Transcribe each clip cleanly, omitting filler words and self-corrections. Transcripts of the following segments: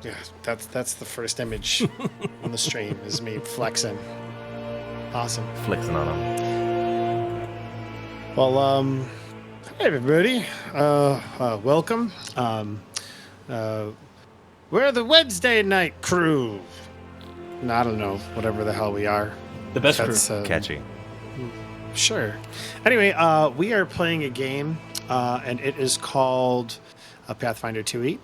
Yeah, that's the first image on the stream is me flexing. Awesome. Flexing on him. Well, hey everybody. Welcome. We're the Wednesday night crew. I don't know, whatever the hell we are. The best crew. Catchy. Sure. Anyway, we are playing a game, and it is called Pathfinder 2E.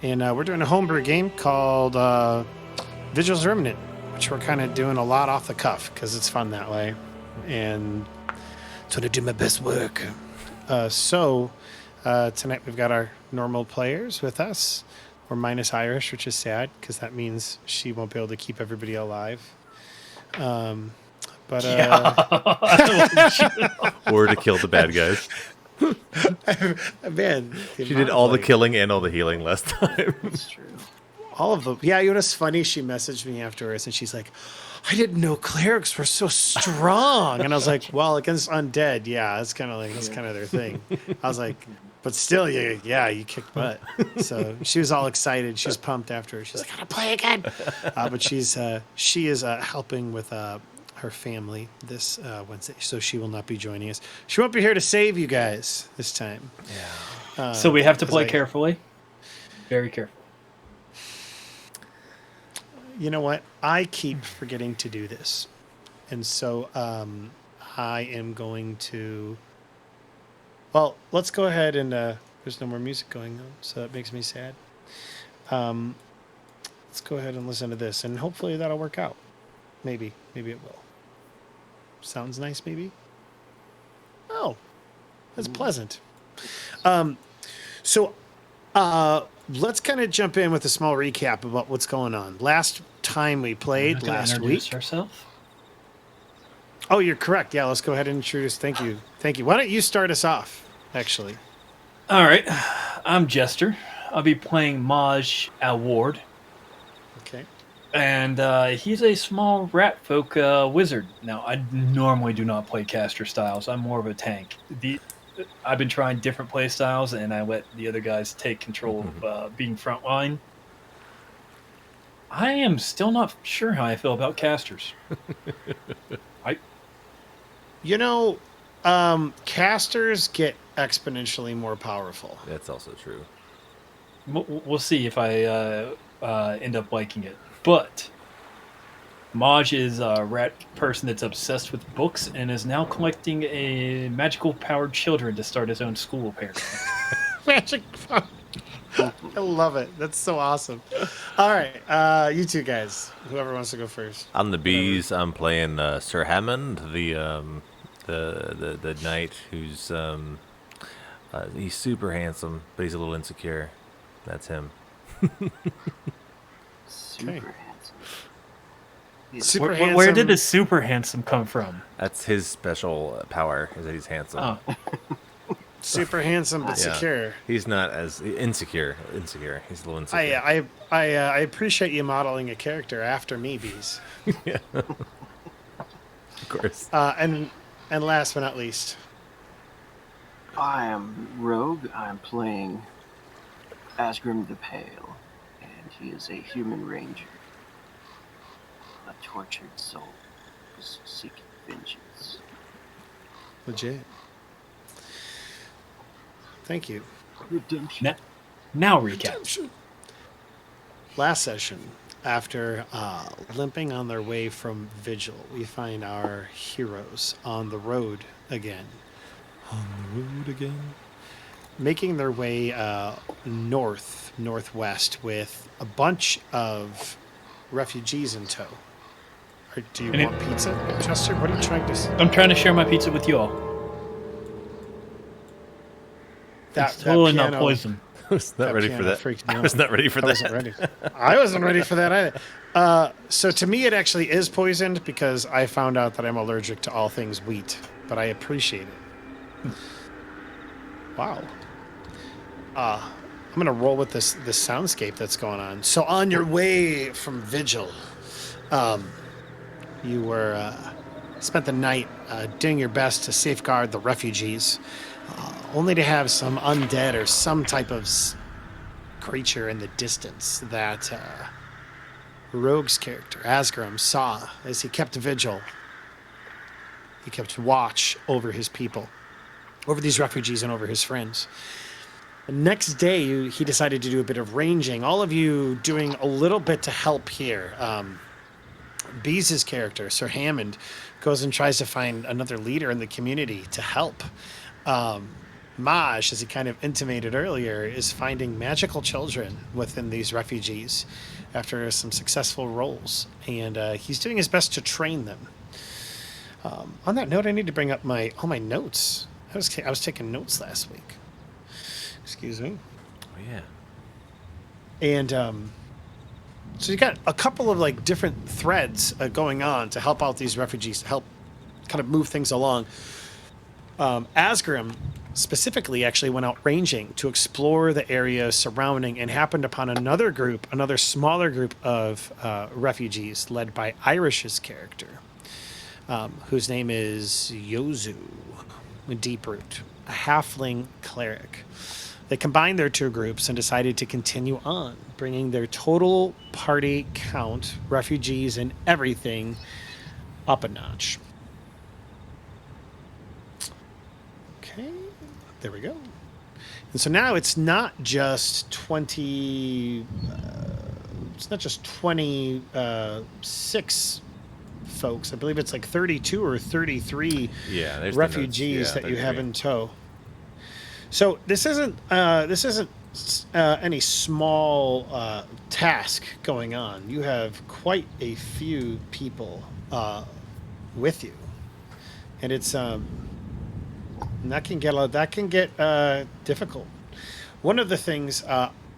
And we're doing a homebrew game called Vigil's Remnant, which we're kind of doing a lot off the cuff because it's fun that way. And so to do my best work. So tonight we've got our normal players with us. We're minus Irish, which is sad because that means she won't be able to keep everybody alive. Or to kill the bad guys. Man, she did all the killing and all the healing last time. That's true. All of them. Yeah, you know what's funny? She messaged me afterwards and she's like, I didn't know clerics were so strong. And I was like, well, against undead, yeah, it's kind of like that's kind of their thing. I was like, but still, you kick butt. So she was all excited. She was pumped after. She's like, I gotta play again. But she is helping with her family this Wednesday, so she will not be joining us. She won't be here to save you guys this time. Yeah. So we have to play carefully. Very careful. You know what? I keep forgetting to do this. And so I am going to... Well, let's go ahead and... there's no more music going on, so that makes me sad. Let's go ahead and listen to this, and hopefully that'll work out. Maybe it will. Sounds nice, maybe? Oh, that's pleasant. So let's kind of jump in with a small recap about what's going on. Last time we played, last week. Ourselves? Oh, you're correct. Yeah, let's go ahead and introduce. Thank you. Why don't you start us off, actually? All right. I'm Jester. I'll be playing Maji Ward. Okay. And he's a small rat folk wizard. Now, I normally do not play caster styles. I'm more of a tank. I've been trying different play styles, and I let the other guys take control of being frontline. I am still not sure how I feel about casters. Casters get exponentially more powerful. That's also true. We'll see if I end up liking it. But Maj is a rat person that's obsessed with books and is now collecting a magical powered children to start his own school, apparently. Magic power. I love it. That's so awesome. All right, you two guys. Whoever wants to go first. On TheBeez, I'm playing Sir Hammond, the knight who's he's super handsome, but he's a little insecure. That's him. Super handsome. Where did the super handsome come from? That's his special power, is that he's handsome. Oh. Super handsome but secure. He's not as insecure. He's a little insecure. I appreciate you modeling a character after me, Bees. Yeah. Of course. And last but not least. I am Rogue. I'm playing Azgrymn the Pale, and he is a human ranger. A tortured soul who's seeking vengeance. Legit. Thank you. Redemption. Now recap. Redemption. Last session, after limping on their way from Vigil, we find our heroes on the road again. Making their way northwest with a bunch of refugees in tow. Do you want pizza, Chester? What are you trying to say? I'm trying to share my pizza with you all. It's totally not poison. I was not ready for that. I was not ready for that. I wasn't ready for that either. So to me, it actually is poisoned because I found out that I'm allergic to all things wheat, but I appreciate it. Wow. I'm going to roll with this soundscape that's going on. So on your way from Vigil, you were spent the night doing your best to safeguard the refugees, only to have some undead or some type of creature in the distance that Rogue's character, Azgrymn, saw as he kept vigil. He kept watch over his people, over these refugees and over his friends. The next day, he decided to do a bit of ranging. All of you doing a little bit to help here. Beez's character, Sir Hammond, goes and tries to find another leader in the community to help. Maji, as he kind of intimated earlier, is finding magical children within these refugees after some successful rolls, and he's doing his best to train them. On that note, I need to bring up all my notes. I was taking notes last week. Excuse me. Oh yeah. And so you got a couple of like different threads going on to help out these refugees, to help kind of move things along. Azgrymn specifically actually went out ranging to explore the area surrounding and happened upon another smaller group of refugees led by Irish's character, whose name is Yozu, Deeproot, a halfling cleric. They combined their two groups and decided to continue on, bringing their total party count, refugees and everything, up a notch. Okay, there we go. And so now it's not just 26 folks. I believe it's like 32 or 33 refugees that you have in tow. So this isn't any small task going on. You have quite a few people with you, and it's that can get difficult. One of the things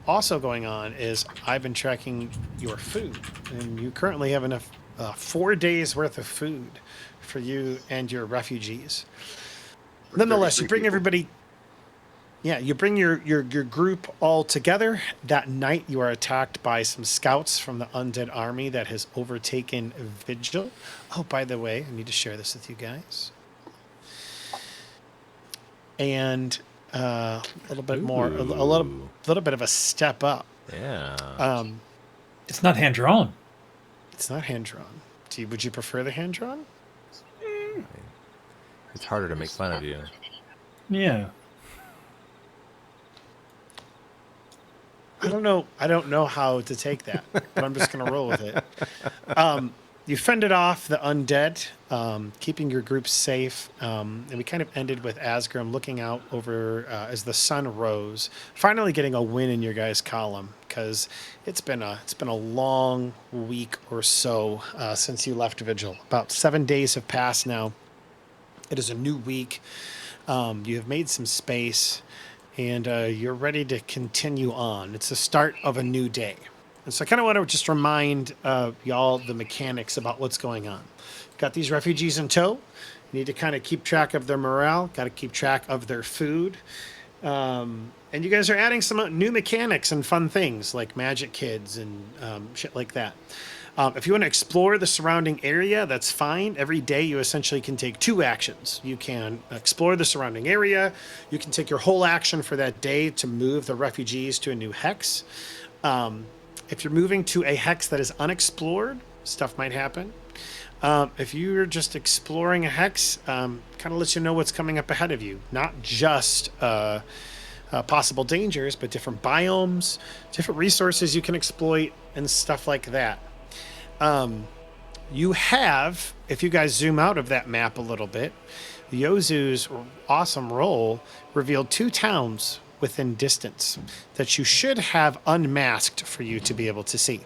also going on is I've been tracking your food, and you currently have enough 4 days worth of food for you and your refugees. Nonetheless, you bring everybody. Yeah, you bring your group all together. That night, you are attacked by some scouts from the undead army that has overtaken Vigil. Oh, by the way, I need to share this with you guys. And a little bit more, a little bit of a step up. Yeah. It's not hand drawn. It's not hand drawn. Would you prefer the hand drawn? It's harder to make fun of you. Yeah. I don't know how to take that, but I'm just going to roll with it. You fended off the undead, keeping your group safe, and we kind of ended with Azgrymn looking out over as the sun rose, finally getting a win in your guys' column, because it's been a long week or so since you left Vigil. About 7 days have passed now. It is a new week. You have made some space. And you're ready to continue on. It's the start of a new day. And so I kind of want to just remind y'all the mechanics about what's going on. Got these refugees in tow. You need to kind of keep track of their morale. Got to keep track of their food. And you guys are adding some new mechanics and fun things like magic kids and shit like that. If you want to explore the surrounding area, that's fine. Every day you essentially can take 2 actions. You can explore the surrounding area. You can take your whole action for that day to move the refugees to a new hex. If you're moving to a hex that is unexplored, stuff might happen. If you're just exploring a hex, kind of lets you know what's coming up ahead of you. Not just possible dangers, but different biomes, different resources you can exploit, and stuff like that. You have, if you guys zoom out of that map a little bit, Yozu's awesome roll revealed 2 towns within distance that you should have unmasked for you to be able to see.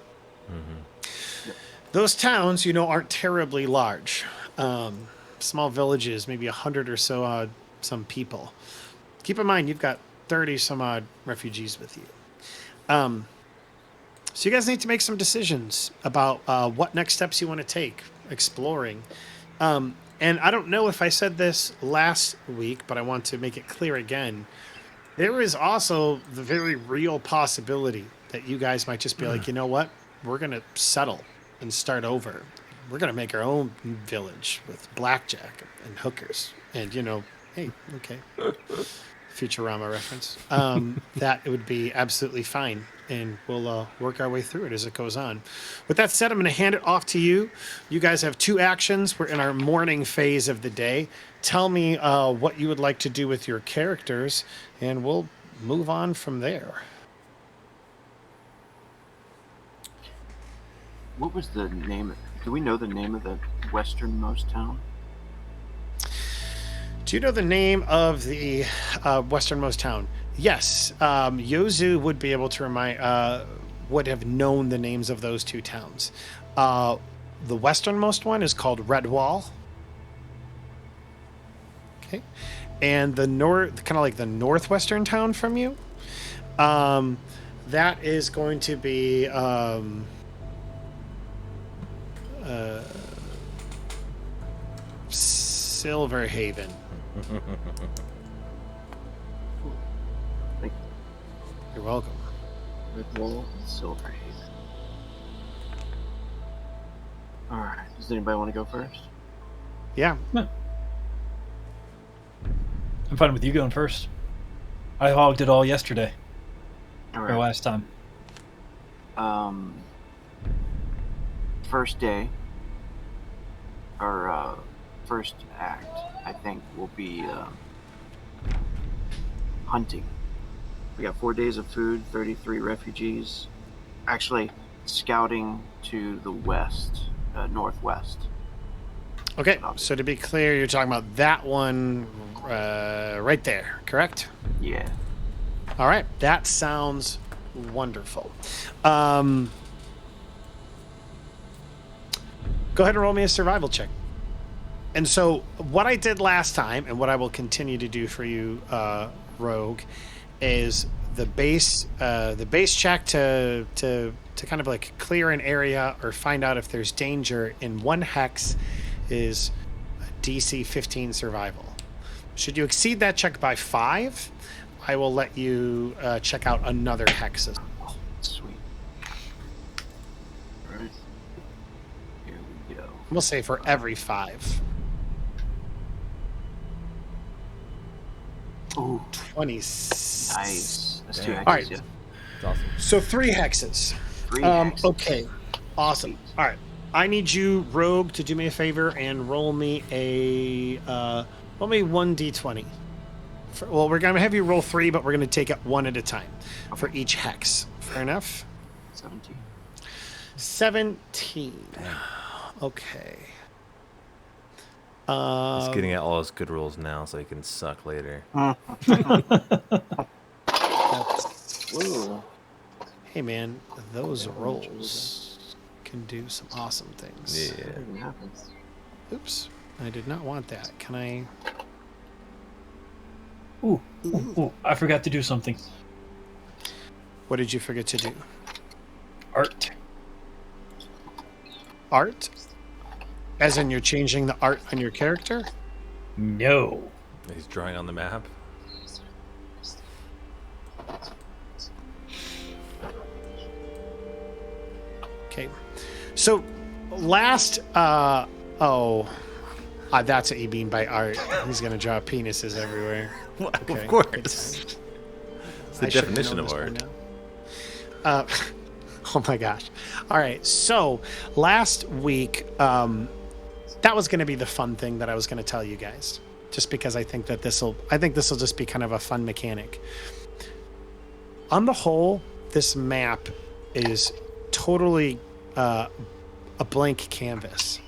Mm-hmm. Those towns, aren't terribly large. Small villages, maybe 100 or so some people. Keep in mind, you've got 30 some odd refugees with you. So you guys need to make some decisions about what next steps you want to take exploring. And I don't know if I said this last week, but I want to make it clear again. There is also the very real possibility that you guys might just be like, you know what? We're going to settle and start over. We're going to make our own village with blackjack and hookers and, Hey, okay. Futurama reference. That would be absolutely fine, and we'll work our way through it as it goes on. With that said, I'm going to hand it off to you. You guys have 2 actions. We're in our morning phase of the day. Tell me what you would like to do with your characters, and we'll move on from there. What was the name? Do we know the name of the westernmost town? Do you know the name of the westernmost town? Yes, Yozu would be able to would have known the names of those 2 towns. The westernmost one is called Redwall. Okay, and the kind of like the northwestern town from you, that is going to be Silverhaven. Like You're welcome. Redwall and Silverhaven. All right. Does anybody want to go first? Yeah. I'm fine with you going first. I hogged it all yesterday. All Or right. last time. First day, our first act, I think, will be hunting. We got 4 days of food, 33 refugees. Actually, scouting to the west, northwest. Okay, so to be clear, you're talking about that one right there, correct? Yeah. All right, that sounds wonderful. Go ahead and roll me a survival check. And so what I did last time, and what I will continue to do for you, Rogue, is the base check to kind of like clear an area or find out if there's danger in 1 hex is a DC 15 survival. Should you exceed that check by 5, I will let you check out another hex as well. Sweet. All right. Here we go. We'll say for every 5. Ooh, 20. nice. That's 2 hexes. All right. Yeah. It's awesome. So 3 hexes. 3 hexes. Okay. Awesome. All right. I need you, Rogue, to do me a favor and roll me 1d20. Well, we're going to have you roll 3, but we're going to take it 1 at a time for each hex. Fair enough? 17. 17. Okay. He's getting out all his good rolls now so he can suck later. Ooh. Hey, man, those rolls can do some awesome things. Yeah. What even happens? Oops. I did not want that. Can I... Ooh, I forgot to do something. What did you forget to do? Art. Art? As in you're changing the art on your character? No. He's drawing on the map. Okay. So last that's what you mean by art. He's gonna draw penises everywhere. Okay. Of course. It's the I should have definition known of this by art. now. Oh my gosh. All right. So last week, that was going to be the fun thing that I was going to tell you guys, just because I think this will just be kind of a fun mechanic. On the whole, this map is totally a blank canvas.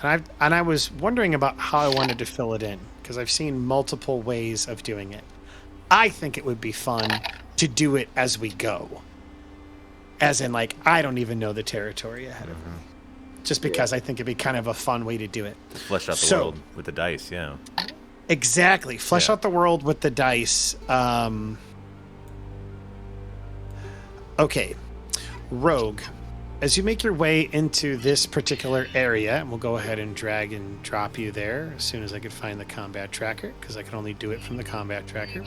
And I was wondering about how I wanted to fill it in, because I've seen multiple ways of doing it. I think it would be fun to do it as we go. As in, like, I don't even know the territory ahead of me. Just because I think it'd be kind of a fun way to do it. Flesh out the world with the dice, yeah. Exactly. Flesh out the world with the dice. Okay. Rogue, as you make your way into this particular area, and we'll go ahead and drag and drop you there as soon as I could find the combat tracker, because I can only do it from the combat tracker.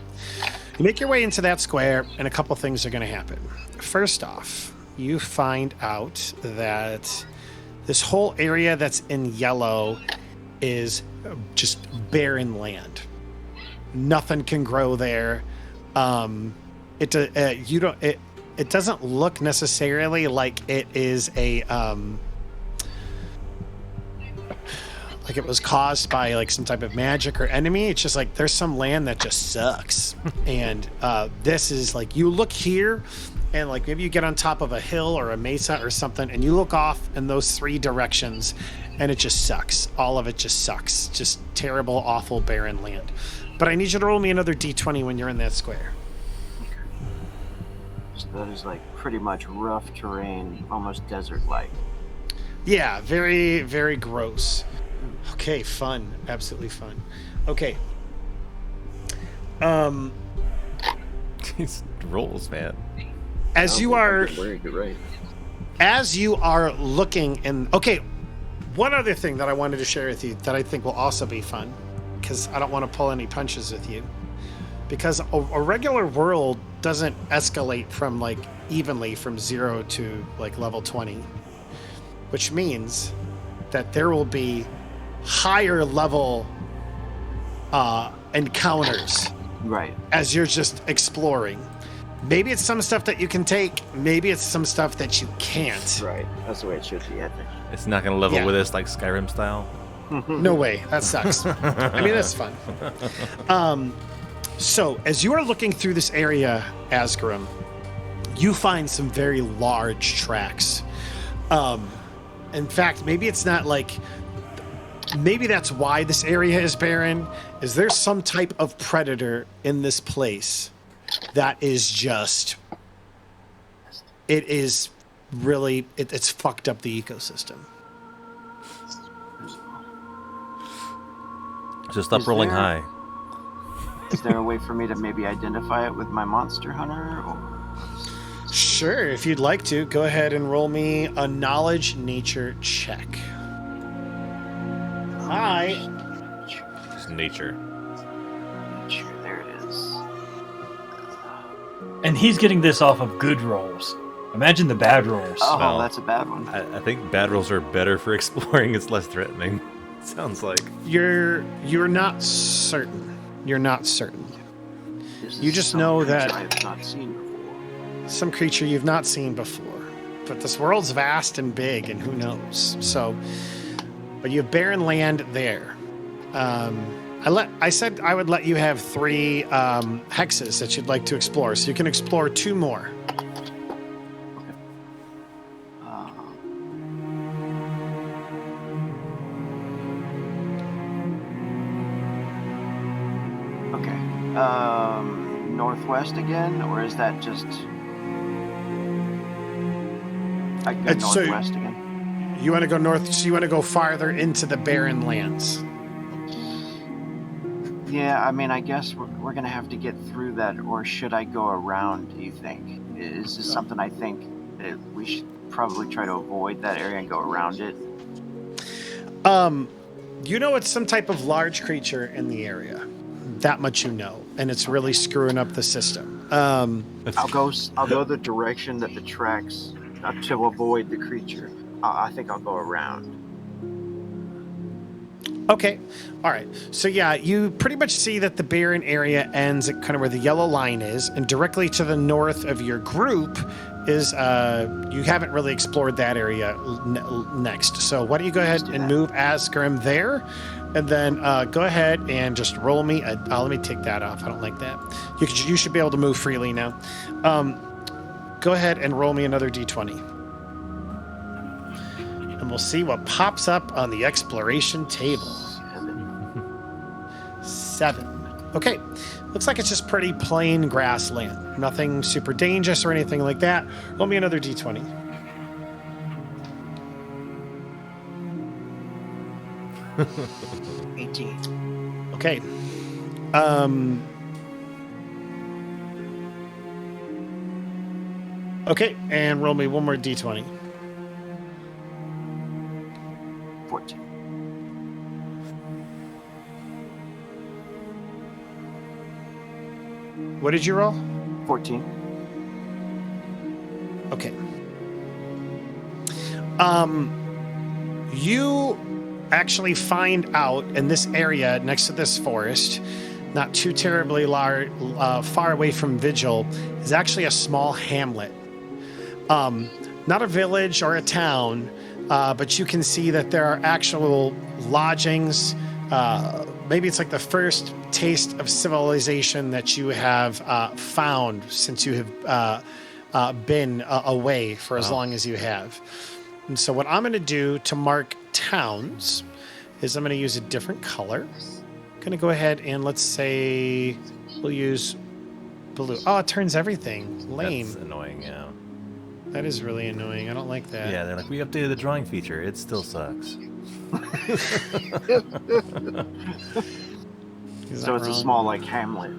You make your way into that square, and a couple things are going to happen. First off, you find out that this whole area that's in yellow is just barren land. Nothing can grow there. It doesn't look necessarily like it is a like it was caused by like some type of magic or enemy. It's just like there's some land that just sucks. And this is like, you look here and like maybe you get on top of a hill or a mesa or something and you look off in those three directions and it just sucks. All of it just sucks. Just terrible, awful, barren land. But I need you to roll me another d20 when you're in that square. So that is like pretty much rough terrain, almost desert-like. Yeah, very, very gross. Okay, fun. Absolutely fun. Okay. These rolls, man. As you are Right. as you are looking in, okay, one other thing that I wanted to share with you that I think will also be fun, because I don't want to pull any punches with you, because a regular world doesn't escalate from like evenly from 0 to like level 20, which means that there will be higher level encounters Right. as you're just exploring. Maybe it's some stuff that you can take, maybe it's some stuff that you can't. Right. That's the way it should be, I think. It's not going to level Yeah. with us like Skyrim style. No way, that sucks. I mean, that's fun. So as you are looking through this area, Azgrymn, you find some very large tracks. In fact, maybe it's not like, maybe that's why this area is barren, is there's some type of predator in this place that is just, it is really, it's fucked up the ecosystem. Just stop Is rolling there- high. Is there a way for me to maybe identify it with my monster hunter? Or... Sure, if you'd like to, go ahead and roll me a knowledge nature check. Hi. Just nature. Sure, there it is. And he's getting this off of good rolls. Imagine the bad rolls. Oh, Well, that's a bad one. I think bad rolls are better for exploring. It's less threatening. Sounds like. You're not certain. You're not certain. This you is just some know creature that- I have not seen before. Some creature you've not seen before. But this world's vast and big, and who knows? So, but you have barren land there. I said I would let you have 3 hexes that you'd like to explore, so you can explore 2 more. Okay. Northwest again, or is that just? I can go So- northwest again. You want to go north, so you want to go farther into the barren lands. Yeah, I mean, I guess we're gonna have to get through that, or should I go around? Do you think? Is this something I think that we should probably try to avoid that area and go around it? You know it's some type of large creature in the area. That much you know, and it's really screwing up the system. I'll go the direction that the tracks to avoid the creature. I think I'll go around. Okay. All right. So yeah, you pretty much see that the barren area ends at kind of where the yellow line is, and directly to the north of your group is you haven't really explored that area next. So why don't you go ahead and move Azgrymn there, and then go ahead and just roll me. Let me take that off. I don't like that. You should be able to move freely now. Go ahead and roll me another d20. And we'll see what pops up on the exploration table. 7. Okay. Looks like it's just pretty plain grassland. Nothing super dangerous or anything like that. Roll me another d20. Okay. Okay, and roll me one more d20. 14. What did you roll? 14. Okay. You actually find out in this area next to this forest not too terribly far away from Vigil, is actually a small hamlet. Not a village or a town, but you can see that there are actual lodgings. Maybe it's like the first taste of civilization that you have found since you have been away for as long as you have. And so what I'm going to do to mark towns is I'm going to use a different color. I'm going to go ahead and let's say we'll use blue. Oh, it turns everything. Lame. That's annoying, yeah. That is really annoying. I don't like that. Yeah, they're like, we updated the drawing feature. It still sucks. So it's a small, like, hamlet.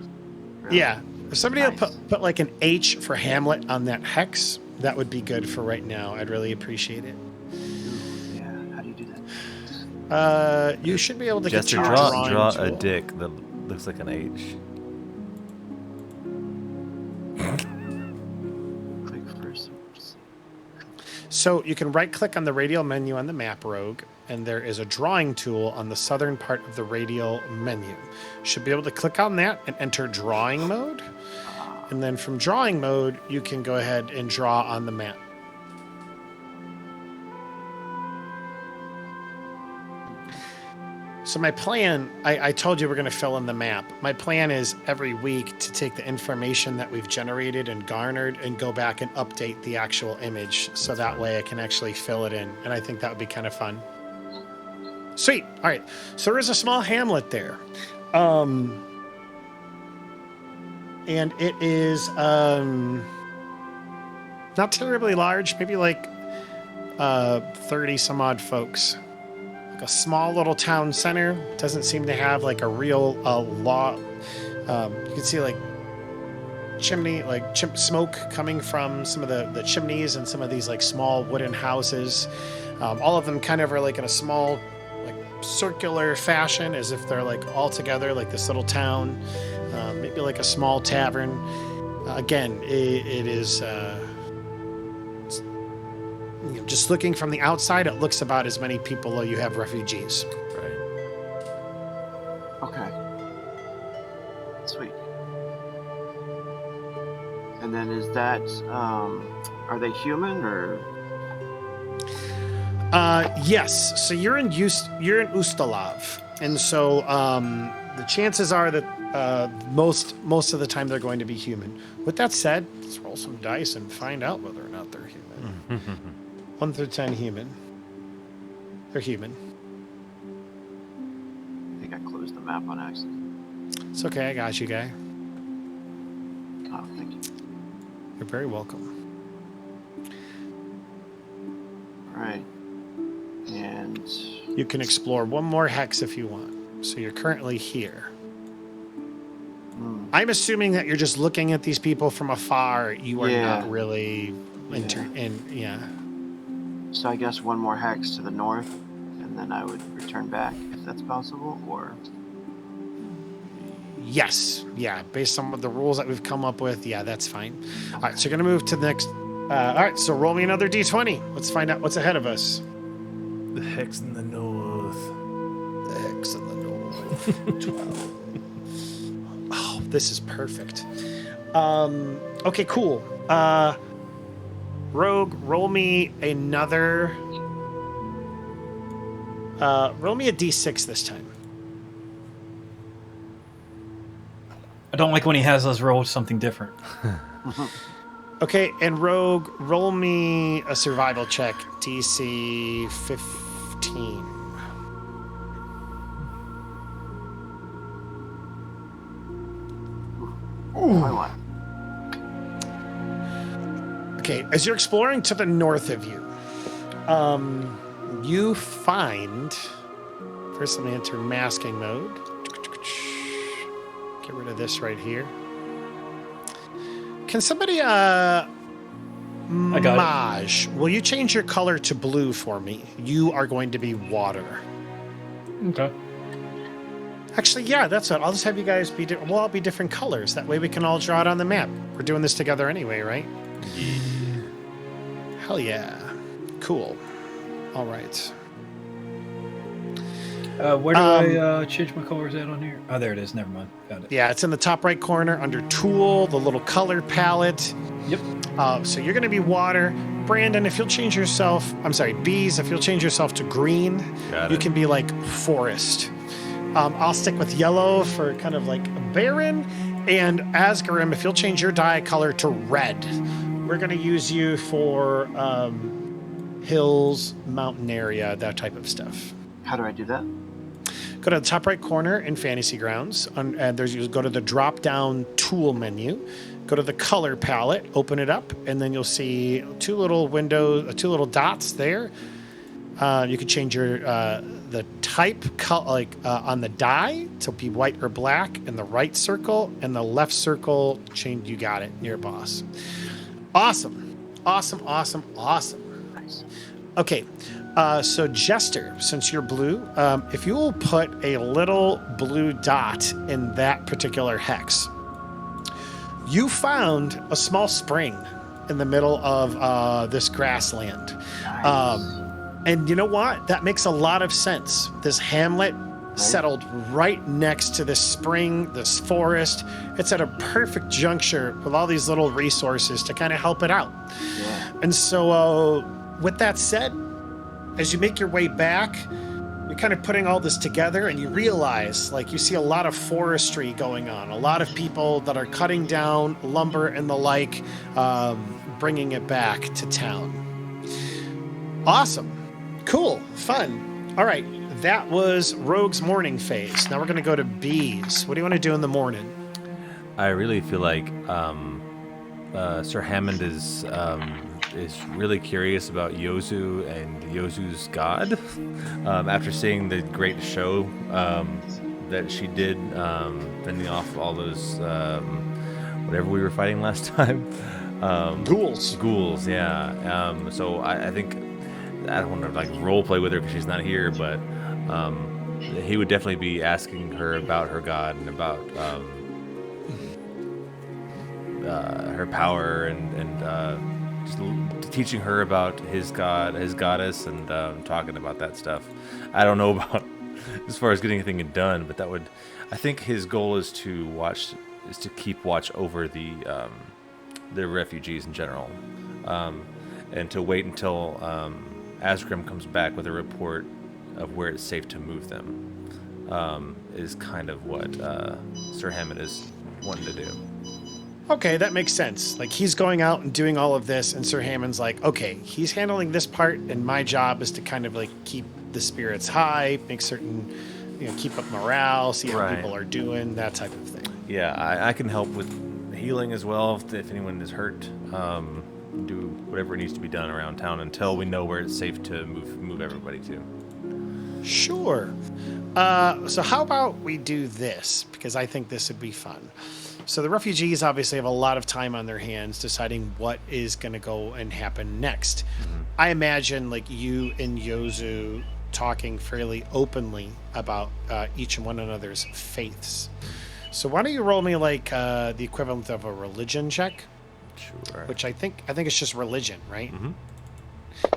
Really. Yeah. If somebody Nice. would put like an H for Hamlet on that hex, that would be good for right now. I'd really appreciate it. Yeah, how do you do that? You should be able to Jester, get your draw drawing a tool. dick that looks like an H. Click first. So you can right-click on the radial menu on the map, Rogue, and there is a drawing tool on the southern part of the radial menu. You should be able to click on that and enter drawing mode. And then from drawing mode, you can go ahead and draw on the map. So my plan, I told you we're going to fill in the map. My plan is every week to take the information that we've generated and garnered and go back and update the actual image. So that way I can actually fill it in. And I think that would be kind of fun. Sweet. All right. So there is a small hamlet there. And it is not terribly large, maybe like 30 some odd folks. Like a small little town center. Doesn't seem to have like a real law. You can see like chimney, like smoke coming from some of the chimneys and some of these like small wooden houses. All of them kind of are like in a small like circular fashion, as if they're like all together, like this little town. Maybe like a small tavern. Again, it is just looking from the outside, it looks about as many people as you have refugees. Right. Okay. Sweet. And then is that, are they human or? Yes. So you're in Ustalav, and so the chances are that most of the time they're going to be human. With that said, let's roll some dice and find out whether or not they're human. 1 through 10 human. They're human. I think I closed the map on accident. It's okay. I got you, guy. Oh, thank you. You're very welcome. All right. And You can explore one more hex if you want. So you're currently here. I'm assuming that you're just looking at these people from afar. You are Yeah. not really Yeah. So I guess one more hex to the north, and then I would return back if that's possible, or Yes. Yeah. Based on what the rules that we've come up with, yeah, that's fine. All right. So you're going to move to the next. All right. So roll me another d20. Let's find out what's ahead of us. The hex in the north. The hex in the north. 12. Oh, this is perfect. Okay, cool. Rogue, roll me another. Roll me a d6 this time. I don't like when he has us roll something different. Okay, and Rogue, roll me a survival check, DC 15. I want. Okay, as you're exploring to the north of you, you find. First, let me enter masking mode. Get rid of this right here. Can somebody, I got Maj, will you change your color to blue for me? You are going to be water. Okay. Actually, yeah, that's what. I'll just have you guys be. We'll all be different colors. That way, we can all draw it on the map. We're doing this together anyway, right? Yeah. Hell yeah! Cool. All right. Where do I change my colors at on here? Oh, there it is. Never mind. Found it. Yeah, it's in the top right corner under tool, the little color palette. Yep. So you're going to be water. Brandon, if you'll change yourself, I'm sorry, Bees, if you'll change yourself to green, you can be like forest. I'll stick with yellow for kind of like barren. And Azgrymn, if you'll change your dye color to red, we're going to use you for hills, mountain area, that type of stuff. How do I do that? Go to the top right corner in Fantasy Grounds, and you go to the drop-down tool menu. Go to the color palette, open it up, and then you'll see two little dots there. You can change your the type on the die to be white or black in the right circle, and the left circle change. You got it, your boss. Awesome. Nice. Okay, so Jester, since you're blue, if you will put a little blue dot in that particular hex, you found a small spring in the middle of this grassland. Nice. And you know what? That makes a lot of sense. This hamlet settled right next to this spring, this forest. It's at a perfect juncture with all these little resources to kind of help it out. Yeah. And so with that said, as you make your way back, you're kind of putting all this together and you realize, like, you see a lot of forestry going on, a lot of people that are cutting down lumber and the like, bringing it back to town. Awesome. Cool. Fun. All right. That was Rogue's morning phase. Now we're going to go to Bees. What do you want to do in the morning? I really feel like Sir Hammond is really curious about Yozu and Yozu's god. After seeing the great show that she did, fending off all those whatever we were fighting last time. Ghouls, yeah. So I think I don't want to like role play with her because she's not here, but he would definitely be asking her about her god and about her power and just teaching her about his god, his goddess, and talking about that stuff. I don't know about as far as getting anything done, but that would. I think his goal is to keep watch over the refugees in general, and to wait until Azgrymn comes back with a report of where it's safe to move them. Is kind of what Sir Hammond is wanting to do. Okay, that makes sense. Like, he's going out and doing all of this, and Sir Hammond's like, okay, he's handling this part, and my job is to kind of like keep the spirits high, make certain, keep up morale, see how people are doing, that type of thing. Yeah, I can help with healing as well if anyone is hurt. Do whatever needs to be done around town until we know where it's safe to move everybody to. Sure. So how about we do this, because I think this would be fun. So the refugees obviously have a lot of time on their hands deciding what is going to go and happen next. Mm-hmm. I imagine like you and Yozu talking fairly openly about each and one another's faiths. So why don't you roll me like the equivalent of a religion check? Sure. Which I think it's just religion, right? Mm-hmm.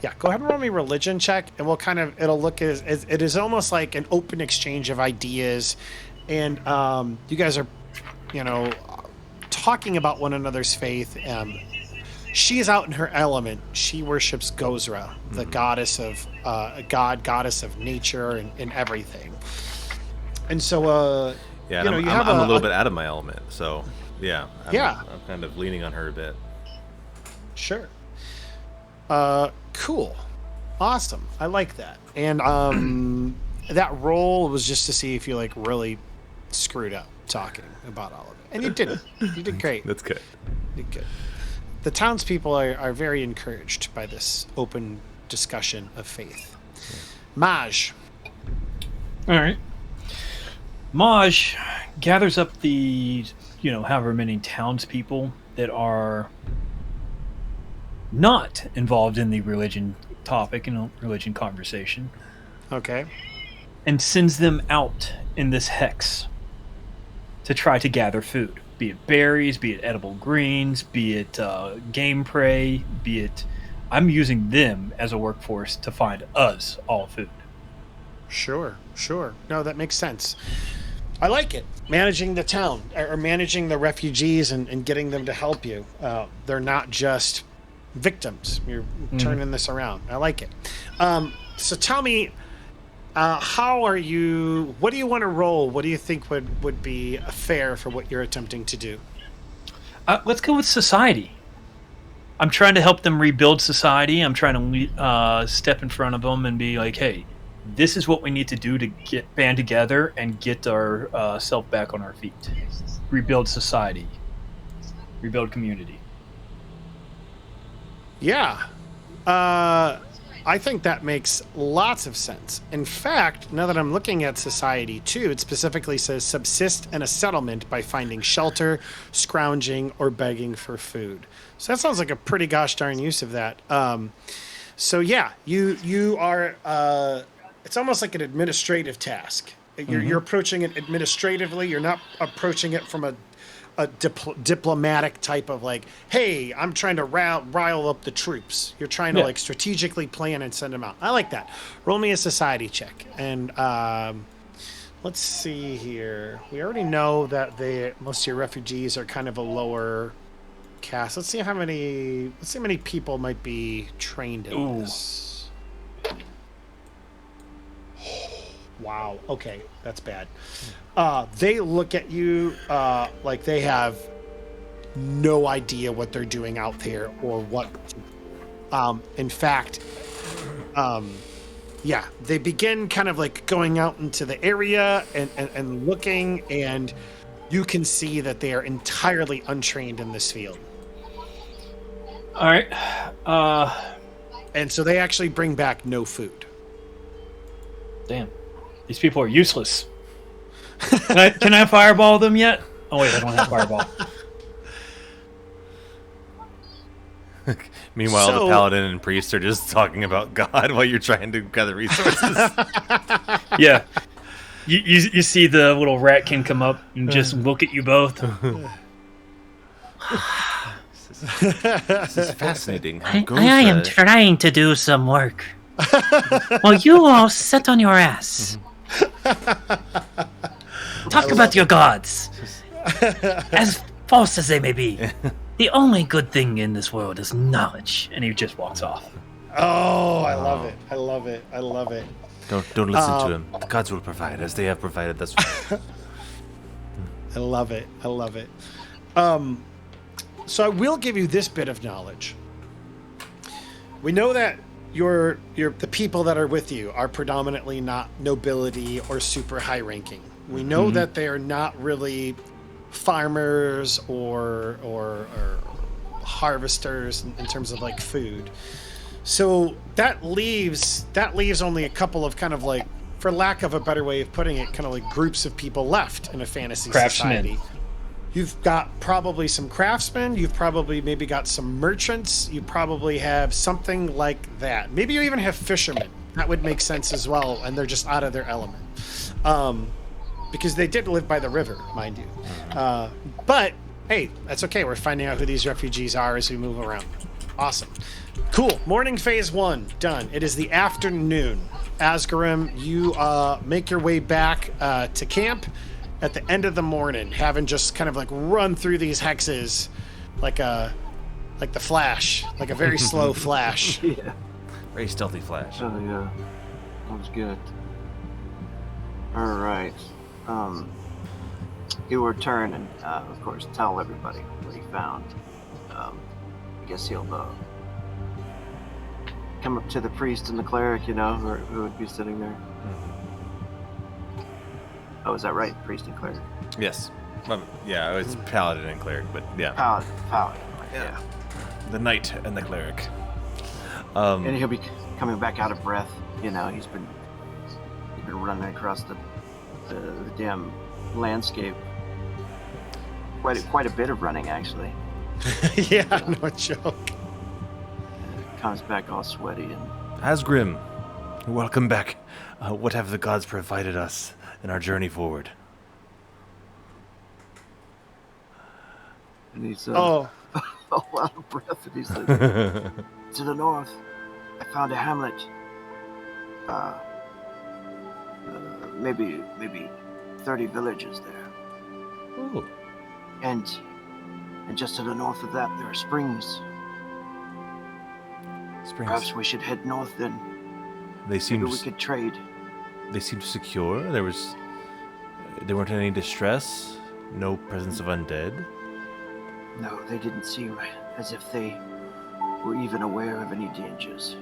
Yeah, go ahead and roll me religion check, and it'll look as it is almost like an open exchange of ideas, and you guys are, talking about one another's faith. She is out in her element. She worships Gozra, the goddess of goddess of nature and everything. And so, yeah, I'm a little bit out of my element, so yeah, I'm kind of leaning on her a bit. Sure. Cool. Awesome. I like that. And that roll was just to see if you like really screwed up talking about all of it. And you didn't. You did great. That's good. You did good. The townspeople are very encouraged by this open discussion of faith. Maj. All right. Maj gathers up the, however many townspeople that are not involved in the religion topic and religion conversation. Okay. And sends them out in this hex to try to gather food. Be it berries, be it edible greens, be it game prey, be it... I'm using them as a workforce to find us all food. Sure. Sure. No, that makes sense. I like it. Managing the town or managing the refugees and getting them to help you. They're not just victims. You're turning this around. I like it. So tell me, how are you? What do you want to roll? What do you think would be fair for what you're attempting to do? Let's go with society. I'm trying to help them rebuild society. I'm trying to step in front of them and be like, hey, this is what we need to do to band together and get our self back on our feet. Rebuild society. Rebuild community. Yeah. I think that makes lots of sense. In fact, now that I'm looking at society too, it specifically says subsist in a settlement by finding shelter, scrounging, or begging for food. So that sounds like a pretty gosh darn use of that. So yeah, you are, it's almost like an administrative task. You're approaching it administratively. You're not approaching it from a diplomatic type of like, hey, I'm trying to rile up the troops. You're trying to like strategically plan and send them out. I like that. Roll me a society check. And let's see here. We already know that most of your refugees are kind of a lower caste. Let's see how many people might be trained in this. Wow. Okay, that's bad. They look at you like they have no idea what they're doing out there or what. In fact, they begin kind of like going out into the area and looking, and you can see that they are entirely untrained in this field. All right. And so they actually bring back no food. Damn. These people are useless. Can I fireball them yet? Oh, wait, I don't have fireball. Meanwhile, the paladin and priest are just talking about God while you're trying to gather resources. Yeah. You see the little ratkin come up and just look at you both. This is fascinating. I am trying to do some work. Well, you all sit on your ass. Talk about your gods. As false as they may be, the only good thing in this world is knowledge. And he just walks off. Oh, I love it. I love it. I love it. Don't listen to him. The gods will provide as they have provided thus far. I love it. I love it. So I will give you this bit of knowledge. We know that the people that are with you are predominantly not nobility or super high ranking. We know that they are not really farmers or harvesters in terms of like food. So that leaves only a couple of kind of like, for lack of a better way of putting it, kind of like groups of people left in a fantasy society. You've got probably some craftsmen. You've probably maybe got some merchants. You probably have something like that. Maybe you even have fishermen. That would make sense as well, and they're just out of their element. Because they did live by the river, mind you. But, hey, that's okay. We're finding out who these refugees are as we move around. Awesome. Cool. Morning phase 1, done. It is the afternoon. Azgrymn, you make your way back to camp at the end of the morning, having just kind of like run through these hexes like the Flash, like a very slow Flash. Yeah. Very stealthy Flash. Oh, yeah. That was good. All right. He will return and, of course, tell everybody what he found. I guess he'll come up to the priest and the cleric, who would be sitting there. Oh, is that right? Priest and cleric? Yes. Yeah, it was paladin and cleric, but yeah. Paladin. Yeah. The knight and the cleric. And he'll be coming back out of breath. He's been running across the damn landscape. Quite a bit of running, actually. Yeah, no joke. Comes back all sweaty and. Azgrymn, welcome back. What have the gods provided us in our journey forward? And he's all out of breath, and he says, "To the north, I found a hamlet. maybe 30 villages there. Oh, And just to the north of that, there are springs. springs. Perhaps we should head north then. They seemed Maybe we could trade. they seemed secure. There weren't any distress. No presence of undead. No, they didn't seem as if they were even aware of any dangers.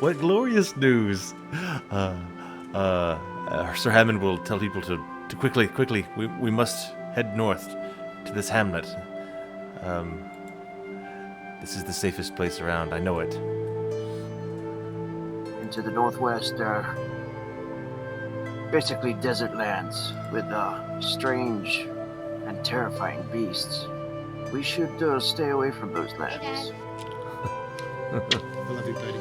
What glorious news! Sir Hammond will tell people to quickly. We must head north to this hamlet. This is the safest place around. I know it. Into the northwest are basically desert lands with strange and terrifying beasts. We should stay away from those lands. I love you, buddy.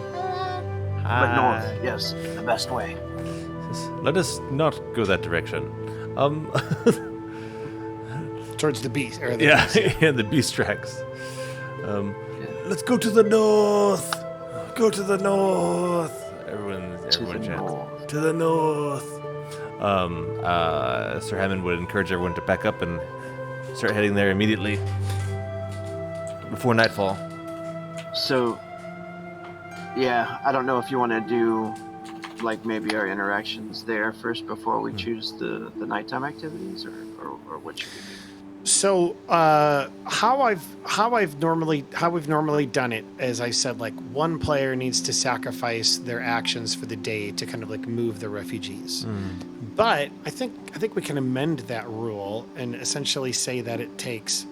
But north, yes, the best way. Let us not go that direction. Towards the beast. Or the Yeah, beast. yeah, the beast tracks. Let's go to the north. Go to the north. Everyone To the chants. north. To the north. Sir Hammond would encourage everyone to pack up and start heading there immediately before nightfall. So, yeah, I don't know if you want to do like maybe our interactions there first before we choose the nighttime activities, or what should we do? So how we've normally done it, as I said, like one player needs to sacrifice their actions for the day to kind of like move the refugees. But I think we can amend that rule and essentially say that it takes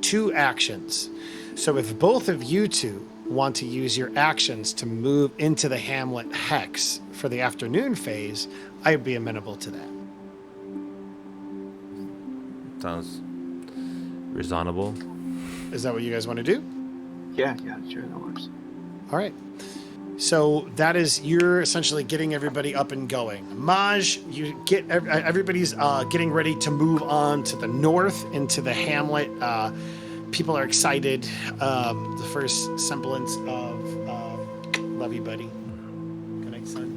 2 actions. So if both of you two want to use your actions to move into the hamlet hex for the afternoon phase, I'd be amenable to that. Sounds reasonable. Is that what you guys want to do? Yeah, sure, that works. All right. So that is, you're essentially getting everybody up and going. Maj, you get everybody's getting ready to move on to the north into the hamlet. People are excited. The first semblance of love you, buddy. Good night, son.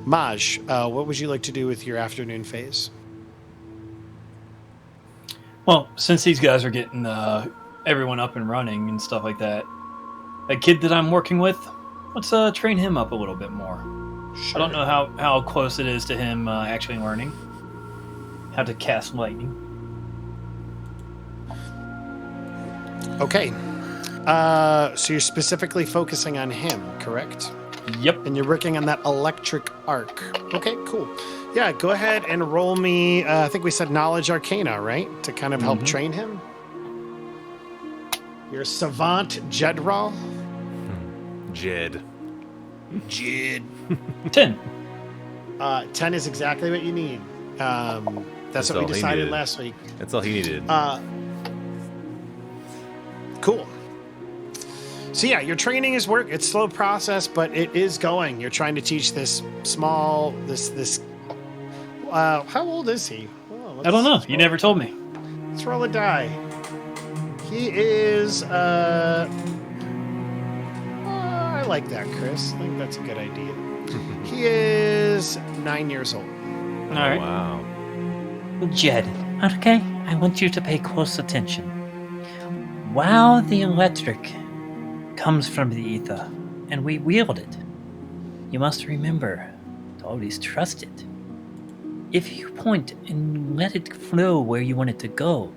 Maj, what would you like to do with your afternoon phase? Well, since these guys are getting everyone up and running and stuff like that, that kid that I'm working with, let's train him up a little bit more. I don't know how close it is to him actually learning how to cast lightning. Okay. So you're specifically focusing on him, correct? Yep. And you're working on that electric arc. Okay, cool. Yeah, go ahead and roll me, I think we said Knowledge Arcana, right? To kind of help train him. You're Savant Jedral. Jed. 10. 10 is exactly what you need. That's what all we he decided needed. last week. That's all he needed. Cool. So yeah, your training is work. It's a slow process, but it is going. You're trying to teach this small, this. How old is he? Oh, I don't know. You never told me. Let's roll a die. He is. I like that, Chris. I think that's a good idea. He is 9 years old. All right. Wow. Jed, okay? I want you to pay close attention. While the electric comes from the ether, and we wield it, you must remember to always trust it. If you point and let it flow where you want it to go,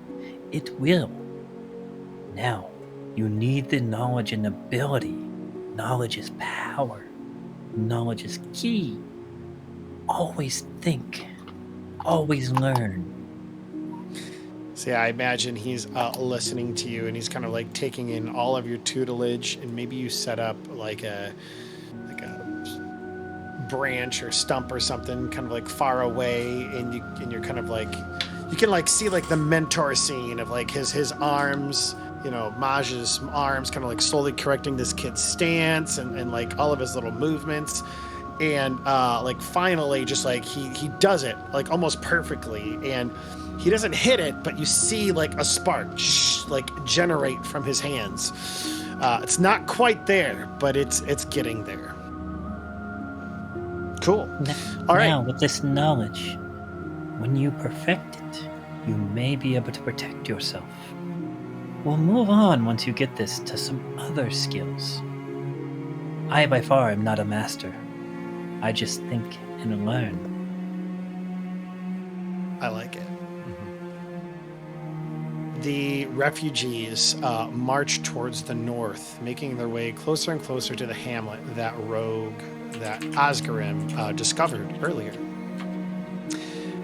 it will. Now, you need the knowledge and ability. Knowledge is power. Knowledge is key. Always think. Always learn. So yeah, I imagine he's listening to you, and he's kind of like taking in all of your tutelage, and maybe you set up like a branch or stump or something, kind of like far away, and you're kind of like, you can like see like the mentor scene of like his arms, Maj's arms, kind of like slowly correcting this kid's stance and like all of his little movements. And like finally just like he does it like almost perfectly, and he doesn't hit it, but you see like a spark like generate from his hands. It's not quite there, but it's getting there. Cool. All right. Now, with this knowledge, when you perfect it, you may be able to protect yourself. We'll move on once you get this to some other skills. I, by far, am not a master. I just think and learn. I like it. The refugees march towards the north, making their way closer and closer to the hamlet that Azgrymn discovered earlier.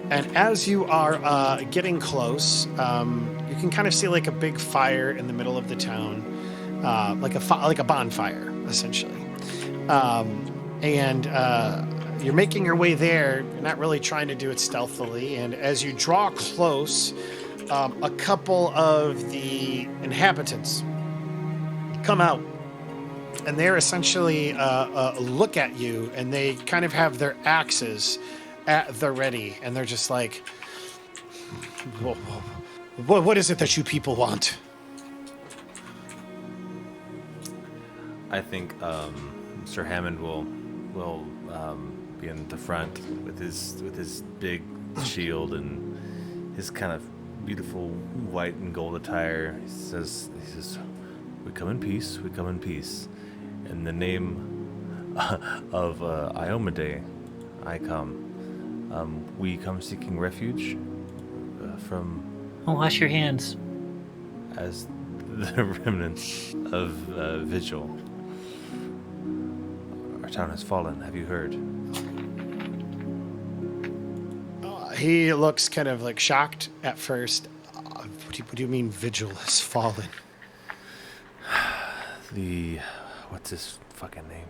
And as you are getting close, you can kind of see like a big fire in the middle of the town, like a bonfire, essentially. And you're making your way there, you're not really trying to do it stealthily. And as you draw close, a couple of the inhabitants come out, and they're essentially look at you, and they kind of have their axes at the ready, and they're just like, what is it that you people want? I think Sir Hammond will be in the front with his big shield and his kind of beautiful white and gold attire. He says, "We come in peace. We come in peace. In the name of Iomade, I come. We come seeking refuge from." Wash your hands. As the remnants of Vigil. Our town has fallen. Have you heard? He looks kind of like shocked at first. What do you mean Vigil has fallen? What's his fucking name?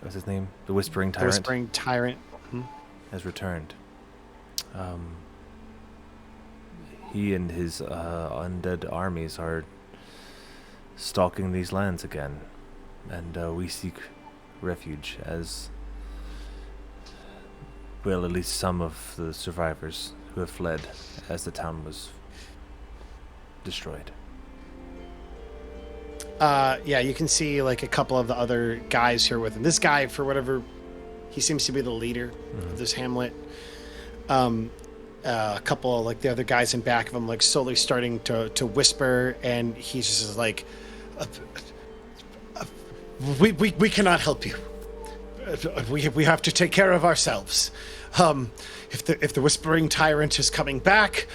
What's his name? The Whispering Tyrant? The Whispering Tyrant. Has returned. He and his undead armies are stalking these lands again. And we seek refuge as... well, at least some of the survivors who have fled as the town was destroyed. Yeah, you can see like a couple of the other guys here with him. This guy, for whatever, he seems to be the leader of this hamlet. A couple of like the other guys in back of him, like slowly starting to whisper, and he's just like, we cannot help you. We have to take care of ourselves. If the Whispering Tyrant is coming back,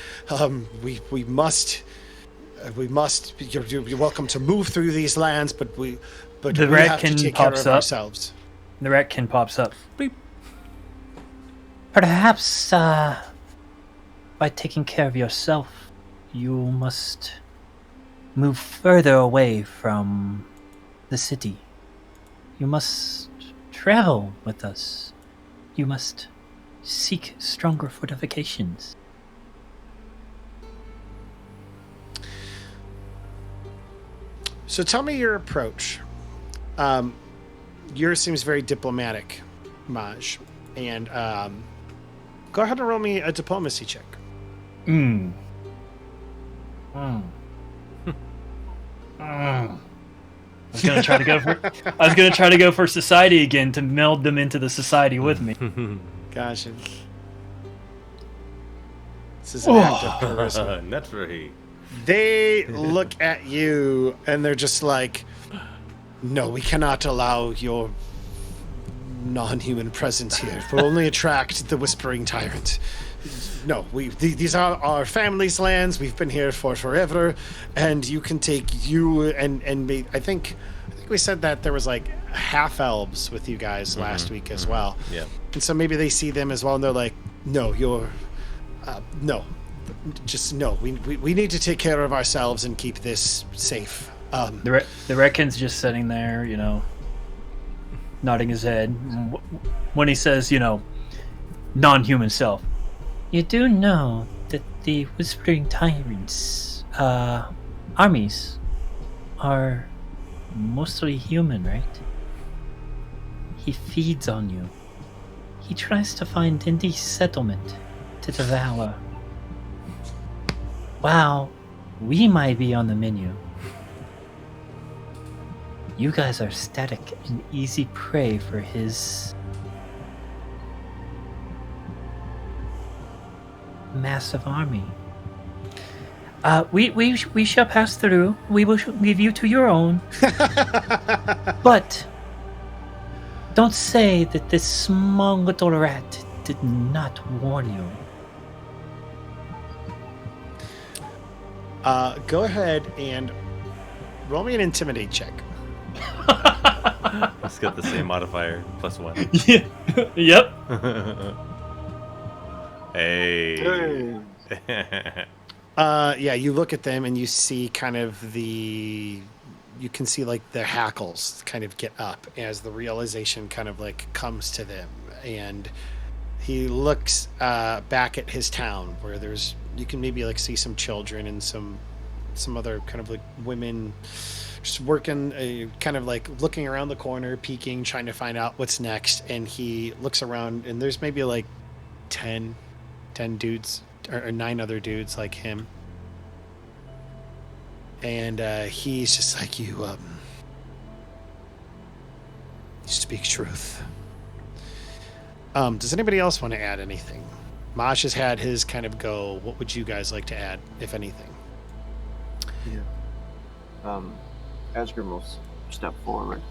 we must. You're welcome to move through these lands, but we have to take care of ourselves. The ratkin pops up. Beep. Perhaps, by taking care of yourself, you must move further away from the city. You must travel with us. You must seek stronger fortifications. So tell me your approach. Yours seems very diplomatic, Maj. And go ahead and roll me a diplomacy check. I was gonna try to go for society again to meld them into the society with me. Gotcha. This is an act of charisma. Not very. They look at you and they're just like, no, we cannot allow your non-human presence here. We'll only attract the Whispering Tyrant. No, these are our family's lands. We've been here for forever, and you can take you and me. I think we said that there was like half elves with you guys last week as well. Yeah. And so maybe they see them as well, and they're like, no, no. Just no. We need to take care of ourselves and keep this safe. The Retkin's just sitting there, nodding his head when he says, non-human self. You do know that the Whispering Tyrant's armies are mostly human, right? He feeds on you. He tries to find any settlement to devour. Wow, we might be on the menu. You guys are static and easy prey for his massive army. We shall pass through. We will leave you to your own. But don't say that this small little rat did not warn you. Go ahead and roll me an intimidate check. It's got the same modifier, +1. Yeah. Yep. Hey. Yeah, you look at them and you see kind of you can see like their hackles kind of get up as the realization kind of like comes to them. And he looks back at his town where you can maybe like see some children and some other kind of like women just working, kind of like looking around the corner, peeking, trying to find out what's next. And he looks around and there's maybe like 10 dudes or 9 other dudes like him. And he's just like, you speak truth. Does anybody else want to add anything? Mosh has had his kind of go. What would you guys like to add, if anything? Yeah. Azgrymn will step forward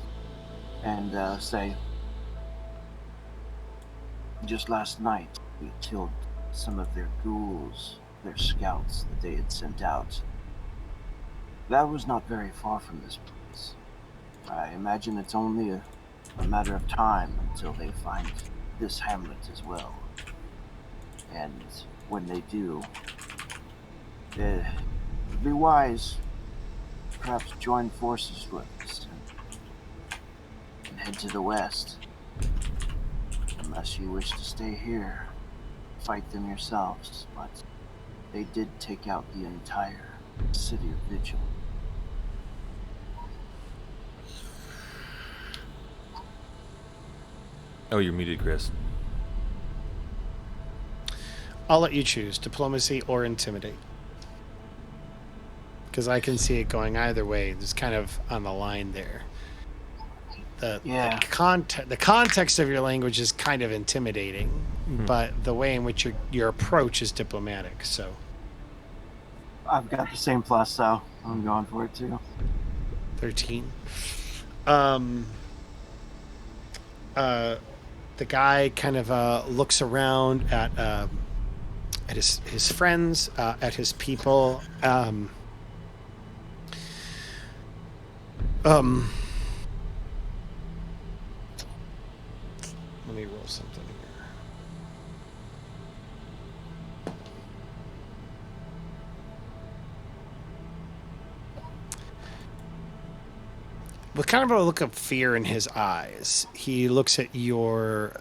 and say, just last night we killed some of their ghouls, their scouts that they had sent out. That was not very far from this place. I imagine it's only a matter of time until they find this hamlet as well. And when they do, it'd be wise perhaps join forces with us and head to the west. Unless you wish to stay here, fight them yourselves, but they did take out the entire city of Vigil. Oh, you're muted, Chris. I'll let you choose, diplomacy or intimidate. Because I can see it going either way. It's kind of on the line there. The context of your language is kind of intimidating, but the way in which your approach is diplomatic. So I've got the same plus, so I'm going for it too. 13. The guy kind of looks around at his friends, at his people. Let me roll something here. With kind of a look of fear in his eyes, he looks at your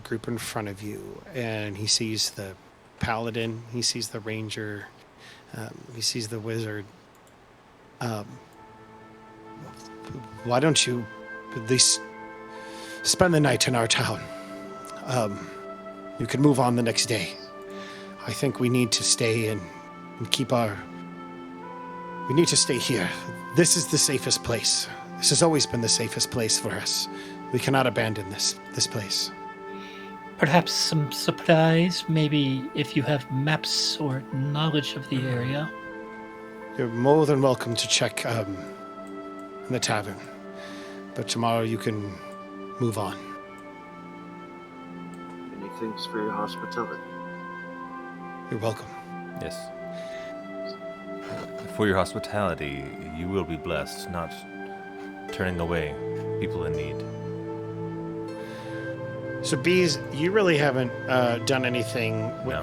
group in front of you, and he sees the paladin, he sees the ranger, he sees the wizard. Why don't you at least spend the night in our town? You can move on the next day. I think we need to stay and keep we need to stay here. This is the safest place. This has always been the safest place for us. We cannot abandon this place. Perhaps some supplies, maybe if you have maps or knowledge of the area. You're more than welcome to check in the tavern. But tomorrow you can move on. Many thanks for your hospitality. You're welcome. Yes. For your hospitality, you will be blessed, not turning away people in need. So, Beez, you really haven't done anything. No.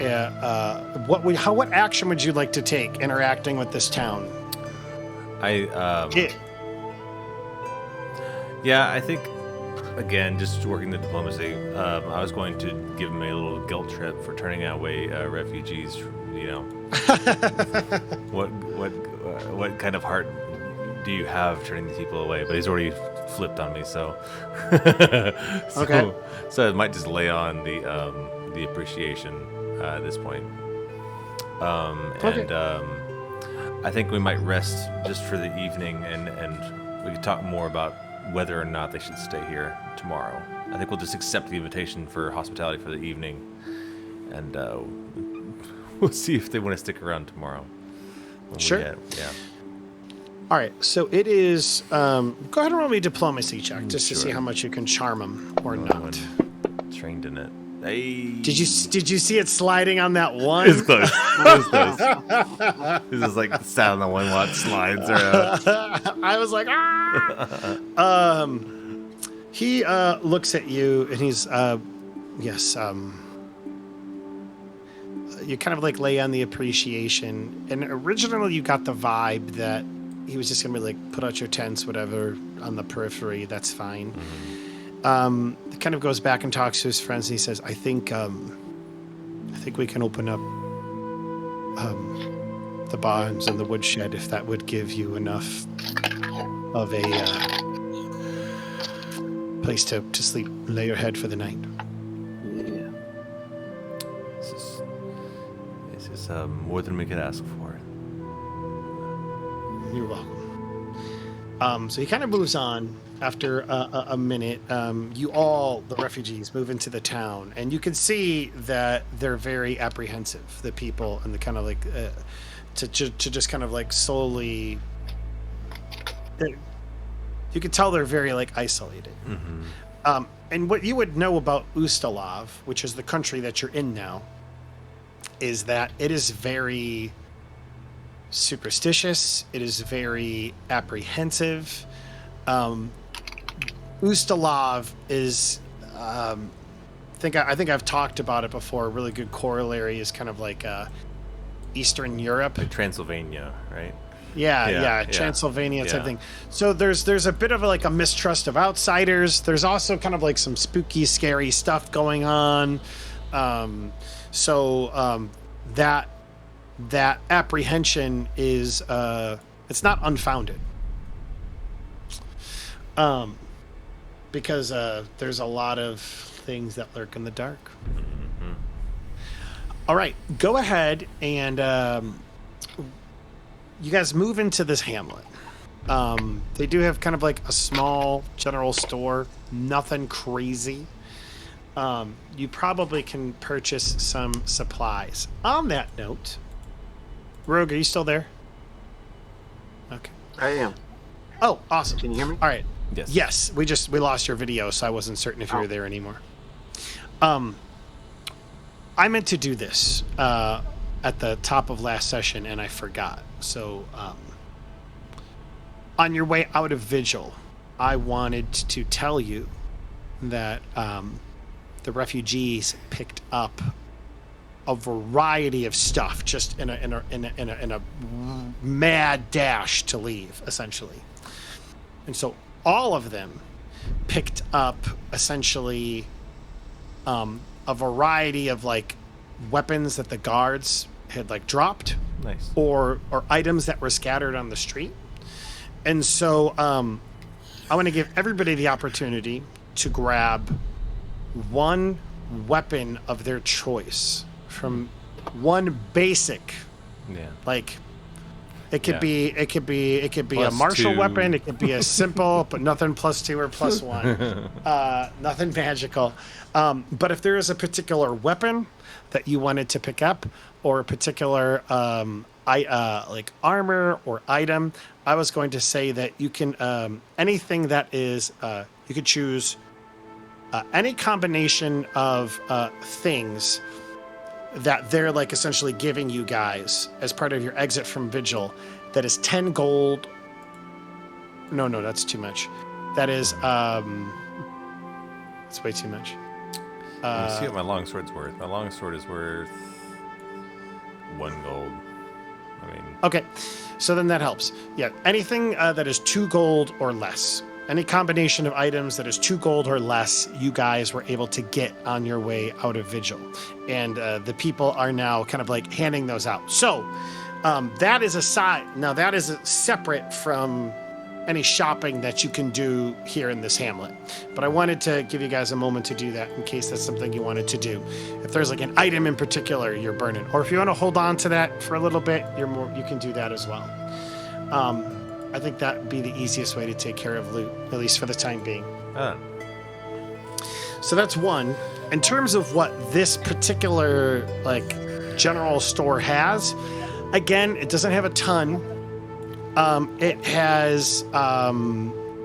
What action would you like to take interacting with this town? Yeah, I think, again, just working the diplomacy, I was going to give him a little guilt trip for turning away refugees. You know, what kind of heart do you have turning these people away? But he's already flipped on me, so Okay. So I might just lay on the appreciation at this point. And I think we might rest just for the evening, and we could talk more about whether or not they should stay here tomorrow. I think we'll just accept the invitation for hospitality for the evening, and we'll see if they want to stick around tomorrow. Sure. Yeah. All right, so it is. Go ahead and roll me a diplomacy check just to see Sure. how much you can charm them or I'm not. trained in it. Hey. Did you see it sliding on that one? It's close. It's close. This is like the sound the one watch slides around. I was like, ah. He looks at you and he's, yes. You kind of like lay on the appreciation, and originally you got the vibe that he was just gonna be like, put out your tents, whatever, on the periphery. That's fine. He kind of goes back and talks to his friends, and he says, I think we can open up the barns and the woodshed if that would give you enough of a place to sleep, lay your head for the night. Yeah. This is more than we could ask for. You're welcome. So he kind of moves on. After a minute, you all, the refugees, move into the town, and you can see that they're very apprehensive, the people, and the kind of like to just kind of like slowly. You can tell they're very like isolated. Mm-hmm. And what you would know about Ustalav, which is the country that you're in now, is that it is very superstitious. It is very apprehensive. Ustalav is, I think I've talked about it before. A really good corollary is kind of like Eastern Europe, Like Transylvania, right? Yeah, Transylvania type thing. So there's a bit of like a mistrust of outsiders. There's also kind of like some spooky, scary stuff going on. That apprehension is it's not unfounded. Because there's a lot of things that lurk in the dark. Mm-hmm. All right, go ahead and you guys move into this hamlet. They do have kind of like a small general store, nothing crazy. You probably can purchase some supplies. On that note, Rogue, are you still there? Okay. I am. Oh, awesome. Can you hear me? All right. Yes. We lost your video, so I wasn't certain if you were there anymore. I meant to do this at the top of last session, and I forgot. So, on your way out of Vigil, I wanted to tell you that the refugees picked up a variety of stuff just in a mad dash to leave, essentially. And so all of them picked up essentially a variety of like weapons that the guards had like dropped, Nice. or items that were scattered on the street. And so I want to give everybody the opportunity to grab one weapon of their choice from one basic, Yeah. like it could Yeah. be a Plus martial 2. weapon, it could be a simple but nothing +2 or +1, nothing magical. But if there is a particular weapon that you wanted to pick up, or a particular like armor or item, I was going to say that you can anything that is you could choose any combination of things that they're like essentially giving you guys as part of your exit from Vigil. That is 10 gold. No, that's too much. That is it's way too much. Let's see what my longsword's worth. My longsword is worth 1 gold. I mean, Okay, so then that helps. Yeah, anything that is 2 gold or less. Any combination of items that is 2 gold or less, you guys were able to get on your way out of Vigil. And the people are now kind of like handing those out. So that is aside. Now that is separate from any shopping that you can do here in this hamlet. But I wanted to give you guys a moment to do that in case that's something you wanted to do. If there's like an item in particular you're burning, or if you want to hold on to that for a little bit, you can do that as well. I think that would be the easiest way to take care of loot, at least for the time being. So that's one. In terms of what this particular like general store has, again, it doesn't have a ton. It has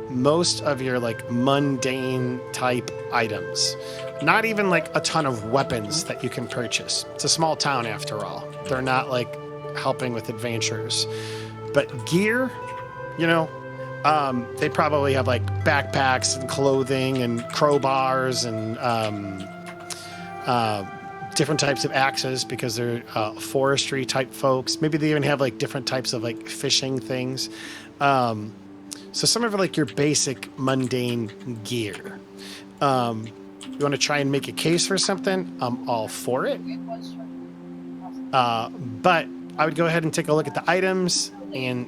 most of your like mundane type items. Not even like a ton of weapons that you can purchase. It's a small town after all. They're not like helping with adventures. But gear, you know, they probably have like backpacks and clothing and crowbars and different types of axes because they're forestry type folks. Maybe they even have like different types of like fishing things. So some of like your basic mundane gear. You want to try and make a case for something? I'm all for it. But I would go ahead and take a look at the items and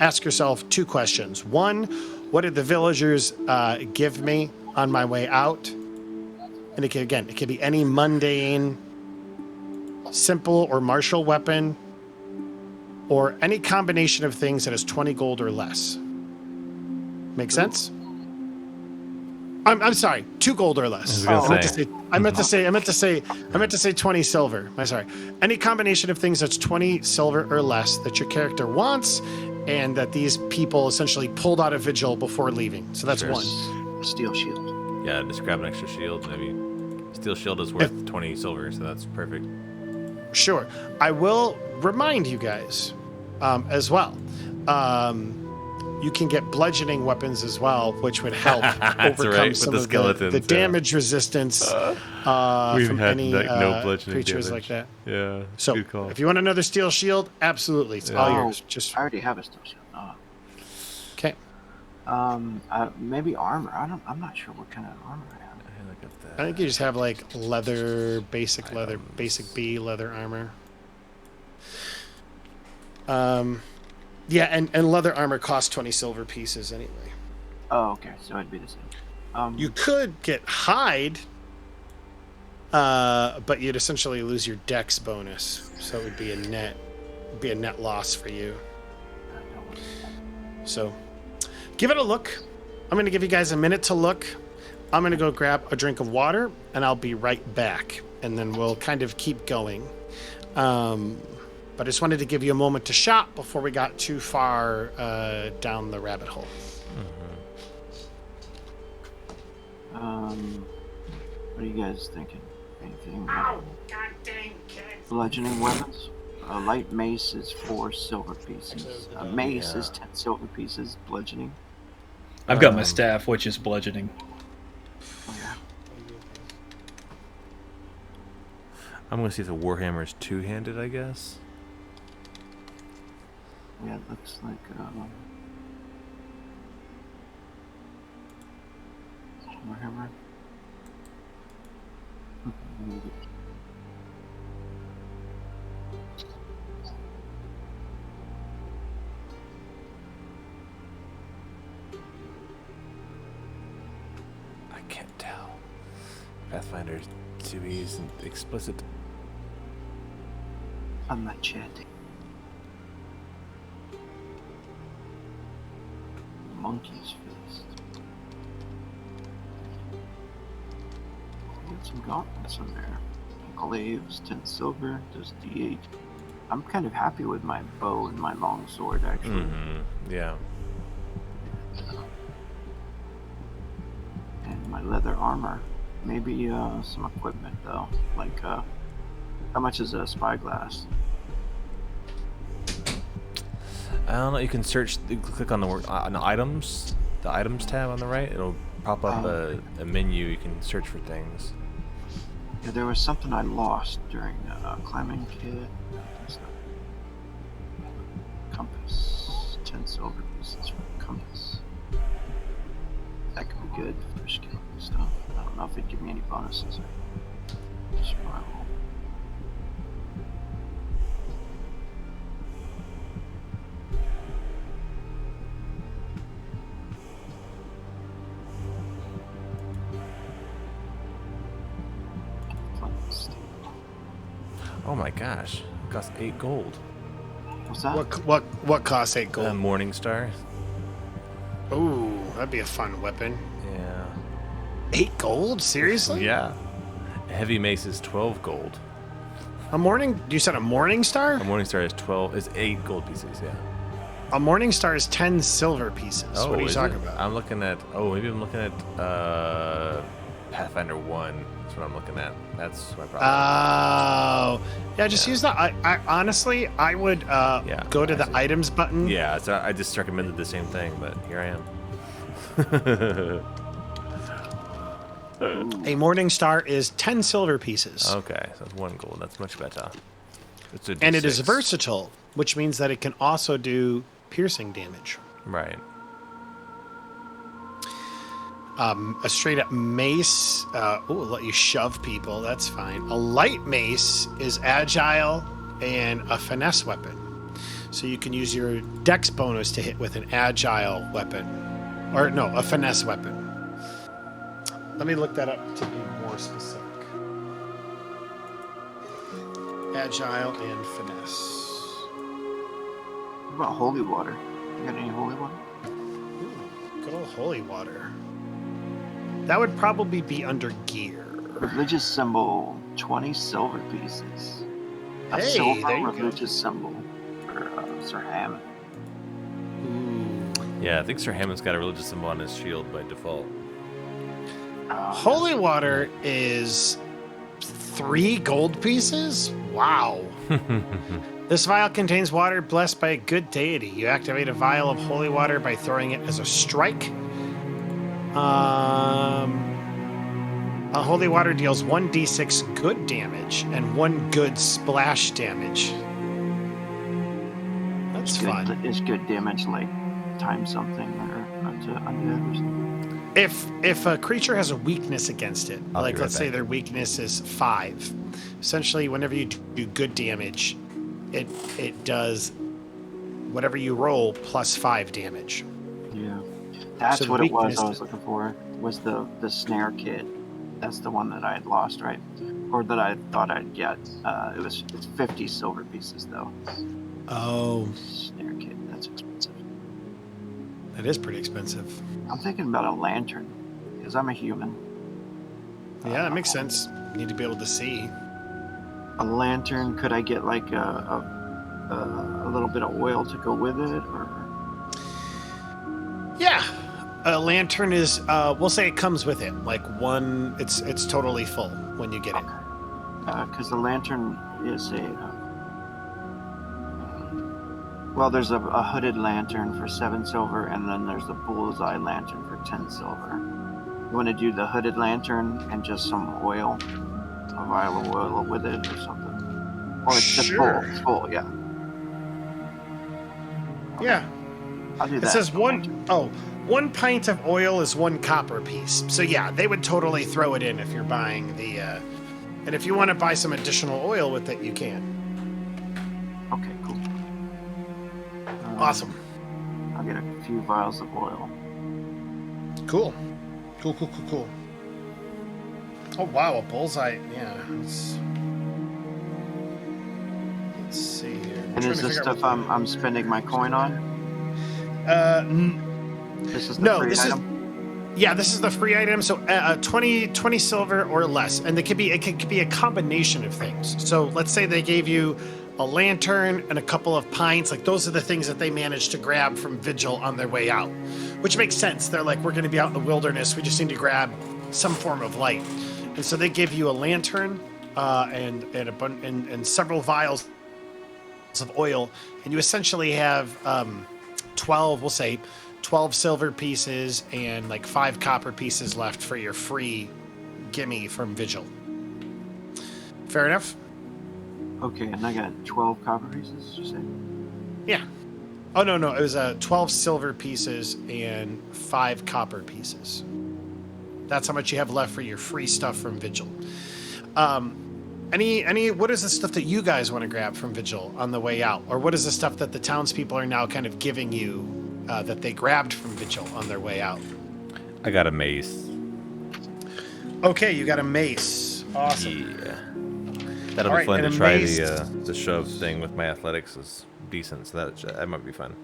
ask yourself two questions. One, what did the villagers give me on my way out? And it could be any mundane, simple or martial weapon, or any combination of things that is 20 gold or less. Make sense? I'm sorry, 2 gold or less. I meant to say 20 silver. I'm sorry. Any combination of things that's 20 silver or less that your character wants, and that these people essentially pulled out of Vigil before leaving. So that's one. A steel shield. Yeah, just grab an extra shield. Maybe steel shield is worth 20 silver, so that's perfect. Sure. I will remind you guys as well. You can get bludgeoning weapons as well, which would help overcome some of the damage resistance from any creatures like that. Yeah. So if you want another steel shield, absolutely, it's all yours. I already have a steel shield. Okay. Maybe armor. I'm not sure what kind of armor I have. I think you just have like leather, basic B leather armor. Yeah, and leather armor costs 20 silver pieces anyway. Oh, okay. So it'd be the same. You could get hide, but you'd essentially lose your dex bonus, so it would be a net loss for you. So, give it a look. I'm going to give you guys a minute to look. I'm going to go grab a drink of water, and I'll be right back, and then we'll kind of keep going. But I just wanted to give you a moment to shop before we got too far down the rabbit hole. What are you guys thinking? Anything? Oh, God dang kids. Bludgeoning weapons? A light mace is 4 silver pieces. A mace is 10 silver pieces. Bludgeoning. I've got my staff, which is bludgeoning. Oh, yeah. I'm going to see if the Warhammer is two-handed, I guess. Yeah, it looks like Warhammer. I can't tell. Pathfinder TheBeez and explicit. I'm not chatting. Monkey's fist. Got some gauntlets in there. Glaives, 10 silver, does D8. I'm kind of happy with my bow and my long sword, actually. Yeah. And my leather armor. Maybe some equipment, though. Like, how much is a spyglass? I don't know. You can search. You can click on the items, the items tab on the right. It'll pop up a menu. You can search for things. Yeah, there was something I lost during climbing kit. Compass. 10 silver pieces for a compass. That could be good for skill and stuff. I don't know if it'd give me any bonuses. Survival. Oh my gosh. It costs 8 gold. What's that? What costs 8 gold? Morning Star. Ooh, that'd be a fun weapon. Yeah. 8 gold? Seriously? Yeah. A heavy mace is 12 gold. You said a Morning Star? A Morning Star is 8 gold pieces, yeah. A Morning Star is 10 silver pieces. What are you is talking it? about? I'm looking at, maybe I'm looking at Pathfinder 1. That's what I'm looking at. That's my problem. Oh. Yeah, just use that. I honestly, I would go to the items button. Yeah, so I just recommended the same thing, but here I am. A Morning Star is 10 silver pieces. Okay, so that's 1 gold. That's much better. It's a And it is D6. versatile, which means that it can also do piercing damage. Right. A straight up mace, it'll let you shove people. That's fine. A light mace is agile and a finesse weapon. So you can use your dex bonus to hit with an agile weapon. Or no, a finesse weapon. Let me look that up to be more specific. Agile and finesse. What about holy water? You got any holy water? Ooh, good old holy water. That would probably be under gear. Religious symbol, 20 silver pieces. A Hey, silver there you go. religious symbol for Sir Hammond. Ooh. Yeah, I think Sir Hammond's got a religious symbol on his shield by default. Holy water is 3 gold pieces? Wow. This vial contains water blessed by a good deity. You activate a vial of holy water by throwing it as a strike. A holy water deals 1d6 good damage and 1 good splash damage. That's fun. Is good damage like times something or undead or something? If a creature has a weakness against it, I'll be like right let's say back. their weakness is 5, essentially whenever you do good damage, it does whatever you roll plus 5 damage. Yeah. That's So the what it was weakness- I was looking for, was the snare kit. That's the one that I had lost, right? Or that I thought I'd get. It's 50 silver pieces, though. Oh, Snare kit, that's expensive. that is pretty expensive. I'm thinking about a lantern, because I'm a human. Yeah, that makes sense. You need to be able to see. A lantern, could I get like a little bit of oil to go with it, or? Yeah, a lantern is. We'll say it comes with it. Like one, it's totally full when you get it. Because the lantern is well, there's a hooded lantern for 7 silver, and then there's the bullseye lantern for 10 silver. You want to do the hooded lantern and just some oil, a vial of oil with it or something? Or it's just Sure. full, yeah. Yeah. I'll do that. It says 1 pint of oil is 1 copper piece. So yeah, they would totally throw it in if you're buying the. And if you want to buy some additional oil with it, you can. Okay, cool. Awesome. I'll get a few vials of oil. Cool. Cool. Oh wow, a bullseye. Yeah. Let's see here. And is this stuff I'm spending my coin on? This is the No, free this item? Yeah, this is the free item. So 20 silver or less, and it could be a combination of things. So let's say they gave you a lantern and a couple of pints. Like those are the things that they managed to grab from Vigil on their way out, which makes sense. They're like, we're going to be out in the wilderness. We just need to grab some form of light, and so they give you a lantern and several vials of oil, and you essentially have 12. We'll say 12 silver pieces and like 5 copper pieces left for your free gimme from Vigil. Fair enough? Okay, and I got 12 copper pieces, you say? Yeah. Oh, no. It was 12 silver pieces and 5 copper pieces. That's how much you have left for your free stuff from Vigil. What is the stuff that you guys want to grab from Vigil on the way out? Or what is the stuff that the townspeople are now kind of giving you that they grabbed from Vigil on their way out? I got a mace. Okay, you got a mace. Awesome. Yeah. That'll All be right, fun and to try amazed- the shove thing with my athletics is decent, so that might be fun.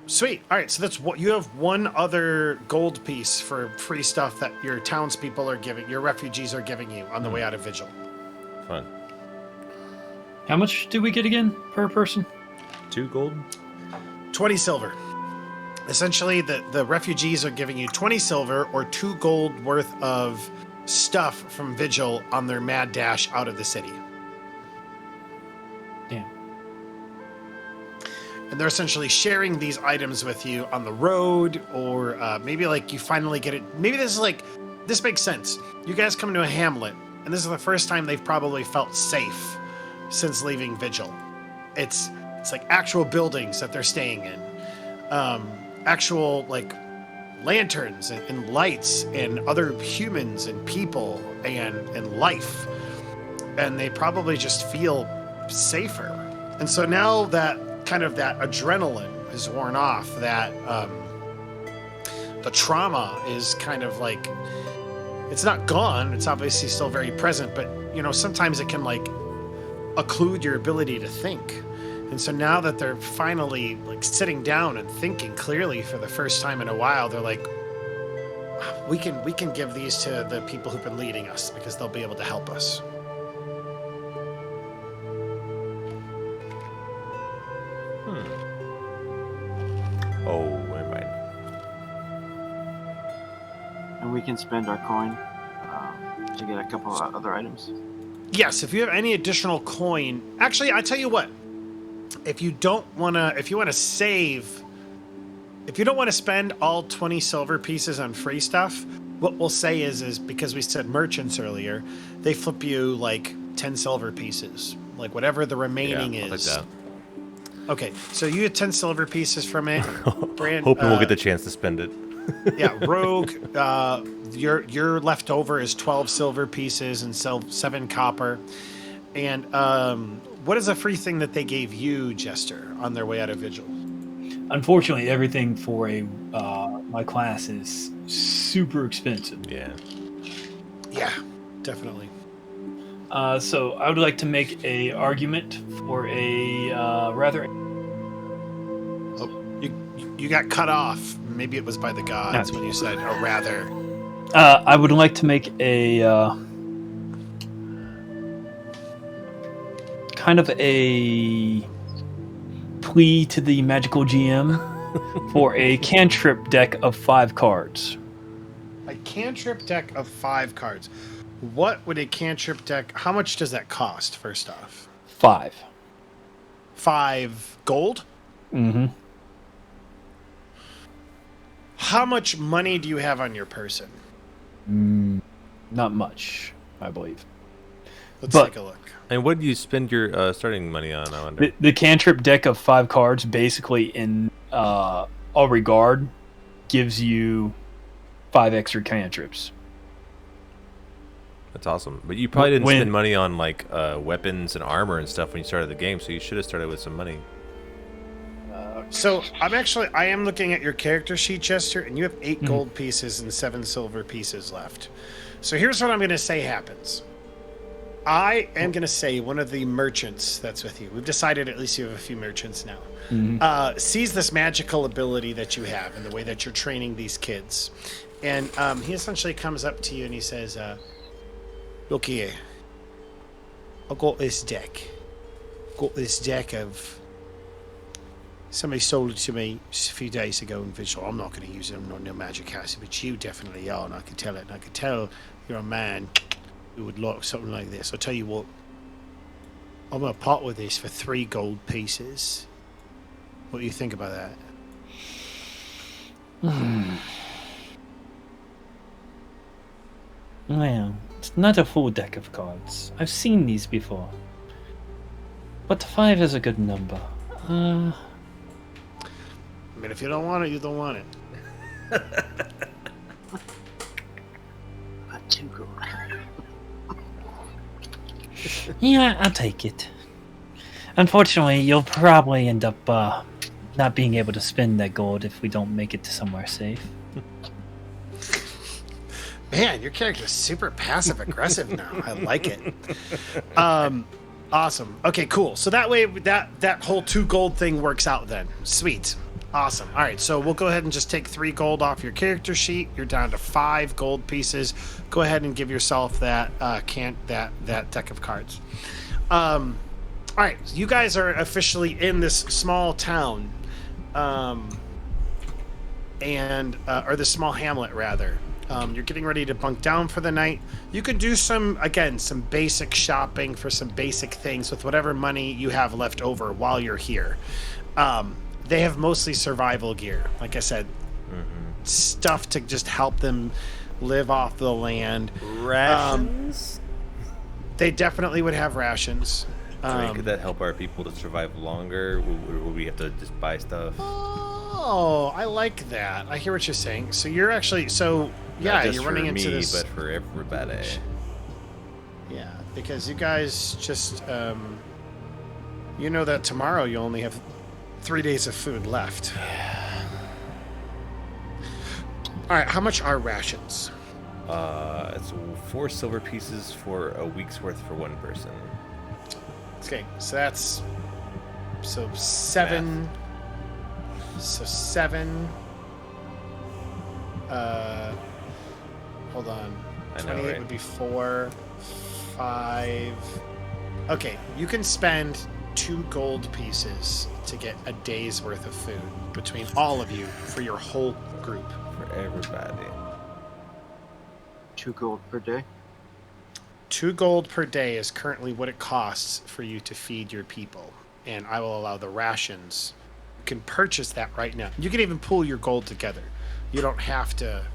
Sweet. All right, so that's what you have. One other gold piece for free stuff that your townspeople are giving, your refugees are giving you on the way out of Vigil. Fun. How much do we get again per person? 2 gold? 20 silver. Essentially, the refugees are giving you 20 silver or 2 gold worth of stuff from Vigil on their mad dash out of the city. Damn. And they're essentially sharing these items with you on the road, or maybe like you finally get it. Maybe this makes sense. You guys come to a hamlet, and this is the first time they've probably felt safe since leaving Vigil. It's like actual buildings that they're staying in, actual like lanterns and lights and other humans and people and life, and they probably just feel safer. And so now that kind of that adrenaline is worn off, that the trauma is kind of like, it's not gone, it's obviously still very present, but sometimes it can like occlude your ability to think. And so now that they're finally like sitting down and thinking clearly for the first time in a while, they're like, we can give these to the people who've been leading us because they'll be able to help us. Oh, never mind. And we can spend our coin to get a couple of other items. Yes, if you have any additional coin, actually, I tell you what, if you want to save, if you don't want to spend all 20 silver pieces on free stuff, what we'll say is because we said merchants earlier, they flip you like 10 silver pieces, like whatever the remaining Yeah, I'll is. take that. Okay, so you get 10 silver pieces from it. Brand, Hoping we'll get the chance to spend it. yeah, Rogue, your leftover is 12 silver pieces and 7 copper. And what is a free thing that they gave you, Jester, on their way out of Vigil? Unfortunately, everything for my class is super expensive. Yeah. Yeah, definitely. So I would like to make a argument for a rather. Oh, you got cut off. Maybe it was by the gods when you said, or rather. I would like to make a kind of a plea to the magical GM for a cantrip deck of 5 cards. A cantrip deck of 5 cards. What would a cantrip deck, how much does that cost, first off? 5. 5 gold? Mm-hmm. How much money do you have on your person? Not much, I believe. Let's But- take a look. And what do you spend your starting money on, I wonder? The cantrip deck of 5 cards, basically in all regard, gives you 5 extra cantrips. That's awesome. But you probably didn't When- spend money on like weapons and armor and stuff when you started the game, so you should have started with some money. So I am looking at your character sheet, Chester, and you have 8 gold pieces and 7 silver pieces left. So here's what I'm going to say happens. I am going to say one of the merchants that's with you, we've decided at least you have a few merchants now, sees this magical ability that you have and the way that you're training these kids. And he essentially comes up to you and he says, look here, I've got this deck. Got this deck of... Somebody sold it to me just a few days ago in Vigil. I'm not going to use it. I'm not no magic caster, but you definitely are, and I can tell it. And I can tell you're a man who would like something like this. I'll tell you what. I'm going to part with this for 3 gold pieces. What do you think about that? Well, it's not a full deck of cards. I've seen these before. But 5 is a good number. I mean, if you don't want it, you don't want it. Not too good. Yeah, I'll take it. Unfortunately, you'll probably end up not being able to spend that gold if we don't make it to somewhere safe. Man, your character's super passive aggressive now. I like it. Awesome. Okay, cool. So that way that whole 2 gold thing works out then. Sweet. Awesome. All right, so we'll go ahead and just take 3 gold off your character sheet. You're down to 5 gold pieces. Go ahead and give yourself that that deck of cards. All right, so you guys are officially in this small town, or this small hamlet rather. You're getting ready to bunk down for the night. You could do some basic shopping for some basic things with whatever money you have left over while you're here. They have mostly survival gear. Like I said, stuff to just help them live off the land. Rations? They definitely would have rations. Could that help our people to survive longer? Would we have to just buy stuff? Oh, I like that. I hear what you're saying. So you're actually Not just you're running for into me, this. but for everybody. Yeah, because you guys just you know that tomorrow you only have 3 days of food left. Yeah. All right, how much are rations? It's 4 silver pieces for a week's worth for 1 person. Okay, so that's 7. Math. So 7. Hold on. I know, 28 right? would be 4, 5. Okay, you can spend 2 gold pieces to get a day's worth of food between all of you for your whole group. For everybody. 2 gold per day. 2 gold per day is currently what it costs for you to feed your people, and I will allow the rations. You can purchase that right now. You can even pool your gold together. You don't have to.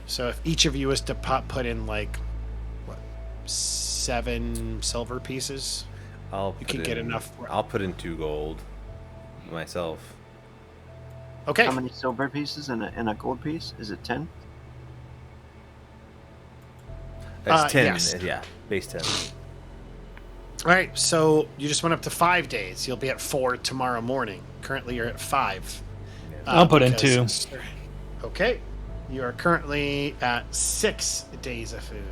So if each of you is to put in 7 silver pieces, you can get enough. I'll put in 2 gold myself. Okay. How many silver pieces in a gold piece? Is it 10? That's 10. Yes. Yeah, base 10. All right, so you just went up to 5 days. You'll be at 4 tomorrow morning. Currently, you're at 5. I'll put in because- 2. Okay. You are currently at 6 days of food.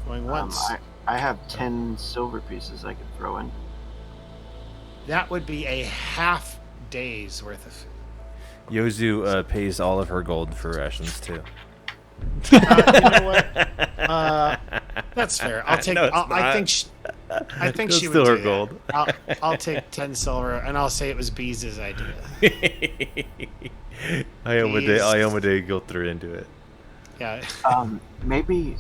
Going once. I have 10 silver pieces I could throw in. That would be a half day's worth of food. Yozu pays all of her gold for rations too. You know what? That's fair. I'll take. No, it's I think. I think she would still do her gold. that. I'll take 10 silver, and I'll say it was Beez's idea. Ayomade guilt her into it. Yeah. Maybe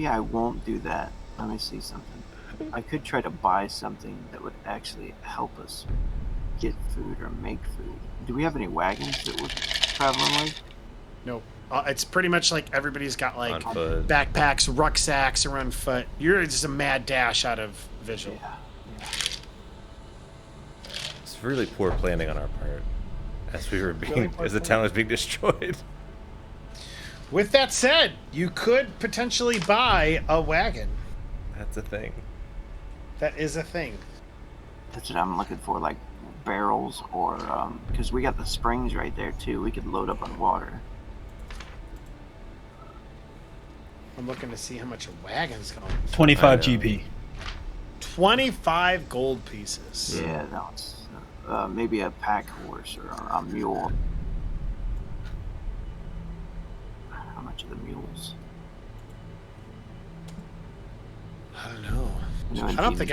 I won't do that. Let me see something. I could try to buy something that would actually help us get food or make food. Do we have any wagons that we're traveling with? No. It's pretty much like everybody's got On foot. backpacks, rucksacks, or on foot. You're just a mad dash out of Vigil. Yeah. It's really poor planning on our part, as the town was being destroyed. With that said, you could potentially buy a wagon. That's a thing. That is a thing. That's what I'm looking for, like barrels or because we got the springs right there too. We could load up on water. I'm looking to see how much a wagon's going. 25 I know. GP. 25 gold pieces. Yeah, no, it's maybe a pack horse or a mule. How much are the mules? I don't know. You know, I don't think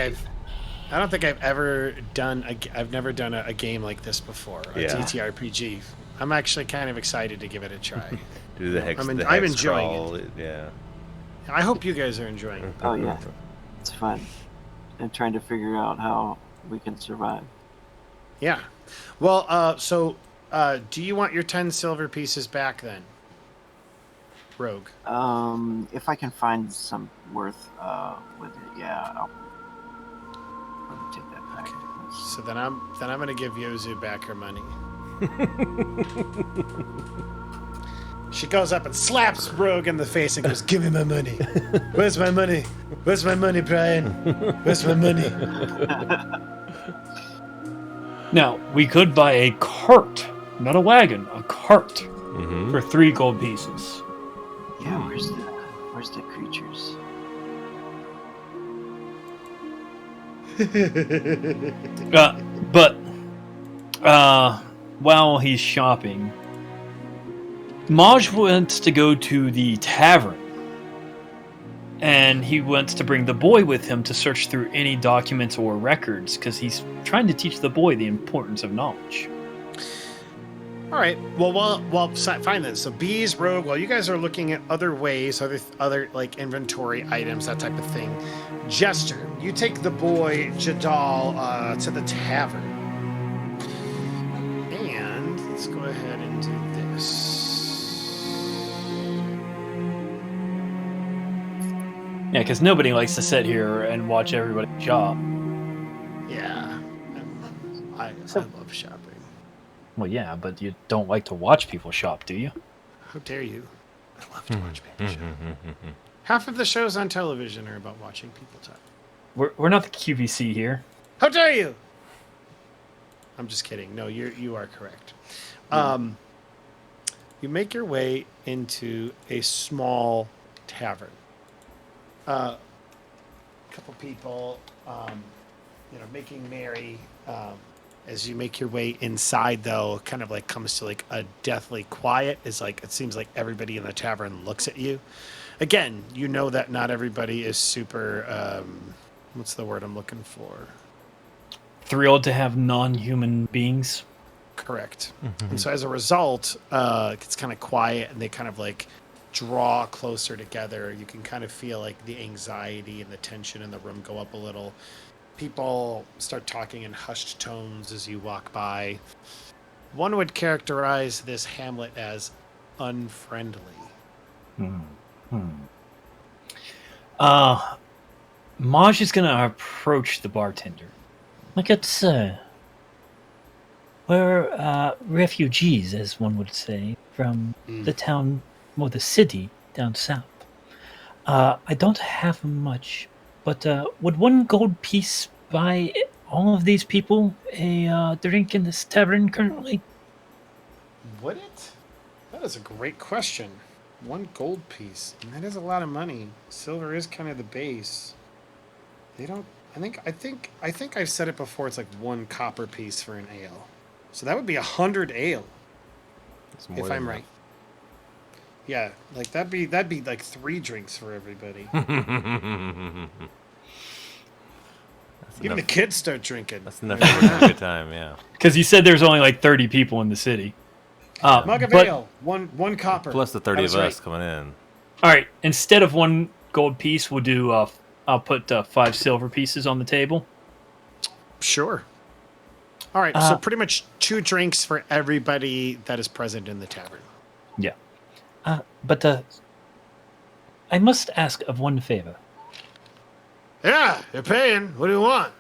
I've ever done. I've never done a game like this before. A Yeah. TTRPG. I'm actually kind of excited to give it a try. Do the hex. I'm the I'm hex enjoying crawl, it. Yeah. I hope you guys are enjoying it. Oh yeah, it's fun. And trying to figure out how we can survive. Yeah. Well, do you want your 10 silver pieces back then, Rogue? If I can find some worth with it, yeah, I'll probably take that back. So then I'm gonna give Yozu back her money. She goes up and slaps Rogue in the face and goes, "Give me my money. Where's my money? Where's my money, Brian? Where's my money?" Now, we could buy a cart, not a wagon, a cart. Mm-hmm. for 3 gold pieces. Yeah, where's the creatures? But while he's shopping, Maj wants to go to the tavern. And he wants to bring the boy with him to search through any documents or records, because he's trying to teach the boy the importance of knowledge. All right. Well, fine then. So bees, rogue. While you guys are looking at other ways, other like inventory items, that type of thing. Jester, you take the boy Jadal to the tavern, and let's go ahead and do this. Yeah, because nobody likes to sit here and watch everybody shop. Yeah, I love shopping. Well, yeah, but you don't like to watch people shop, do you? How dare you? I love to watch people shop. Half of the shows on television are about watching people talk. We're not the QVC here. How dare you? I'm just kidding. No, you are correct. You make your way into a small tavern. A couple people, making merry. As you make your way inside, though, it kind of like comes to like a deathly quiet. It's like it seems like everybody in the tavern looks at you. Again, you know that not everybody is super. What's the word I'm looking for? Thrilled to have non-human beings. Correct. Mm-hmm. And so as a result, it's kind of quiet, and they kind of like draw closer together. You can kind of feel like the anxiety and the tension in the room go up a little. People start talking in hushed tones as you walk by. One would characterize this hamlet as unfriendly. Maj is gonna approach the bartender. Like it's, we're refugees, as one would say, from the town, or the city down south. I don't have much, but would 1 gold piece buy all of these people a drink in this tavern currently? Would it? That is a great question. 1 gold piece. And that is a lot of money. Silver is kind of the base. They don't. I think I've said it before. It's like 1 copper piece for an ale. So that would be 100 ale. If I'm right. Yeah, like that'd be like 3 drinks for everybody. Even the kids start drinking. That's enough for a good time, yeah. Because you said there's only like 30 people in the city. Mug of ale, one copper. Plus the 30 of us coming in. All right, instead of 1 gold piece, we'll do. I'll put 5 silver pieces on the table. Sure. All right, so pretty much 2 drinks for everybody that is present in the tavern. Yeah. But I must ask of one favor. Yeah, you're paying. What do you want?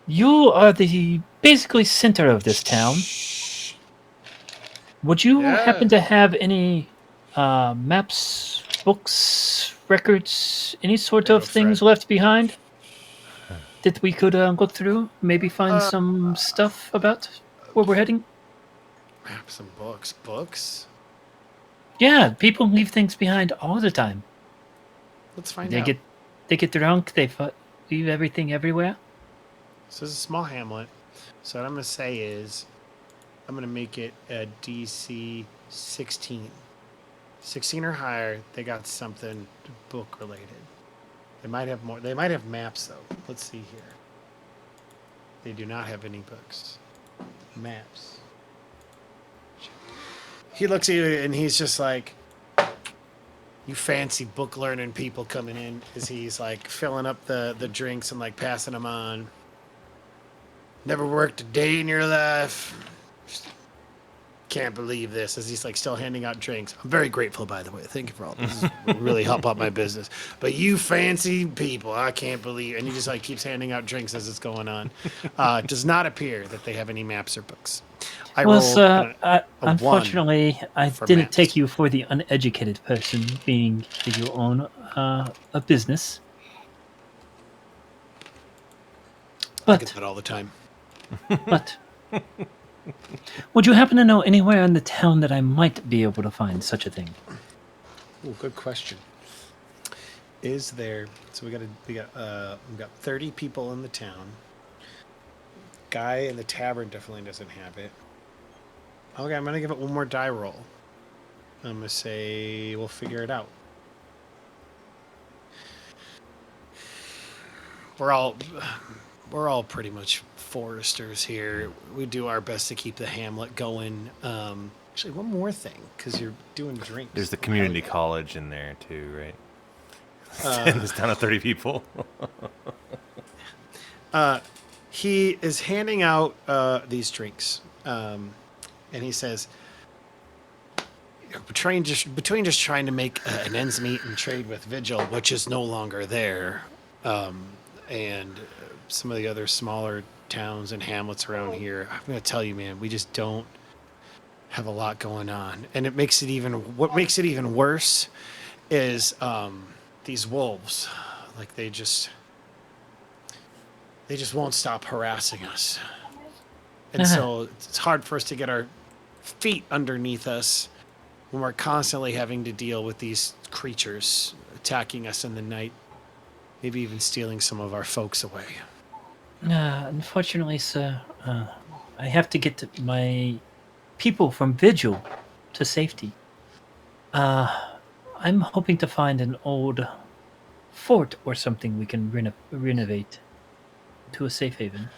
You are the basically center of this town. Would you happen to have any maps, books, records, any sort of things left behind that we could go through? Maybe find some stuff about where we're heading? Maps and books. Books? Yeah, people leave things behind all the time. Let's find out. They get drunk, they leave everything everywhere. So this is a small hamlet. So what I'm going to say is I'm going to make it a DC 16. 16 or higher, they got something book related. They might have more. They might have maps, though. Let's see here. They do not have any books. Maps. He looks at you and he's just like, you fancy book learning people coming in, as he's like filling up the drinks and like passing them on. Never worked a day in your life. Can't believe this, as he's like still handing out drinks. I'm very grateful, by the way. Thank you for all this. This will really help out my business. But you fancy people, I can't believe. And he just like keeps handing out drinks as it's going on. It does not appear that they have any maps or books. Unfortunately, I didn't maps. take you for the uneducated person, being that you own a business. I get that all the time. But Would you happen to know anywhere in the town that I might be able to find such a thing? Ooh, good question. Is there? So we got 30 people in the town. Guy in the tavern definitely doesn't have it. Okay, I'm gonna give it one more die roll. I'm gonna say we'll figure it out. We're all pretty much foresters here. We do our best to keep the hamlet going. Actually, one more thing, because you're doing drinks. There's the community college in there too, right? It's down to 30 people. He is handing out these drinks, and he says, between just trying to make an ends meet and trade with Vigil, which is no longer there, and some of the other smaller towns and hamlets around here, I'm going to tell you, man, we just don't have a lot going on. And what makes it even worse is these wolves. Like, they just won't stop harassing us. And so it's hard for us to get our feet underneath us when we're constantly having to deal with these creatures attacking us in the night, maybe even stealing some of our folks away. Unfortunately, sir, I have to get my people from Vigil to safety. I'm hoping to find an old fort or something we can renovate to a safe haven.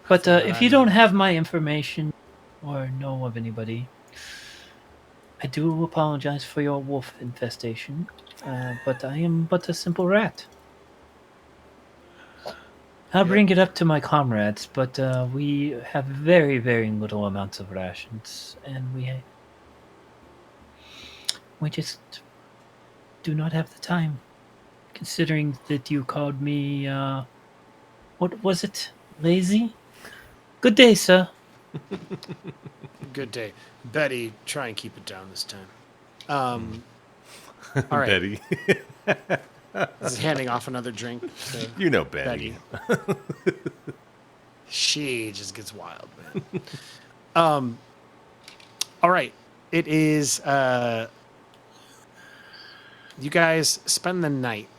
But if you don't have my information or know of anybody, I do apologize for your wolf infestation, but I am but a simple rat. I'll bring it up to my comrades, but we have very, very little amounts of rations, and we just do not have the time. Considering that you called me, what was it? Lazy? Good day, sir. Good day. Betty, try and keep it down this time. All right. Betty. This is handing off another drink to You know Betty. She just gets wild, man. All right. It is you guys spend the night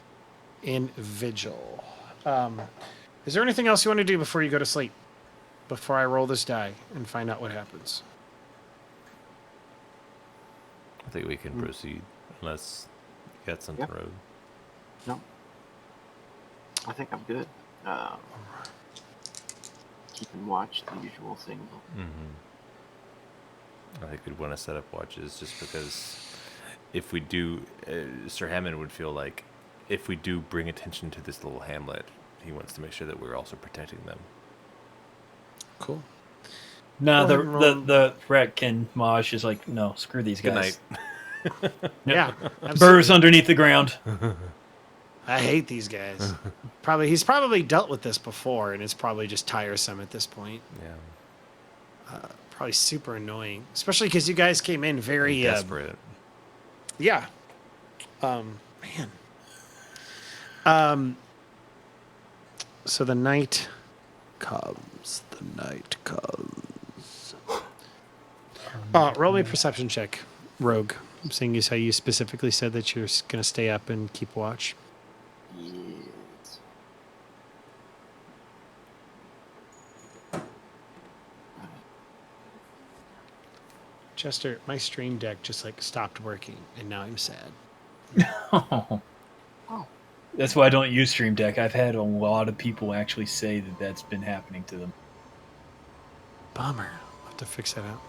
in Vigil. Is there anything else you want to do before you go to sleep? Before I roll this die and find out what happens? I think we can proceed, unless you got something, Road. No. I think I'm good. Keeping watch, the usual thing. I think we'd want to set up watches just because if we do, Sir Hammond would feel like if we do bring attention to this little hamlet, he wants to make sure that we're also protecting them. Cool. No, the Rek and Maj is like, no, screw these guys. Good night. Yeah. Burrs underneath the ground. I hate these guys. He's probably dealt with this before, and it's probably just tiresome at this point. Yeah. Probably super annoying, especially because you guys came in very desperate. Yeah. Man. So the night comes. The night comes. Roll me a perception check, Rogue. I'm seeing as how you specifically said that you're going to stay up and keep watch. Yes. Chester, my stream deck just stopped working, and now I'm sad. Oh. That's why I don't use Stream Deck. I've had a lot of people actually say that that's been happening to them. Bummer. I'll have to fix that out.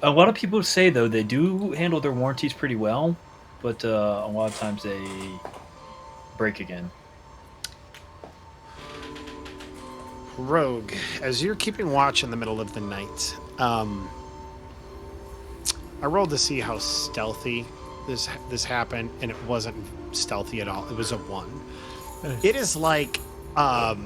A lot of people say, though, they do handle their warranties pretty well, but a lot of times they break again. Rogue, as you're keeping watch in the middle of the night, I rolled to see how stealthy this happened, and it wasn't stealthy at all. It was a 1. It is like 5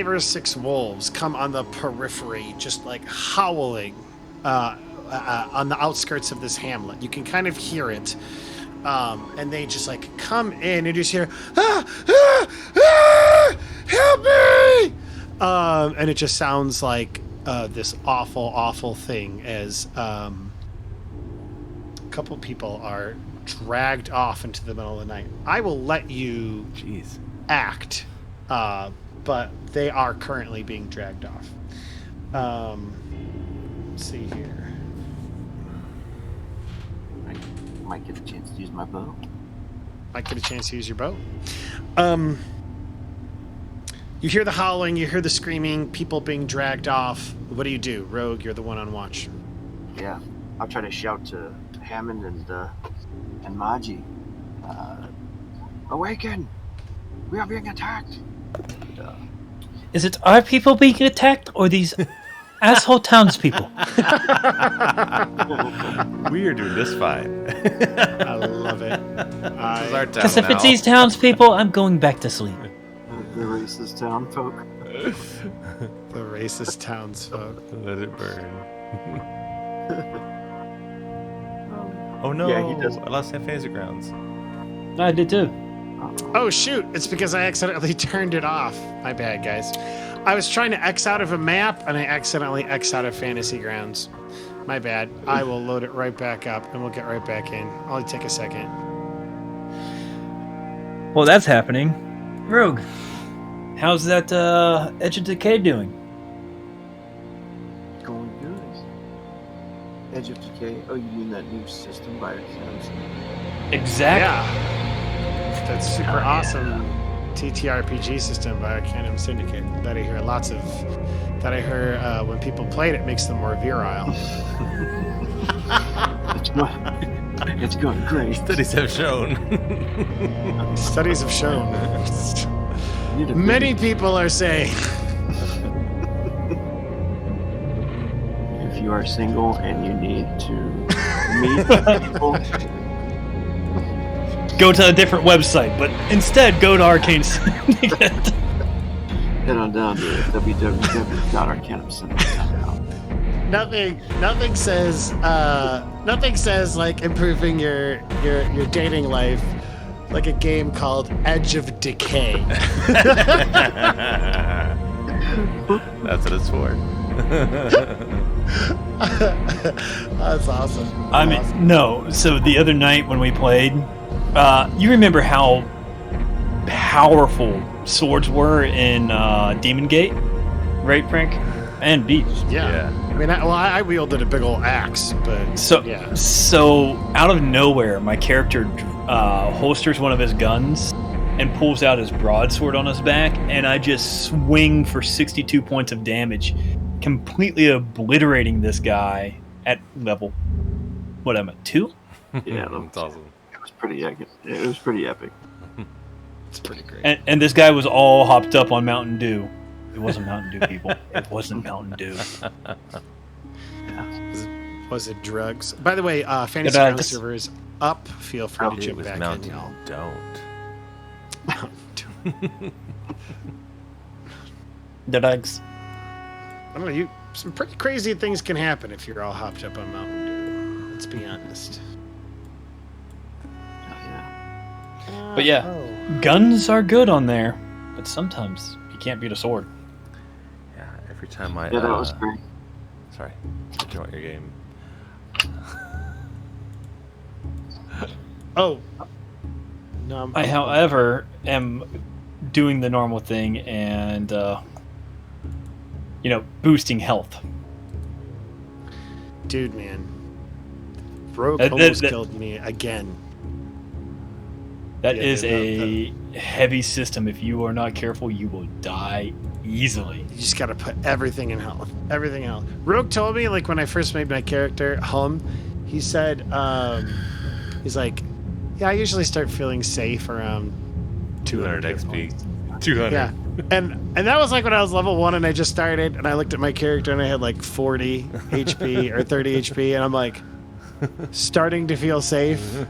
or 6 wolves come on the periphery, just howling on the outskirts of this hamlet. You can kind of hear it, and they just come in and just hear, ah, ah, ah, help me! And it just sounds like this awful thing as a couple people are dragged off into the middle of the night. I will let you act, but they are currently being dragged off. Let's see here. I might get a chance to use my bow. Might get a chance to use your bow. You hear the howling, you hear the screaming, people being dragged off. What do? Rogue, you're the one on watch. Yeah, I'll try to shout to Hammond and Maji. Awaken! We are being attacked! Is it our people being attacked or these asshole townspeople? We are doing this fine. I love it. This is our town Because if it's now. these townspeople, I'm going back to sleep. The racist town folk. The racist townsfolk. Let it burn. Oh no! Yeah, he does. I lost Fantasy Grounds. I did too. Oh shoot, it's because I accidentally turned it off. My bad, guys. I was trying to X out of a map and I accidentally X out of Fantasy Grounds. My bad. I will load it right back up and we'll get right back in. I'll take a second. Well, that's happening. Rogue, how's that Edge of Decay doing? Going good. Edge of Decay. Oh, you mean that new system by ourselves? Exactly. Yeah. That's super awesome TTRPG system by Arcanum Syndicate that I hear lots of. That I hear when people play it, it makes them more virile. It's going great. Studies have shown. Studies have shown. You need a Many people are saying. If you are single and you need to meet people, Go to a different website, but instead go to Arcane Syndicate. head on down to www.arcanumsyndicate.com. Nothing says like improving your dating life like a game called Edge of Decay. That's what it's for. That's awesome. I mean, Awesome. no. So the other night when we played, you remember how powerful swords were in Demon Gate, right, Frank? And Beach. Yeah. I mean, I wielded a big old axe, but So, yeah. so out of nowhere, my character holsters one of his guns and pulls out his broadsword on his back, and I just swing for 62 points of damage, completely obliterating this guy at level, what am I, 2? Yeah, That's awesome. it was pretty epic. It was pretty epic. It's pretty great. And this guy was all hopped up on Mountain Dew. It wasn't Mountain Dew, people. It wasn't Mountain Dew. Was it drugs? By the way, Fantasy Yeah, Ground this- server is up. Feel free to It jump was back Mountain in, y'all. Don't. The dogs. I don't know. Some pretty crazy things can happen if you're all hopped up on Mountain Dew. Let's be honest. Yeah. But yeah, guns are good on there, but sometimes you can't beat a sword. Yeah, every time I. Yeah, that was great. Sorry, enjoy your game. Oh. No, I, however, am doing the normal thing and, boosting health. dude, man. Rogue That- almost that- killed me again. That Yeah, is dude, a heavy system. If you are not careful, you will die easily. You just gotta put everything in health. Everything in health. Rogue told me, like, when I first made my character, he said, he's like, yeah, I usually start feeling safe around 200 hit XP. points." 200. Yeah. And that was like when I was level 1 and I just started and I looked at my character and I had like 40 HP or 30 HP and I'm like starting to feel safe.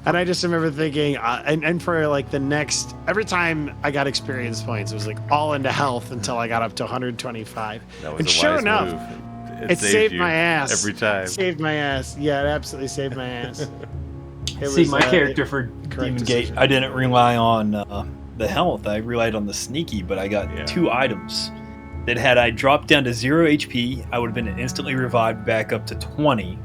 And I just remember thinking, and for like the next, every time I got experience points, it was like all into health until I got up to 125. That was And a sure wise enough, move. it saved you my ass. every time. It saved my ass. Yeah, it absolutely saved my ass. It See, was, my character for correct Demon Gate, decision. I didn't rely on the health, I relied on the sneaky, but I got Yeah. 2 items that had I dropped down to 0 HP, I would have been instantly revived back up to 20.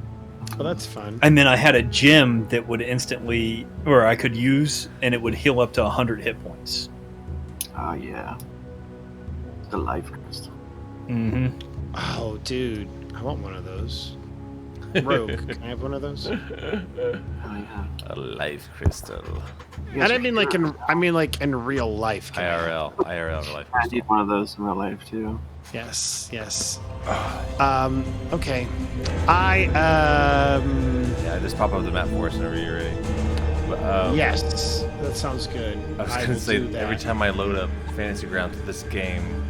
Well, that's fun. And then I had a gem that would instantly, or I could use, and it would heal up to 100 hit points. Oh yeah. The life crystal. Mm-hmm. Oh, dude, I want one of those. Rogue, can I have one of those? Oh yeah. A life crystal. You And guys I mean, like in real life. Can I have- IRL life I crystal. need one of those in real life too. Yes, yes. Okay. I Yeah, just pop up the map for us whenever you're ready. But, yes, that sounds good. I was will gonna say do that. every time I load up Fantasy Grounds with this game,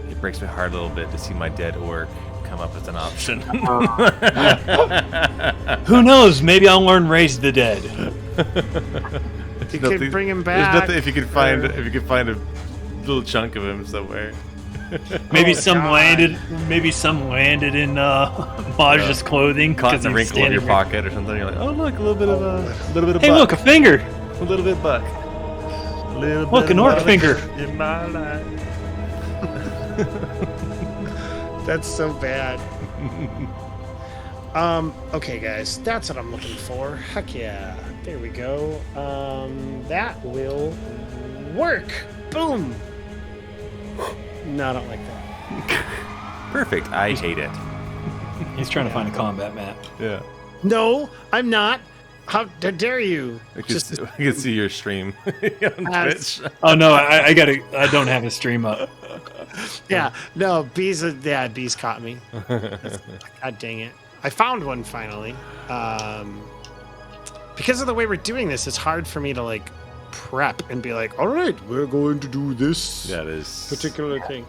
it breaks my heart a little bit to see my dead orc come up as an option. Who knows? Maybe I'll learn Raise the Dead. You could bring him There's back. nothing if you could find a little chunk of him somewhere. Maybe Oh, some God. landed. Maybe some landed in Maj's clothing Caught because in a he's wrinkle in your standing there. pocket or something. You're like, oh look, a little bit of Hey, buck. look, a finger. A little bit buck. Look, an orc finger. In my life. That's so bad. Okay, guys, that's what I'm looking for. Heck yeah. There we go. That will work. Boom. No, I don't like that. Perfect. I hate it. He's trying to find a combat map. Yeah. No, I'm not. How dare you? I can see your stream on That's- Twitch. Oh no, I don't have a stream up. Yeah, no, bees caught me. God dang it. I found one finally. Because of the way we're doing this, it's hard for me to like prep and be like, all right, we're going to do this That is particular thing.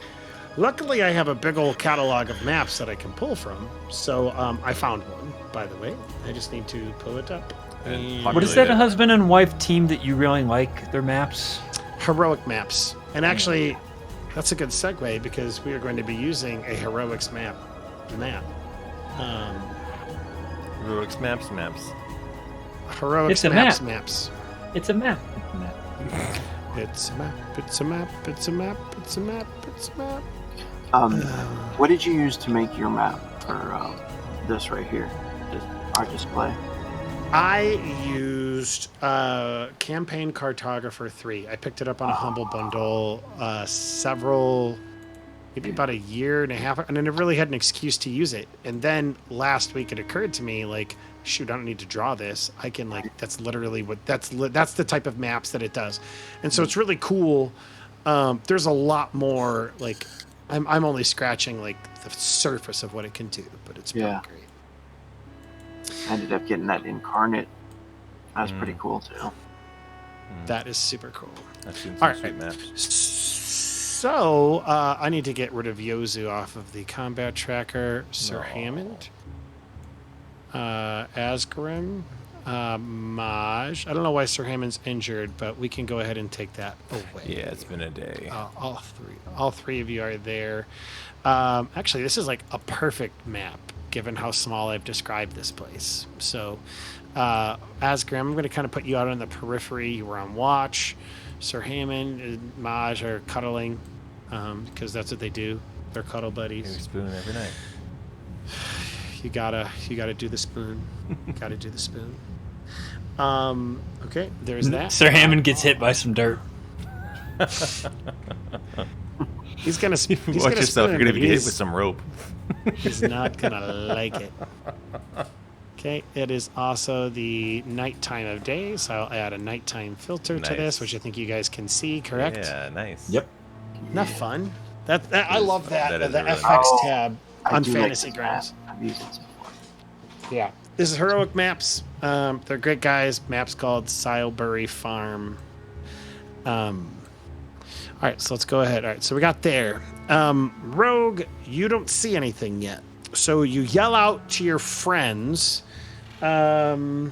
Luckily, I have a big old catalog of maps that I can pull from. So I found one, by the way. I just need to pull it up. And What is that a husband and wife team that you really like? Their maps? Heroic maps. And actually, that's a good segue because we are going to be using a heroics map. Heroics maps. Heroics It's a maps. map. Maps. It's a map. It's a map. It's a map. It's a map. It's a map. It's a map. What did you use to make your map for this right here? Our display. I used Campaign Cartographer 3. I picked it up on a Humble Bundle maybe about a year and a half, and I never really had an excuse to use it. And then last week it occurred to me, like, shoot, I don't need to draw this. I can, like, that's literally what, that's the type of maps that it does. And so it's really cool. There's a lot more, like, I'm only scratching, like, the surface of what it can do, but it's pretty Yeah. great. I ended up getting that incarnate. That was pretty cool too. That is super cool. I've seen All some right. sweet maps. So, I need to get rid of Yozu off of the combat tracker. Sir No. Hammond. Azgrymn. Maj. I don't know why Sir Hammond's injured, but we can go ahead and take that away. Yeah, it's been a day. All three of you are there. Actually, this is like a perfect map, given how small I've described this place. So, Azgrymn, I'm going to kind of put you out on the periphery. You were on watch. Sir Hammond and Maj are cuddling, because that's what they do. They're cuddle Maybe buddies. spoon every night. You gotta do the spoon. Gotta do the spoon. Okay, there's that. Sir Hammond gets hit by some dirt. He's gonna. He's Watch gonna yourself. spoon You're gonna him, be but hit with some rope. He's not gonna like it. Okay, it is also the nighttime of day, so I'll add a nighttime filter to this, Nice. which I think you guys can see. Correct? Yeah, nice. Yep. Not fun. That I love that. That is The a really FX cool- tab I on do like Fantasy this Grounds. map. I've used it before. Yeah. This is Heroic Maps. They're great guys. Maps called Silebury Farm. All right, so let's go ahead. All right, so we got there. Rogue, you don't see anything yet. So you yell out to your friends. Oh,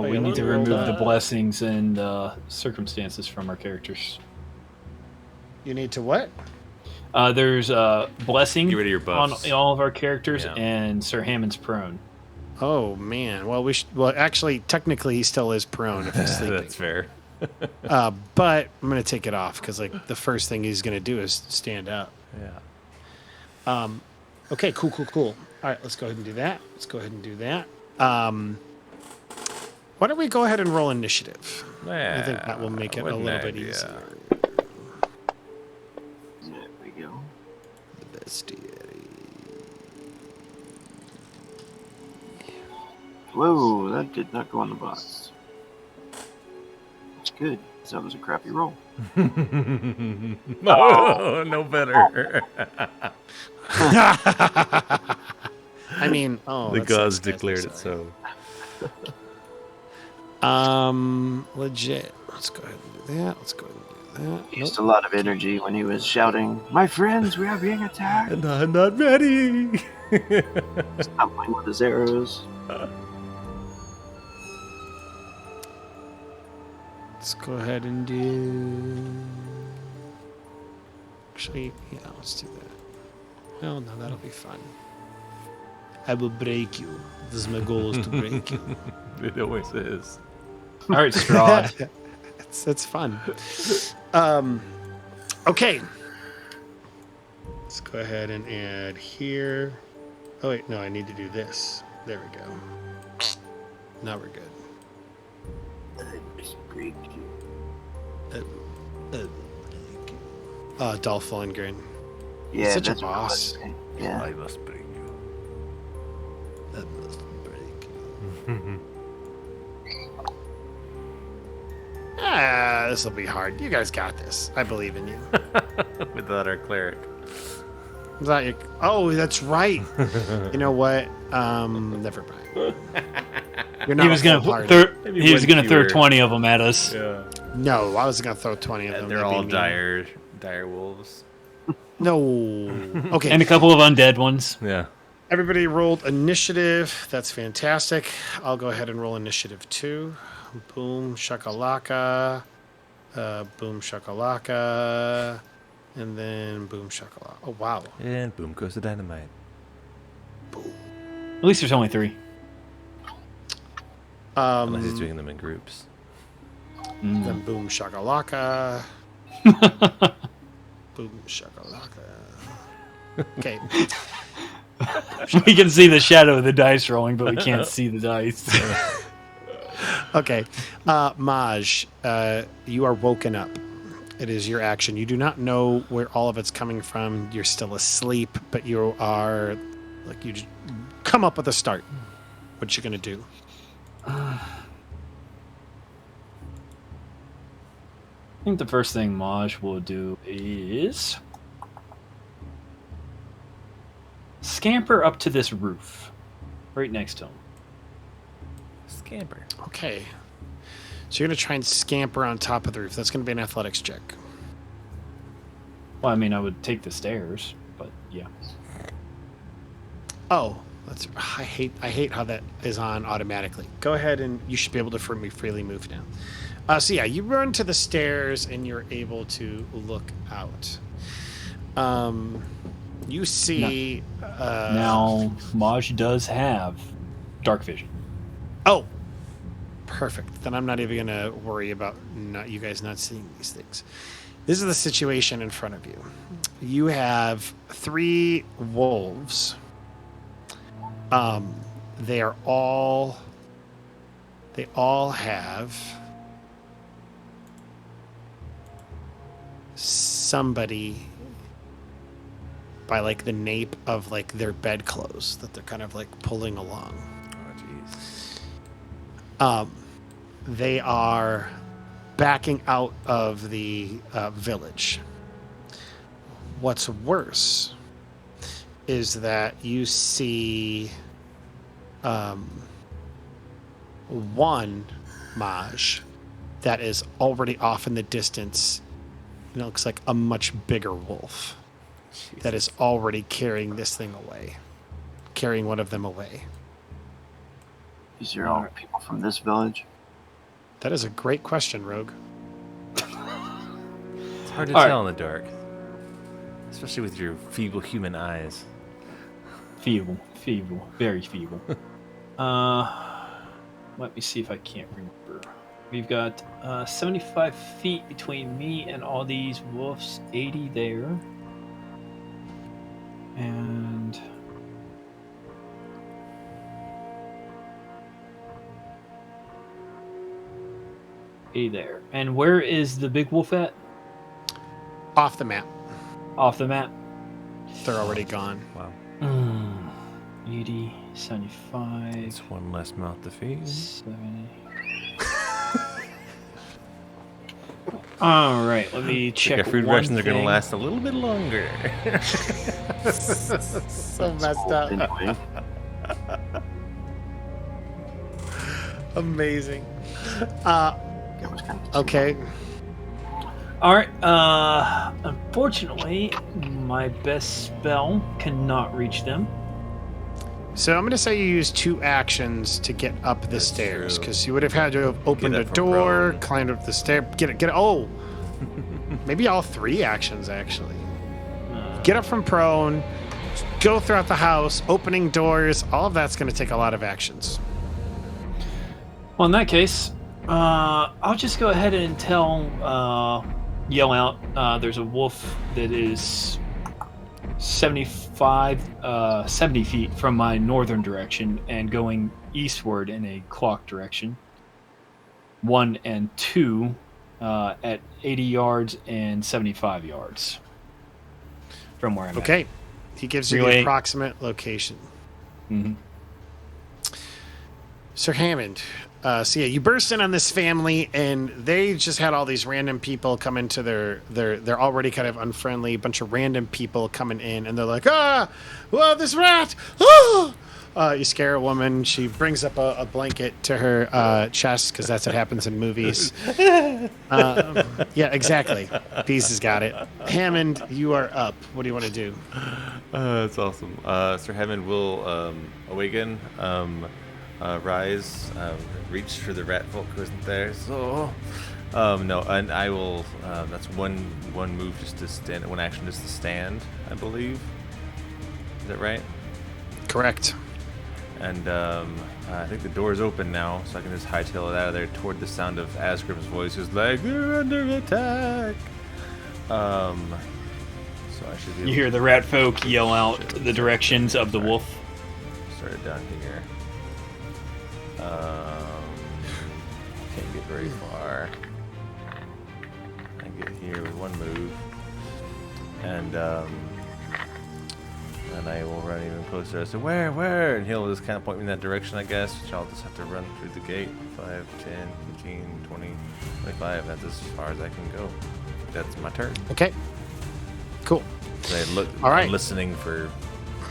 we yeah, need to roll remove the that. blessings and circumstances from our characters. You need to what? There's blessing Get rid of your on buffs. all of our characters, Yeah. and Sir Hammond's prone. Oh man. Well, actually, technically, he still is prone if he's sleeping. That's fair. But I'm going to take it off because like the first thing he's going to do is stand up. Yeah. Okay, cool. All right, let's go ahead and do that. Why don't we go ahead and roll initiative? I think that will make it a little bit easier. There we go. The bestiary. Whoa, that did not go on the box. That's good. 'Cause that was a crappy roll. Oh, no better. I mean, The that's gods guys, I'm declared it sorry. so. Legit. Let's go ahead and do that. He used a lot of energy when he was shouting, "My friends, we are being attacked!" And I'm not ready. Stumbling with his arrows. Let's go ahead and do. Actually, yeah, let's do that. No, that'll be fun. I will break you. This is my goal, is to break you. It always is. All right, Strahd. It's fun. Okay. Let's go ahead and add here. Oh wait, no, I need to do this. There we go. Now we're good. Dolph Lundgren. Yeah, He's such a that's what I was boss. saying. Yeah. I must bring you. That must break you. This will be hard. You guys got this. I believe in you. Without our cleric. Is that your... Oh, that's right. You know what? Never mind. You're not He was a gonna full party. he was gonna throw fewer. 20 of them at us. Yeah. No, I was gonna throw 20 of them. They're That'd all be mean. dire wolves. No. Okay. And a couple of undead ones. Yeah. Everybody rolled initiative. That's fantastic. I'll go ahead and roll initiative 2. Boom shakalaka. Boom shakalaka. And then boom shakalaka. Oh wow. And boom goes the dynamite. At least there's only 3. Unless he's doing them in groups. Then boom shakalaka. Boom shakalaka. Okay. We can see the shadow of the dice rolling, but we can't see the dice. Okay. Maj, you are woken up. It is your action. You do not know where all of it's coming from. You're still asleep, but you are like you just come up with a start. What you gonna do? I think the first thing Maj will do is scamper up to this roof right next to him. Scamper. Okay. So you're gonna try and scamper on top of the roof. That's gonna be an athletics check. Well, I mean, I would take the stairs, but yeah. Oh, that's I hate how that is on automatically. Go ahead and you should be able to freely move now. So yeah, you run to the stairs and you're able to look out. You see Now, Maj does have dark vision. Oh, perfect. Then I'm not even gonna worry about you guys not seeing these things. This is the situation in front of you. You have 3 wolves. They all have somebody by like the nape of like their bedclothes that they're kind of like pulling along. Oh, jeez. They are backing out of the village. What's worse is that you see one Maj that is already off in the distance. It looks like a much bigger wolf that is already carrying this thing away, carrying one of them away. These are all people from this village. That is a great question, Rogue. It's hard to All tell in the dark. Especially with your feeble human eyes. Feeble, very feeble. Let me see if I can't remember. We've got 75 feet between me and all these wolves, 80 there. And there. And where is the big wolf at? Off the map. Off the map. They're already gone. Wow. 80, 75, It's one less mouth to feed. 70. All right, let me check. Our food one rations are going to thing. last a little bit longer. So messed up. Anyway, Amazing. it was kind of Okay. All right. Unfortunately, my best spell cannot reach them. So I'm going to say you use 2 actions to get up the That's stairs, true. because you would have had to have opened Get a up from door, prone. climbed up the stair, get it. Oh, maybe all 3 actions actually. Get up from prone, go throughout the house, opening doors. All of that's going to take a lot of actions. Well, in that case, I'll just go ahead and yell out. There's a wolf that is 70 feet from my northern direction and going eastward in a clock direction. 1 and 2 at 80 yards and 75 yards from where I'm at. Okay. He gives you the Relay. approximate location. Mhm. Sir Hammond, so yeah, you burst in on this family, and they just had all these random people come into they're already kind of unfriendly, bunch of random people coming in, and they're like, well, this rat, you scare a woman, she brings up a blanket to her chest, because that's what happens in movies. Yeah, exactly. Beez has got it. Hammond, you are up. What do you want to do? That's awesome. Sir Hammond will awaken, rise, reach for the rat folk who isn't there. So, no, and I will. That's one move just to stand. One action just to stand, I believe. Is that right? Correct. And I think the door is open now, so I can just hightail it out of there toward the sound of Azgrym's voice, who's like, "They're under attack." So I should be. You hear the rat folk yell out the directions of the wolf. Start it down here. Can't get very far. I get here with one move, and I will run even closer. I say, where? And he'll just kind of point me in that direction, I guess, which I'll just have to run through the gate. 5, 10, 15, 20, 25. That's as far as I can go. That's my turn. Okay. Cool. So All right. I'm listening for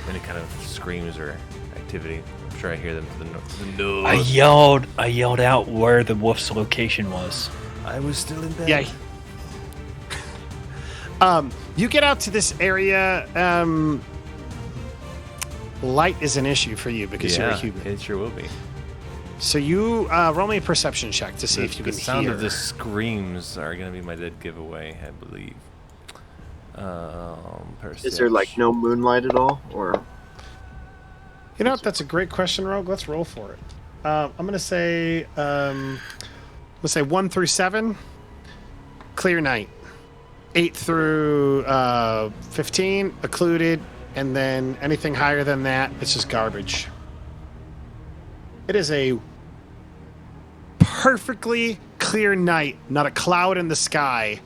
any kind of screams or activity. I'm sure I hear them to the nose. I yelled out where the wolf's location was. I was still in bed. Yeah. You get out to this area. Light is an issue for you because you're a human. It sure will be. So you roll me a perception check to see if you The can sound hear. of the screams are going to be my dead giveaway, I believe. Is there like no moonlight at all, or? You know what? That's a great question, Rogue. Let's roll for it. I'm gonna say, let's say 1 through 7, clear night. 8 through 15, occluded, and then anything higher than that, it's just garbage. It is a perfectly clear night, not a cloud in the sky.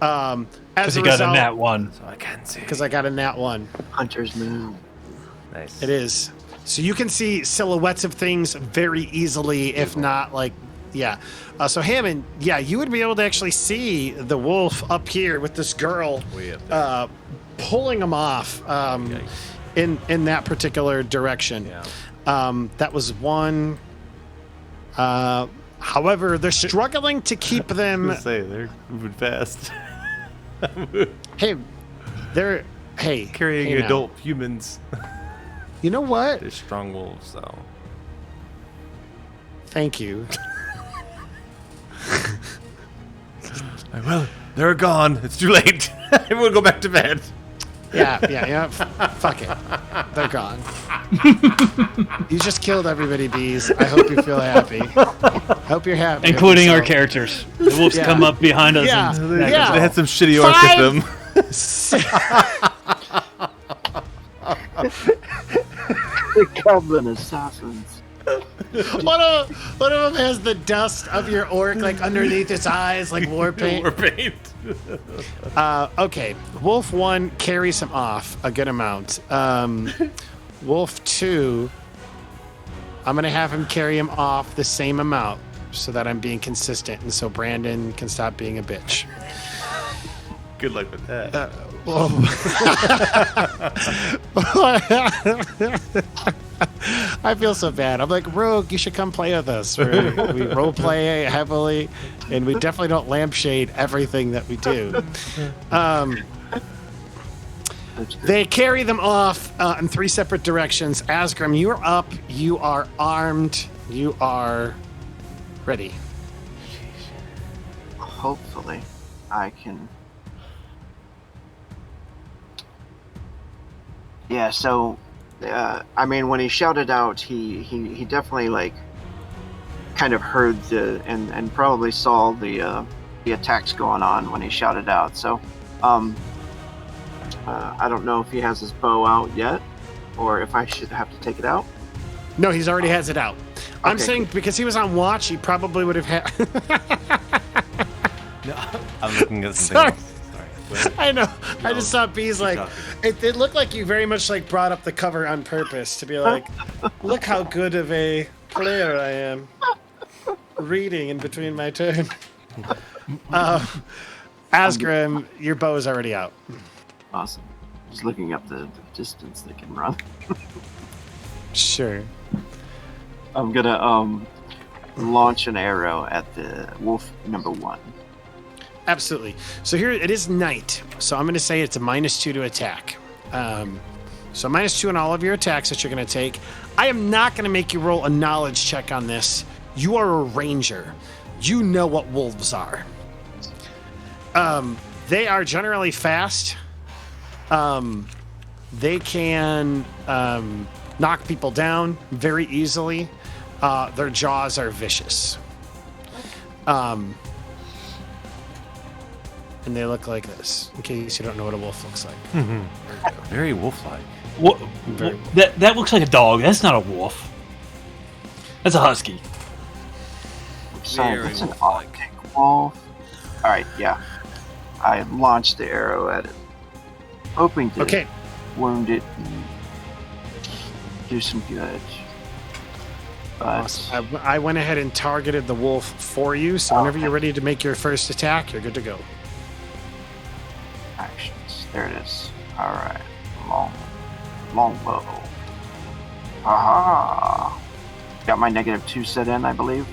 As Because a he got result, a nat 1. So I can see. because I got a nat 1. Hunter's moon. Nice. It is. So you can see silhouettes of things very easily, if not like, yeah. So Hammond, yeah, you would be able to actually see the wolf up here with this girl Way up there. pulling him off in that particular direction. Yeah. That was one. However, they're struggling to keep them. They're moving fast. Hey, they're hey Carrying hey now. adult humans. You know what? They're strong wolves, though. Thank you. Well, they're gone. It's too late. Everyone go back to bed. Yeah. Fuck it. They're gone. You just killed everybody, Bees. I hope you feel happy. Hope you're happy. Including our characters. The wolves come up behind us. Yeah. And They had some shitty orc with them. The goblin assassins. One of them has the dust of your orc like underneath its eyes, like war paint. War paint. Okay, Wolf 1 carries him off a good amount. Wolf 2, I'm gonna have him carry him off the same amount so that I'm being consistent, and so Brandon can stop being a bitch. Good luck with that. I feel so bad. I'm like, Rogue, you should come play with us. We role play heavily, and we definitely don't lampshade everything that we do. They carry them off in 3 separate directions. Azgrymn, you're up. You are armed. You are ready. Hopefully, I can. Yeah. So, I mean, when he shouted out, he definitely like kind of heard and probably saw the attacks going on when he shouted out. So, I don't know if he has his bow out yet, or if I should have to take it out. No, he's already has it out. I'm Okay, saying because he was on watch, he probably would have had. No, I'm looking at Sorry. something else. Sorry. I know. I No, just saw Bees like talking. it looked like you very much like brought up the cover on purpose to be like, look how good of a player I am. Reading in between my turn. Azgrymn, your bow is already out. Awesome. Just looking up the distance they can run. Sure. I'm gonna launch an arrow at the wolf number 1. Absolutely. So here it is night. So I'm going to say it's a -2 to attack. So -2 on all of your attacks that you're going to take. I am not going to make you roll a knowledge check on this. You are a ranger. You know what wolves are. They are generally fast. They can knock people down very easily. Their jaws are vicious. And they look like this, in case you don't know what a wolf looks like. Very wolf-like. That looks like a dog. That's not a wolf. That's a husky. I'm sorry, Very that's an wolf-like. Arctic wolf. Alright, yeah. I launched the arrow at it, hoping to Okay. wound it and do some good. But Awesome. I went ahead and targeted the wolf for you, so whenever you're ready to make your first attack, you're good to go. actions. There it is. Alright. Longbow. Aha! Got my -2 set in, I believe.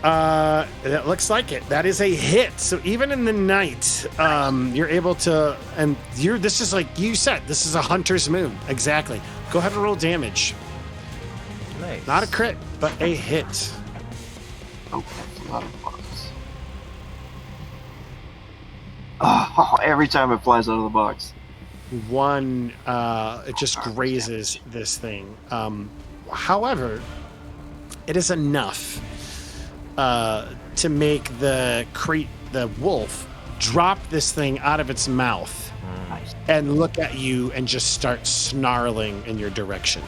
That looks like it. That is a hit. So even in the night, you're able to, and this is like you said, this is a hunter's moon. Exactly. Go ahead and roll damage. Nice. Not a crit, but a hit. Oh, that's a lot of bugs. Oh, every time it flies out of the box. One, it just grazes this thing. However, it is enough to make the wolf drop this thing out of its mouth Nice. and look at you and just start snarling in your direction.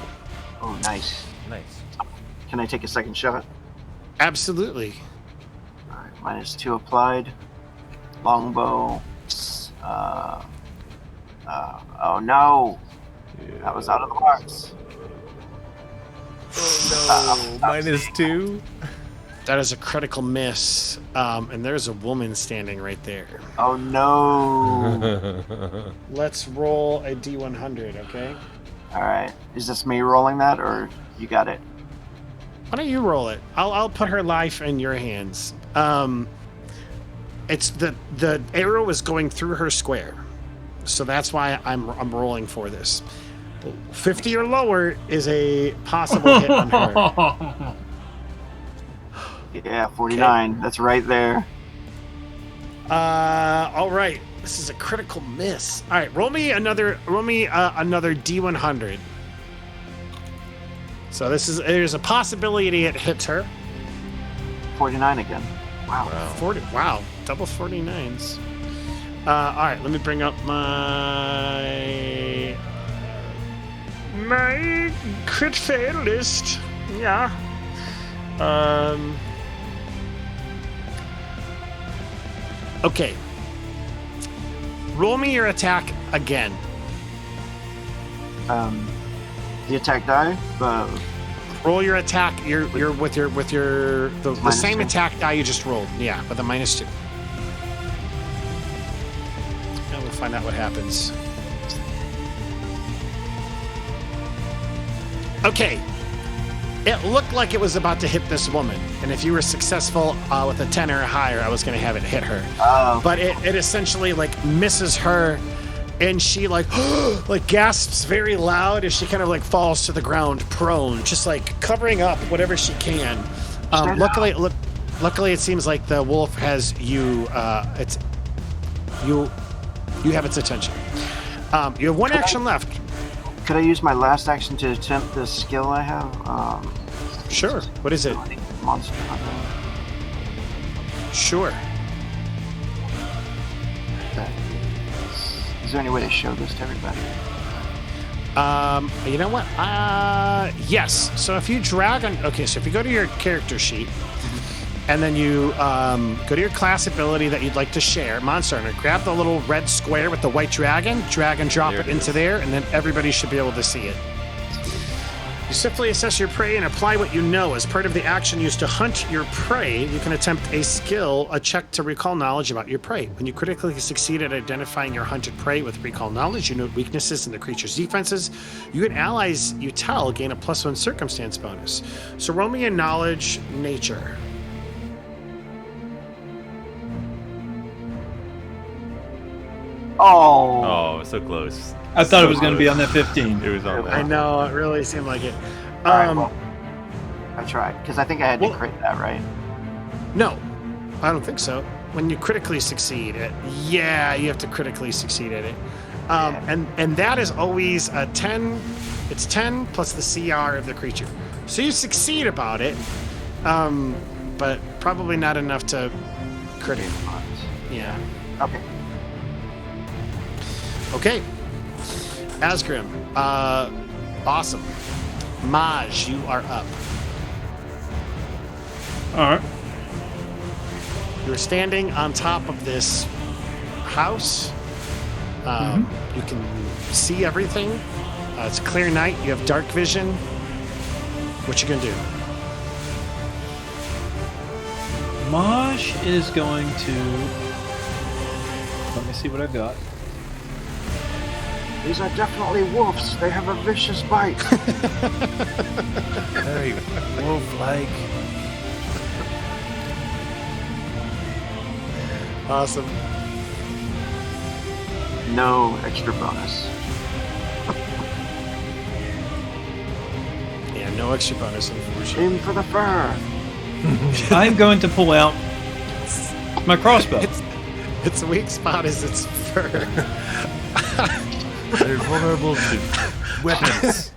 Oh, nice. Nice. Can I take a second shot? Absolutely. Alright, -2 applied. Longbow. Oh no! That was out of the box. Oh, no. -2. That is a critical miss. And there's a woman standing right there. Oh no! Let's roll a D100, okay? Alright, is this me rolling that, or you got it? Why don't you roll it? I'll put her life in your hands. It's the arrow is going through her square, so that's why I'm rolling for this. 50 or lower is a possible hit on her. Yeah, 49. That's right there. All right. This is a critical miss. All right, roll me another D100. So there's a possibility it hits her. 49 again. Wow. 40. Wow, double 49s. All right, let me bring up my crit fail list. Yeah. Okay. Roll me your attack again. The attack die. Roll your attack. You're with the same 2. attack die you just rolled. Yeah, with a -2. And we'll find out what happens. Okay. It looked like it was about to hit this woman, and if you were successful with a 10 or higher, I was going to have it hit her. Oh. But it essentially misses her, and she like gasps very loud as she kind of falls to the ground prone, just covering up whatever she can. Luckily, it seems like the wolf has you. You have its attention. You have one action left. Could I use my last action to attempt this skill I have? Sure. What is it? Monster Hunter. Sure. Is there any way to show this to everybody? You know what? Yes. So if you drag on... Okay, so if you go to your character sheet, and then you go to your class ability that you'd like to share, Monster Hunter, grab the little red square with the white dragon, drag and drop it into there, and then everybody should be able to see it. You simply assess your prey and apply what you know. As part of the action used to hunt your prey, you can attempt a check to recall knowledge about your prey. When you critically succeed at identifying your hunted prey with recall knowledge, you note weaknesses in the creature's defenses. You and allies you tell gain a +1 circumstance bonus. So roll me a knowledge nature. Oh, so close. I thought it was going to be on that 15. It was on that. I know, it really seemed like it. all right, well, I tried because I think I had to crit that, right? No, I don't think so. When you critically succeed, you have to critically succeed at it. And that is always a 10. It's 10 plus the CR of the creature. So you succeed about it, but probably not enough to crit it. Yeah. Okay. Okay. Azgrymn. Awesome. Maj, you are up. All right. You're standing on top of this house. You can see everything. It's a clear night. You have dark vision. What you gonna do? Maj is going to... Let me see what I've got. These are definitely wolves. They have a vicious bite. Very wolf-like. Awesome. No extra bonus. Yeah, no extra bonus, unfortunately. Aim for the fur. I'm going to pull out my crossbow. Its weak spot is its fur. They're vulnerable to weapons.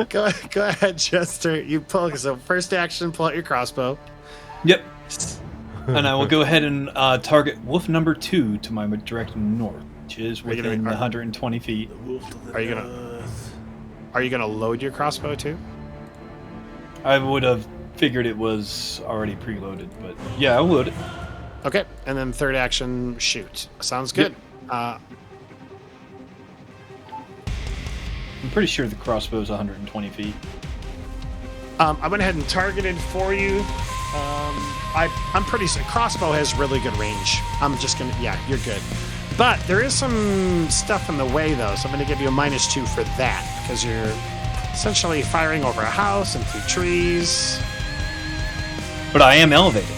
Go ahead, Jester. You pull. So first action, pull out your crossbow. Yep. And I will go ahead and target wolf number 2 to my direct north, which is within 120 feet. Are you gonna load your crossbow too? I would have figured it was already preloaded, but yeah, I'll load it. Okay, and then third action, shoot. Sounds good. Yep. I'm pretty sure the crossbow is 120 feet. I went ahead and targeted for you. I'm pretty sure crossbow has really good range. I'm just gonna, you're good. But there is some stuff in the way though, so I'm gonna give you a -2 for that because you're essentially firing over a house and through trees. But I am elevated.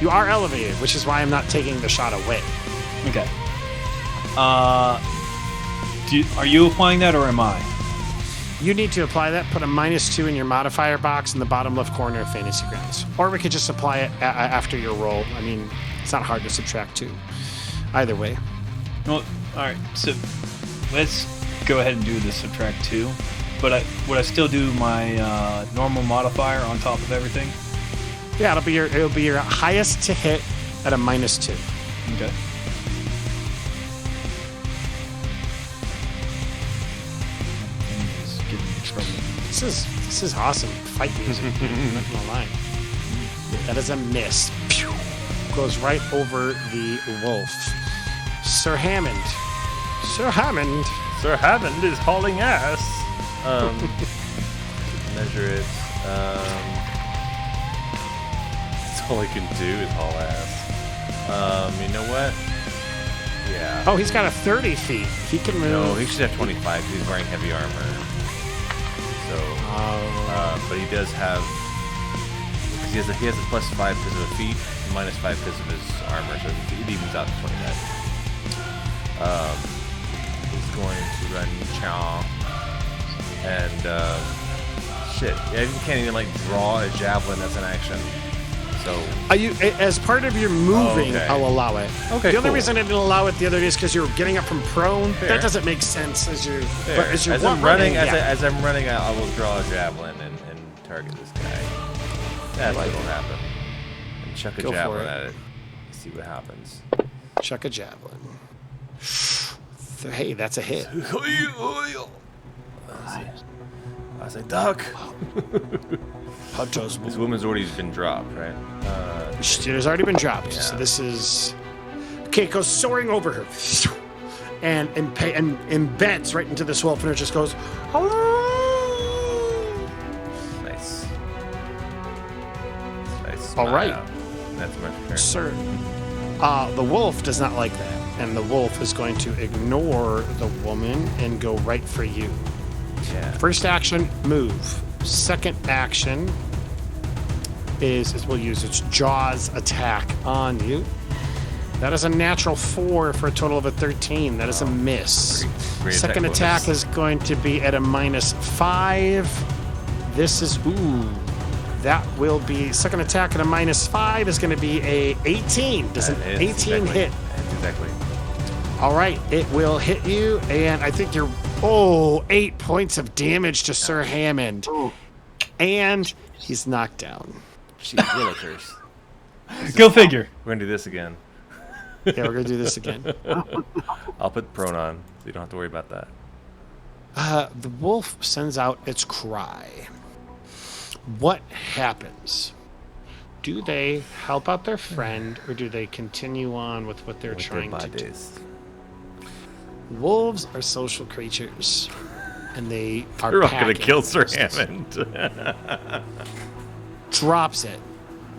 You are elevated, which is why I'm not taking the shot away. Okay. Are you applying that or am I? You need to apply that. Put a -2 in your modifier box in the bottom left corner of Fantasy Grounds. Or we could just apply it after your roll. I mean, It's not hard to subtract 2. Either way. Well, all right. So let's go ahead and do the subtract 2. But would I still do my normal modifier on top of everything? Yeah, it'll be your highest to hit at a -2. Okay. Just giving me trouble. This is awesome fight music. I'm not gonna lie. That is a miss. Pew! Goes right over the wolf. Sir Hammond. Sir Hammond. Sir Hammond is hauling ass. Measure it. That's all I can do is haul ass. You know what? Yeah. Oh, he's got a 30 feet. He can move. No, he should have 25. He's wearing heavy armor. So, but he does have. He has a +5 because of the feet, -5 because of his armor, so it evens out to 29. He's going to run chow. And shit, yeah, you can't even like draw a javelin as an action. So as part of your moving, okay. I'll allow it. Okay, The only cool. reason I didn't allow it the other day is because you're getting up from prone. Fair. That doesn't make sense as you're. But as you're as I'm running, yeah. as I'm running, I will draw a javelin and target this guy. That's what'll happen. And chuck a Go for javelin it. at it. See what happens. Chuck a javelin. Hey, that's a hit. I say duck. Hutos. This woman's already been dropped, right? It has already been dropped. Yeah. So this is. Okay, it goes soaring over her. And embeds right into this wolf, and it just goes. Nice. All right. That's my turn. Sir. The wolf does not like that. And the wolf is going to ignore the woman and go right for you. Yeah. First action, move. Second action is we'll use its jaws attack on you. That is a natural 4 for a total of a 13. That is a miss. Great Second attack attack is going to be at a -5. This is that will be second attack at a -5 is going to be a 18. Does an 18 hit? Exactly. All right, it will hit you, and I think you're 8 points of damage to Sir Hammond, and he's knocked down. Jeez, realtors. Go figure. We're gonna do this again. Yeah, we're gonna do this again. I'll put prone on, so you don't have to worry about that. The wolf sends out its cry. What happens? Do they help out their friend, or do they continue on with what they're trying to do? Wolves are social creatures, and they are They're all gonna packing. kill Sir Hammond. Drops it.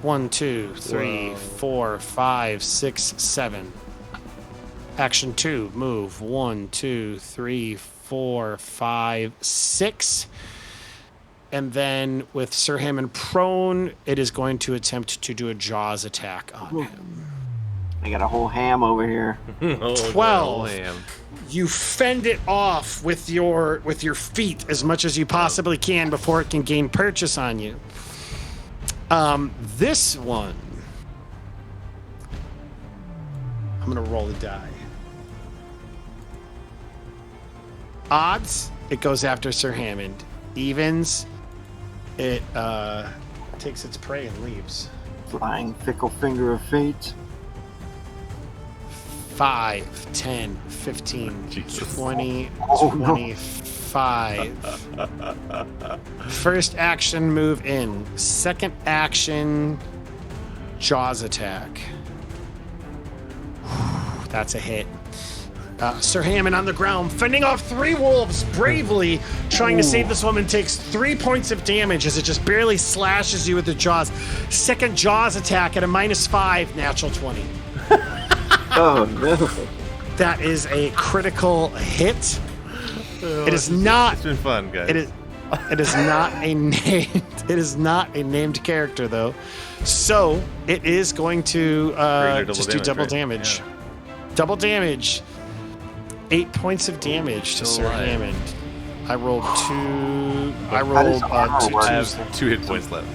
1, 2, 3, 4, 5, 6, 7. Action 2, move. 1, 2, 3, 4, 5, 6. And then with Sir Hammond prone, it is going to attempt to do a jaws attack on him. I got a whole ham over here. 12. You fend it off with your feet as much as you possibly can before it can gain purchase on you. This one, I'm gonna roll the die. Odds, it goes after Sir Hammond. Evens, it takes its prey and leaves. Flying fickle finger of fate. 5, 10, 15, Jesus. 20, Oh, no. 25. First action, move in. Second action, jaws attack. That's a hit. Sir Hammond on the ground, fending off 3 wolves, bravely trying to save this woman, takes 3 points of damage as it just barely slashes you with the jaws. Second jaws attack at a -5, natural 20. Oh no. That is a critical hit. It is not. It's been fun, guys. It is not a named. It is not a named character though, so it is going to just do double damage. Yeah. Double damage. 8 points of damage to Still Sir alive. Hammond. I rolled 2. I How rolled does armor 2 work? I twos. have 2 hit points left.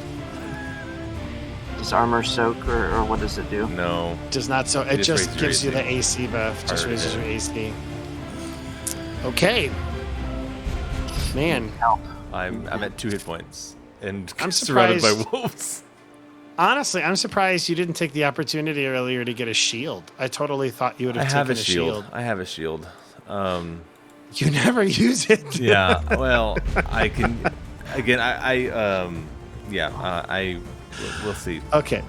Does Does armor soak, or what does it do? No. Does not, so it just raises gives you your the AC buff. Just Harder raises hit. your AC. Okay. Man, I'm at 2 hit points and I'm surrounded by surprised. wolves. Honestly, I'm surprised you didn't take the opportunity earlier to get a shield. I totally thght you would I have have taken a a shield. I have a shield. You never use it. Yeah. Well, I can. Again, we'll see. Okay.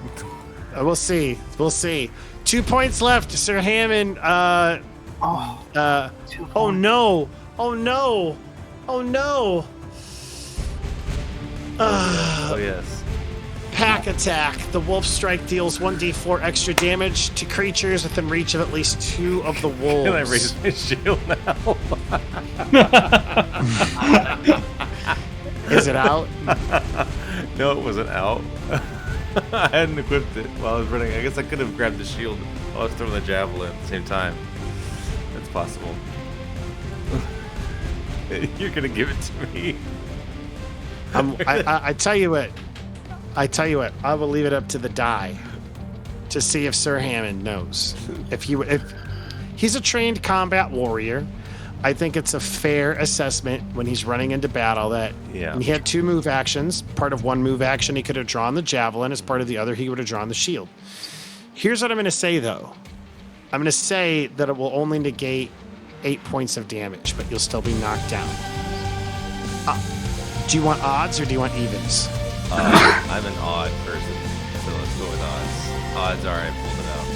We'll see. We'll see. 2 points left, Sir Hammond. 2 Oh points. no. Oh no. Oh no. Oh yes. Pack attack. The wolf strike deals 1d4 extra damage to creatures within reach of at least 2 of the wolves. Can I raise my shield now? Is it out? No, it wasn't out. I hadn't equipped it while I was running. I guess I could have grabbed the shield while I was throwing the javelin at the same time. That's possible. You're gonna give it to me. I tell you what. I will leave it up to the die to see if Sir Hammond knows. If he's a trained combat warrior, I think it's a fair assessment when he's running into battle that and he had 2 move actions. Part of one move action, he could have drawn the javelin. As part of the other, he would have drawn the shield. Here's what I'm going to say, though. I'm going to say that it will only negate 8 points of damage, but you'll still be knocked down. Do you want odds or do you want evens? I'm an odd person, so let's go with odds. Odds are I pulled it out.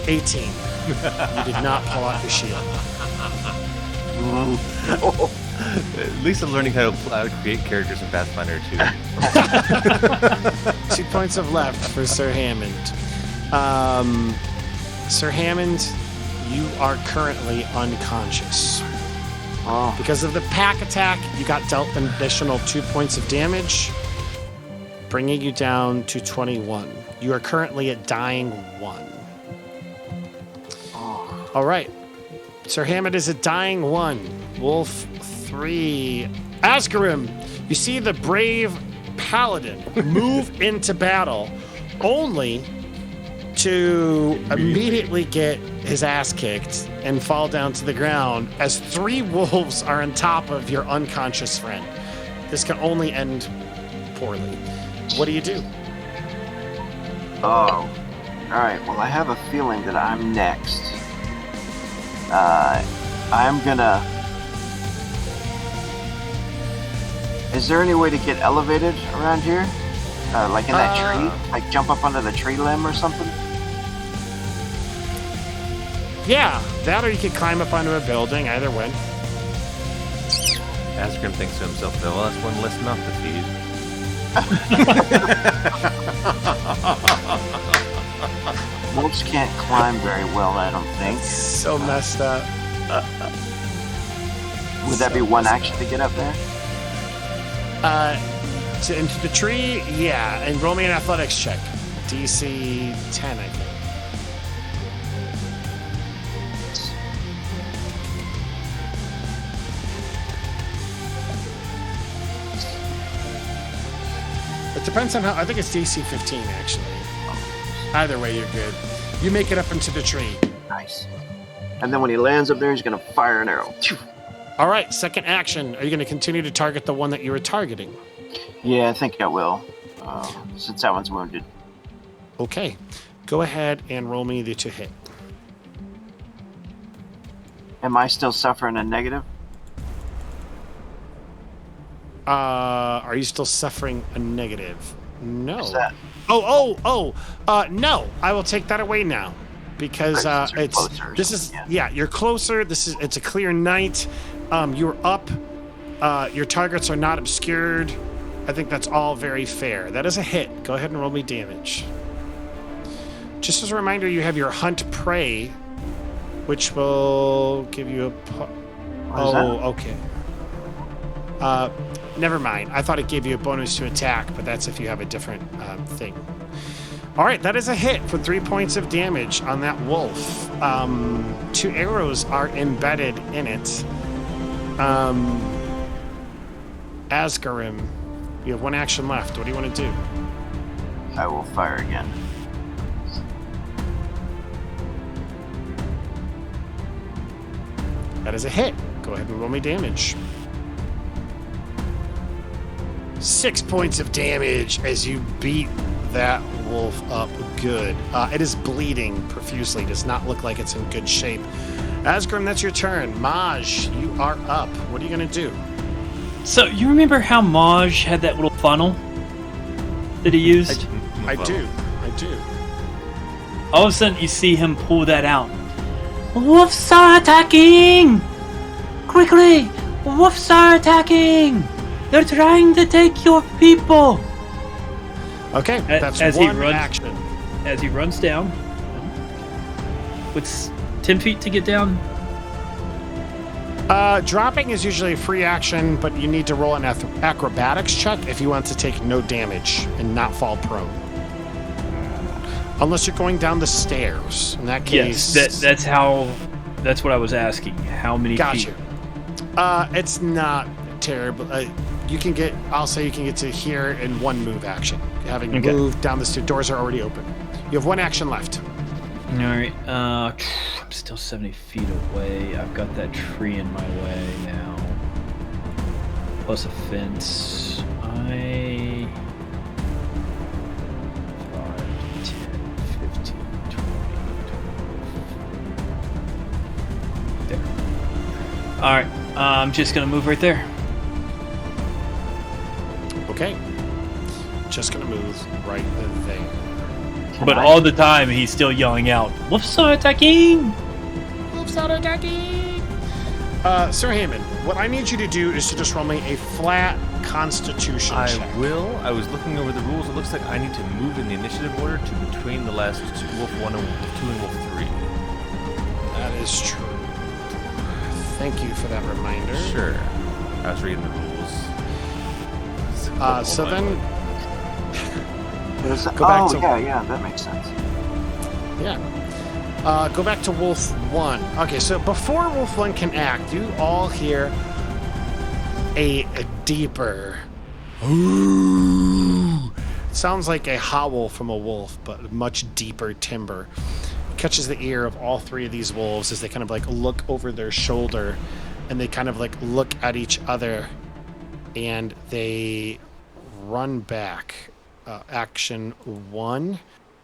18. You did not pull out your shield. At least I'm learning how to create characters in Pathfinder 2. 2 points of left for Sir Hammond. Sir Hammond, you are currently unconscious. Oh. Because of the pack attack, you got dealt an additional 2 points of damage, bringing you down to 21. You are currently at dying 1. Oh. All right. Sir Hammond is at dying 1. Wolf 3. Azgrymn, you see the brave paladin move into battle only to immediately get his ass kicked and fall down to the ground as 3 wolves are on top of your unconscious friend. This can only end poorly. What do you do? Oh. Alright, well, I have a feeling that I'm next. I'm gonna... Is there any way to get elevated around here? Like in that tree? Like jump up onto the tree limb or something? Yeah, that or you could climb up onto a building, either way. Azgrymn thinks to himself, though, well, that's one less mouth to feed. Wolves can't climb very well, I don't think. So messed up. Would that be one action to get up there? Into the tree, yeah, and roll me an athletics check. DC 10, I think. It depends on how. I think it's DC 15, actually. Either way, you're good. You make it up into the tree. Nice. And then when he lands up there, he's gonna fire an arrow. All right, second action. Are you going to continue to target the one that you were targeting? Yeah, I think I will. Since that one's wounded. Okay. Go ahead and roll me the to hit. Am I still suffering a negative? Are you still suffering a negative? No. What's that? No. I will take that away now because Right, so it's closer or this is something, yeah. You're closer. It's a clear night. You're up. Your targets are not obscured. I think that's all very fair. That is a hit. Go ahead and roll me damage. Just as a reminder, you have your hunt prey, which will give you a. What is that? Okay. Never mind. I thought it gave you a bonus to attack, but that's if you have a different thing. All right, that is a hit for 3 points of damage on that wolf. 2 arrows are embedded in it. Azgrymn, You have 1 action left. What do you want to do? I will fire again. That is a hit. Go ahead and roll me damage. 6 points of damage as you beat that wolf up good. It is bleeding profusely. Does not look like it's in good shape. Azgrymn, that's your turn. Maj, you are up. What are you going to do? So, you remember how Maj had that little funnel that he used? I do. All of a sudden, you see him pull that out. Wolves are attacking! Quickly! Wolves are attacking! They're trying to take your people! Okay, that's as one he runs, action. As he runs down. What's 10 feet to get down? Dropping is usually a free action, but you need to roll an acrobatics check if you want to take no damage and not fall prone. Unless you're going down the stairs. In that case... Yes, that's what I was asking. How many feet? It's not terrible. I'll say you can get to here in 1 move action. Having moved down the stairs, doors are already open. You have 1 action left. Alright, I'm still 70 feet away. I've got that tree in my way now. Plus a fence. 5, 10, 15, 20, 25. There. Alright, I'm just gonna move right there. Okay. Just gonna move right there. But all the time, he's still yelling out, "Wolves are attacking! Wolves are attacking!" Sir Hammond, what I need you to do is to just roll me a flat Constitution check. I will. I was looking over the rules. It looks like I need to move in the initiative order to between the last Wolf 1 and Wolf 2 and Wolf 3. That is true. Thank you for that reminder. Sure. I was reading the rules. So then... Go back to... yeah, that makes sense. Yeah. Go back to Wolf 1. Okay, so before Wolf 1 can act, you all hear a deeper... Ooh. It sounds like a howl from a wolf, but much deeper timbre. It catches the ear of all 3 of these wolves as they kind of like look over their shoulder, and they kind of like look at each other, and they run back. Action 1.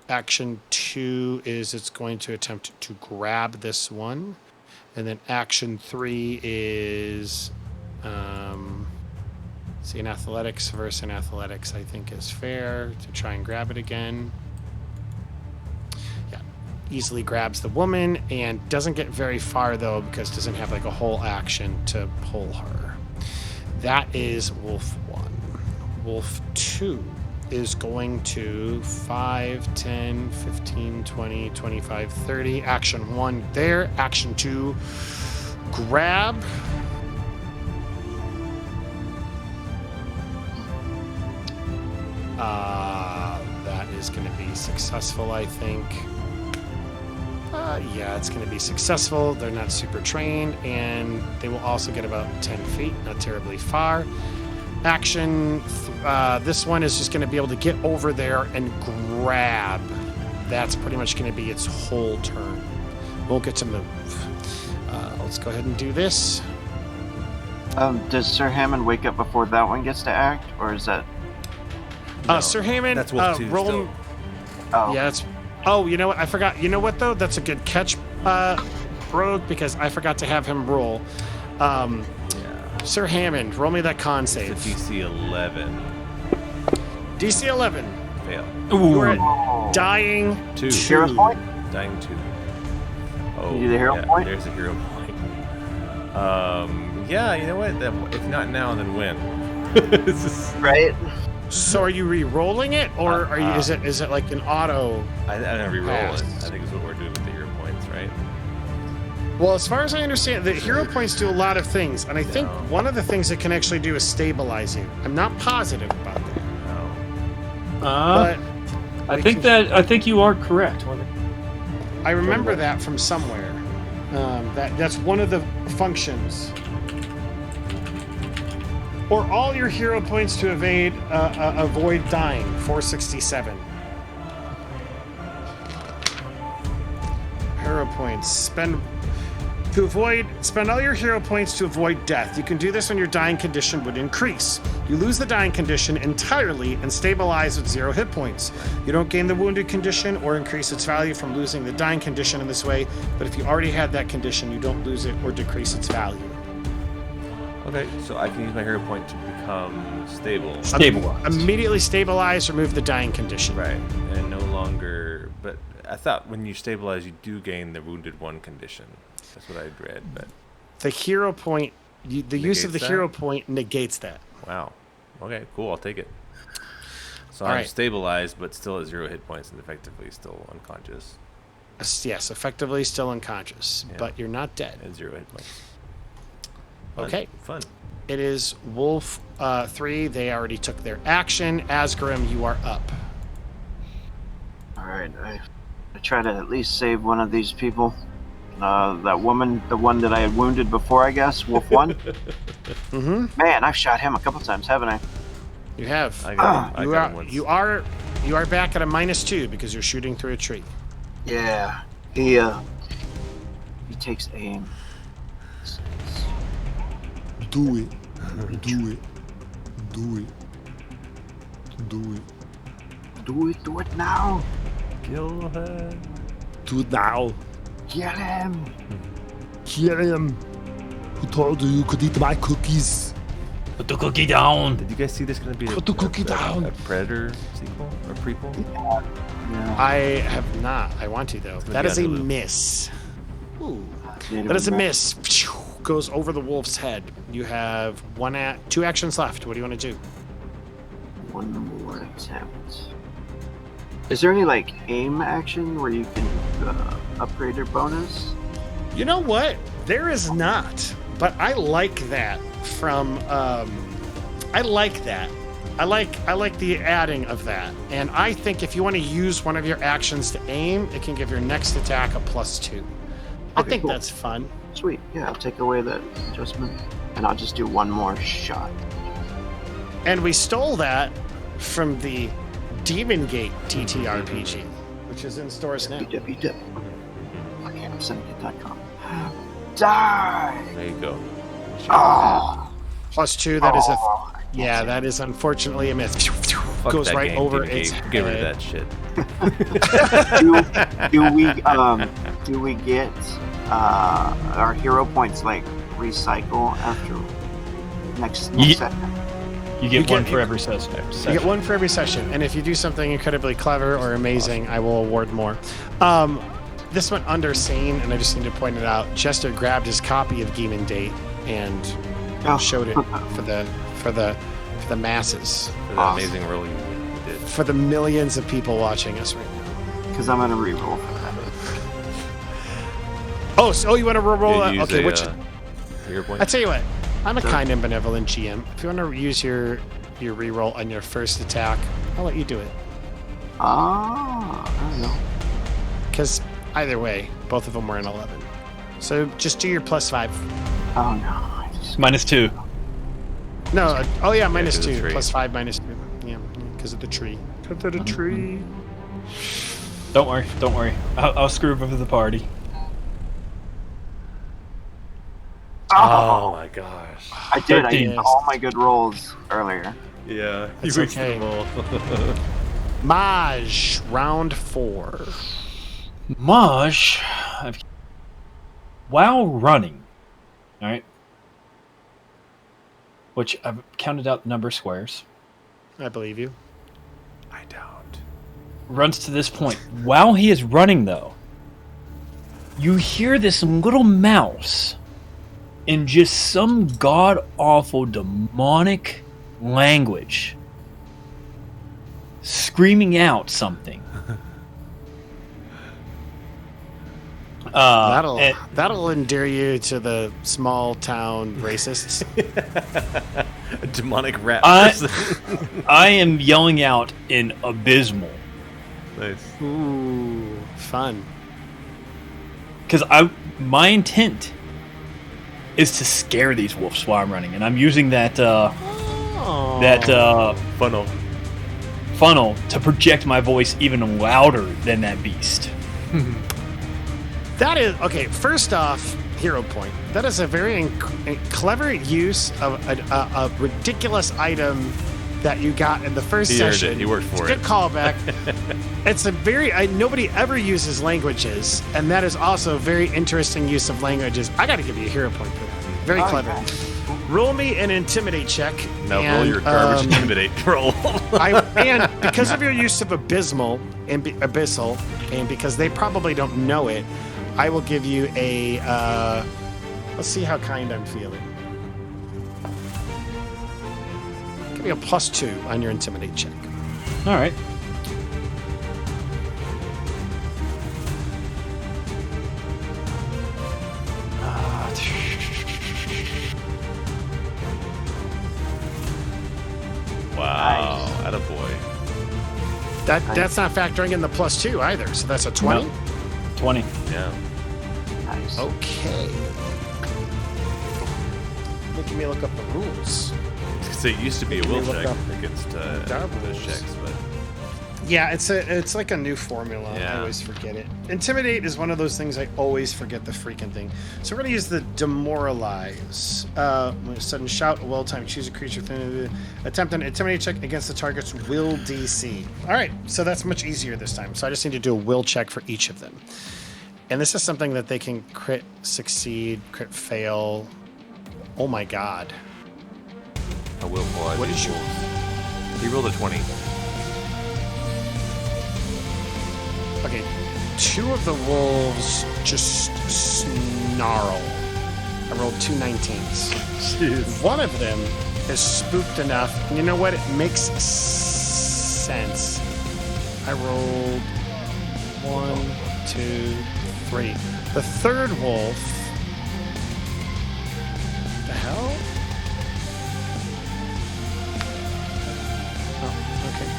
Action 2 is it's going to attempt to grab this one. And then action 3 is... see, an athletics versus an athletics, I think, is fair to try and grab it again. Yeah. Easily grabs the woman and doesn't get very far, though, because doesn't have like a whole action to pull her. That is Wolf 1. Wolf 2 is going to 5, 10, 15, 20, 25, 30. Action 1 there. Action 2, grab. That is going to be successful, I think. Yeah, it's going to be successful. They're not super trained, and they will also get about 10 feet, not terribly far. Action, this one is just going to be able to get over there and grab. That's pretty much going to be its whole turn. Won't get to move. Let's go ahead and do this. Does Sir Hammond wake up before that one gets to act, or is that... No, Sir Hammond, that's Wolf 2 roll... still. Oh. Yeah, that's... Oh, you know what? I forgot. You know what, though? That's a good catch, Rogue, because I forgot to have him roll. Sir Hammond, roll me that con save. It's a DC 11. DC 11. Fail. You are dying 2. Hero point? Dying 2. Oh, You do the hero point? There's a hero point. Yeah, you know what? If not now, then when? This is... Right? So are you re-rolling it, or are you? Is it like an auto? I don't re-roll pass? it. I think is what we're doing with the hero points, right? Well, as far as I understand, the hero points do a lot of things, and I think No. one of the things it can actually do is stabilize you. I'm not positive about that, No. but I think you are correct. I remember that from somewhere. That's one of the functions. Or all your hero points to avoid dying. 467. Hero points. Spend all your hero points to avoid death. You can do this when your dying condition would increase. You lose the dying condition entirely and stabilize with 0 hit points. You don't gain the wounded condition or increase its value from losing the dying condition in this way, but if you already had that condition, you don't lose it or decrease its value. Okay, so I can use my hero point to become stable. Stabilized. Immediately stabilize, remove the dying condition. Right, and no longer... But I thought when you stabilize, you do gain the wounded one condition. That's what I'd read, but... The hero point, the use of the that? hero point negates that. Wow. Okay, cool, I'll take it. So All I'm right. stabilized, but still at 0 hit points and effectively still unconscious. Yes, effectively still unconscious, Yeah. but you're not dead. At 0 hit points. Fun. Okay. Fun. It is Wolf 3. They already took their action. Azgrymn, you are up. All right, I try to at least save one of these people. That woman, the one that I had wounded before, I guess, Wolf 1. Mm-hmm. Man, I've shot him a couple times, haven't I? You have. I got him once. You are back at a -2 because you're shooting through a tree. Yeah. He takes aim. Do it. Do it. Do it. Do it. Do it now. Kill her. Do it now. Kill him. Kill him. Who told you could eat my cookies? Put the cookie down. Did you guys see this going to be Put the cookie down. a Predator sequel or prequel? Yeah. I have not. I want to, though. gonna That be is on a Hulu. miss. Ooh. Native That is a American. miss. Phew, goes over the wolf's head. You have 2 actions left. What do you want to do? One more attempt. Is there any like aim action where you can upgrade your bonus? You know what? There is not. But I like that from I like that. I like the adding of that. And I think if you want to use one of your actions to aim, it can give your next attack a +2. I Okay, think cool. that's fun. Sweet. Yeah, I'll take away that adjustment, and I'll just do one more shot. And we stole that from the Demon Gate TTRPG, which is in stores now. www.arcaneofsyndicate.com. Die! There you go. Ah! +2, that is a... Oh, I can't Yeah, say that is unfortunately a miss. Fuck Goes that right game, over Demon its Gate. Get rid of head. that shit. do we get our hero points like recycle after next Ye- session? You get You one get- for every session. You get 1 for every session, and if you do something incredibly clever or amazing, I will award more. This went under scene, and I just need to point it out. Jester grabbed his copy of Demon Date and Oh. showed it for the masses, For that Awesome. amazing role you did. for the millions of people watching us right now. Because I'm gonna reroll for that. Oh, you want to roll You that? use Okay, a, which hero point? I tell you what, I'm a kind and benevolent GM. If you want to use your reroll on your first attack, I'll let you do it. Ah, I don't know. Because either way, both of them were an 11. So just do your +5. Oh no. I just... -2. No, oh yeah, -2. 'cause of the tree. +5, -2. Yeah, because of the tree. Because of the tree. Don't worry. I'll screw over the party. Oh my gosh. I did. I 13. used all my good rolls earlier. Yeah. It's okay. Maj, round 4. Maj, while running, all right, which I've counted out the number of squares, I believe you. I don't. runs to this point. While he is running, though, you hear this little mouse in just some god-awful demonic language screaming out something. That'll endear you to the small town racists. A demonic rat I- person. I am yelling out in abysmal Nice. Ooh, fun. because my intent is to scare these wolves while I'm running, and I'm using that that Funnel. funnel to project my voice even louder than that beast. That is okay. First off, hero point. That is a very clever use of a ridiculous item that you got in the first He earned session. it. He worked for Good it. callback. It's a very nobody ever uses languages, and that is also a very interesting use of languages. I got to give you a hero point for that. Very clever. Yeah. Roll me an intimidate check. Now roll and, your garbage intimidate roll. and because of your use of abyssal, and because they probably don't know it, I will give you a. Let's see how kind I'm feeling. Give me a +2 on your intimidate check. All right. Wow, attaboy. That's not factoring in the +2 either. So that's a 20. No. 20. Yeah. Nice. Okay. Making me look up the rules. So it used to be a will Look check up against doubles. those checks, but Yeah, it's like a new formula. I Yeah. always forget it. Intimidate is one of those things I always forget the freaking thing. So we're gonna use the demoralize. When a sudden shout, a well time, choose a creature. Attempt an intimidate check against the target's will DC. All right, so that's much easier this time. So I just need to do a will check for each of them. And this is something that they can crit succeed, crit fail. Oh my god. a will pull out What these is your- rolls. He rolled a 20. Okay, 2 of the wolves just snarl. I rolled 2 19s. Jeez. One of them is spooked enough. And you know what? It makes sense. I rolled 1, 2, 3. The third wolf. The hell? Oh, okay.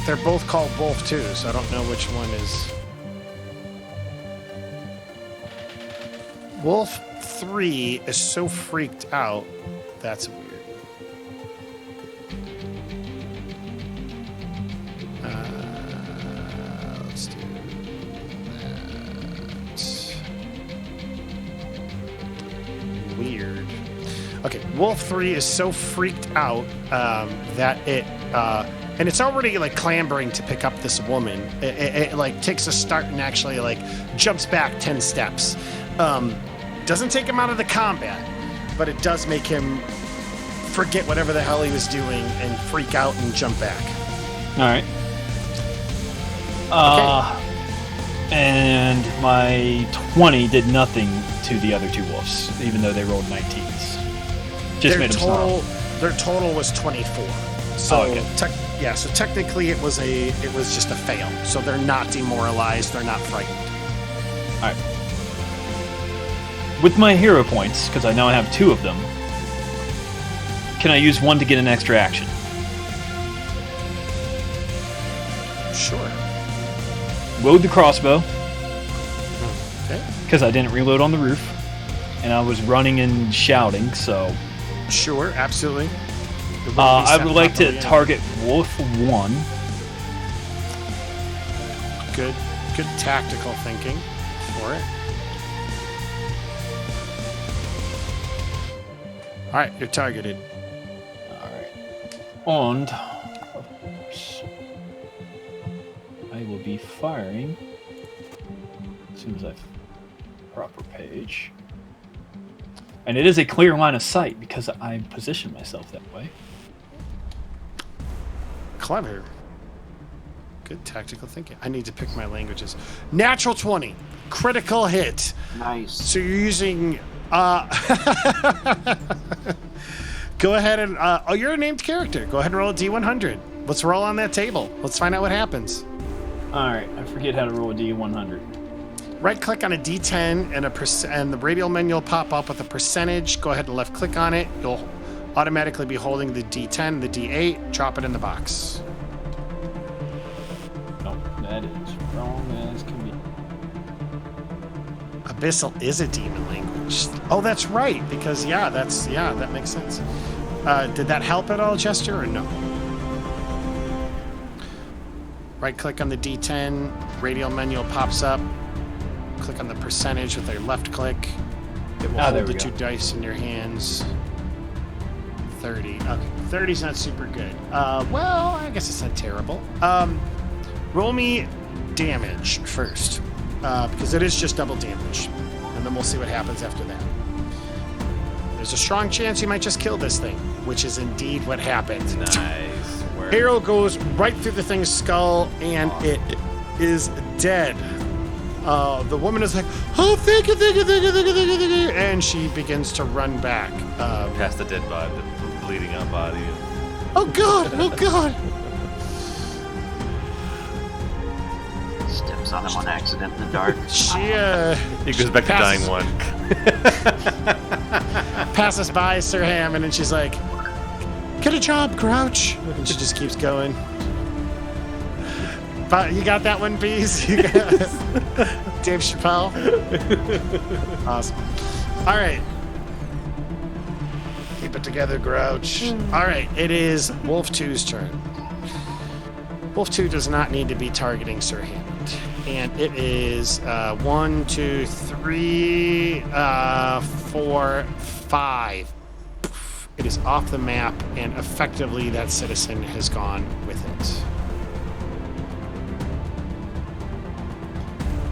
They're both called Wolf too, so I don't know which one is. Wolf 3 is so freaked out. That's weird. Let's do that. Weird. Okay, Wolf 3 is so freaked out that it and it's already like clambering to pick up this woman. It like takes a start and actually like jumps back 10 steps. Doesn't take him out of the combat, but it does make him forget whatever the hell he was doing and freak out and jump back. All right. And my 20 did nothing to the other 2 wolves, even though they rolled 19s. Just made them snarl. Their total was 24. So okay. So technically it was just a fail. So they're not demoralized, they're not frightened. All right. With my hero points, because I now have 2 of them, can I use 1 to get an extra action? Sure. Load the crossbow, Okay. because I didn't reload on the roof, and I was running and shouting, so... Sure, absolutely. I would like to target Wolf 1. Good tactical thinking for it. All right, you're targeted. Alright. And, of course, I will be firing as soon as I proper page. And it is a clear line of sight because I position myself that way. Clever. Good tactical thinking. I need to pick my languages. Natural 20. Critical hit. Nice. So you're using... Go ahead and... you're a named character. Go ahead and roll a D100. Let's roll on that table. Let's find out what happens. Alright, I forget how to roll a D100. Right-click on a D10 and the radial menu will pop up with a percentage. Go ahead and left-click on it. You'll automatically be holding the D10, the D8. Drop it in the box. Nope, that is wrong as can be. Abyssal is a demon language. Oh, that's right. Because that makes sense. Did that help at all, Jester, or no? Right-click on the D10. Radial menu pops up. Click on the percentage with your left click. It will hold the 2 dice in your hands. 30. Okay, 30's not super good. Well, I guess it's not terrible. Roll me damage first, because it is just double damage, and then we'll see what happens after that. There's a strong chance you might just kill this thing, which is indeed what happened. Nice. Arrow goes right through the thing's skull, and it is dead. The woman is like, oh, thank you, and she begins to run back. Past the dead body, the bleeding out body. Oh, God! Oh, God! Steps on him on accident in the dark. He goes back to dying one. Passes by Sir Hammond, and she's like, get a job, Grouch. And she just keeps going. But you got that one, Beez? You got Dave Chappelle? Awesome. All right. Keep it together, Grouch. All right, it is Wolf 2's turn. Wolf 2 does not need to be targeting Sir Hammond. And it is 1, 2, 3, 4, 5. It is off the map, and effectively that citizen has gone with it.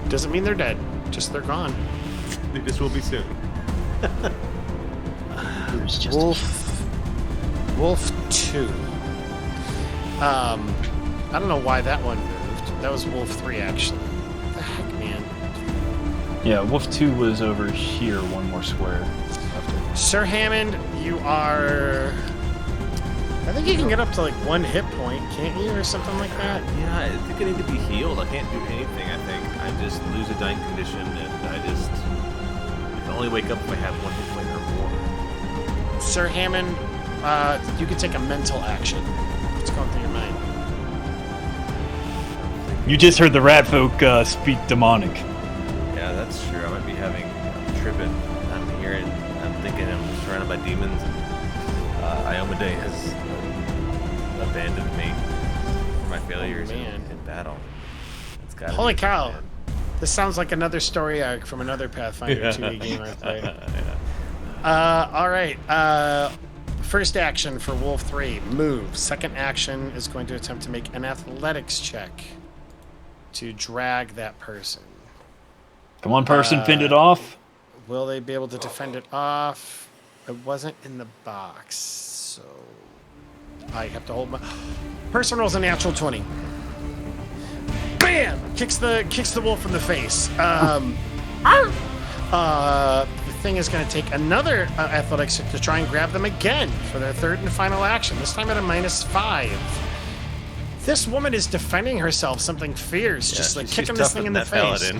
Doesn't mean they're dead, just they're gone. They just will be soon. Wolf 2. I don't know why that one moved. That was Wolf 3, actually. What the heck, man? Yeah, Wolf 2 was over here, one more square. Sir Hammond, you are... I think you can get up to like 1 hit point, can't you, or something like that? Yeah, I think I need to be healed. I can't do anything, I think. I just lose a dying condition, and I can only wake up if I have 1 hit point or more. Sir Hammond, you can take a mental action. What's going through your mind? You just heard the rat folk speak demonic. Yeah, that's true. I might be tripping. I'm hearing, I'm thinking I'm surrounded by demons. Iomade has abandoned me for my failures in battle. It's gotta Holy be cow. man. This sounds like another story arc from another Pathfinder 2e game I played. Yeah. All right. First action for Wolf 3, move. Second action is going to attempt to make an athletics check to drag that person. Come on, person, fend it off. Will they be able to defend it off? It wasn't in the box, so I have to hold my... Person rolls a natural 20. Bam! Kicks the wolf in the face. The thing is going to take another athletics to try and grab them again for their third and final action, this time at a -5. This woman is defending herself, something fierce, just like kicking this thing in the face.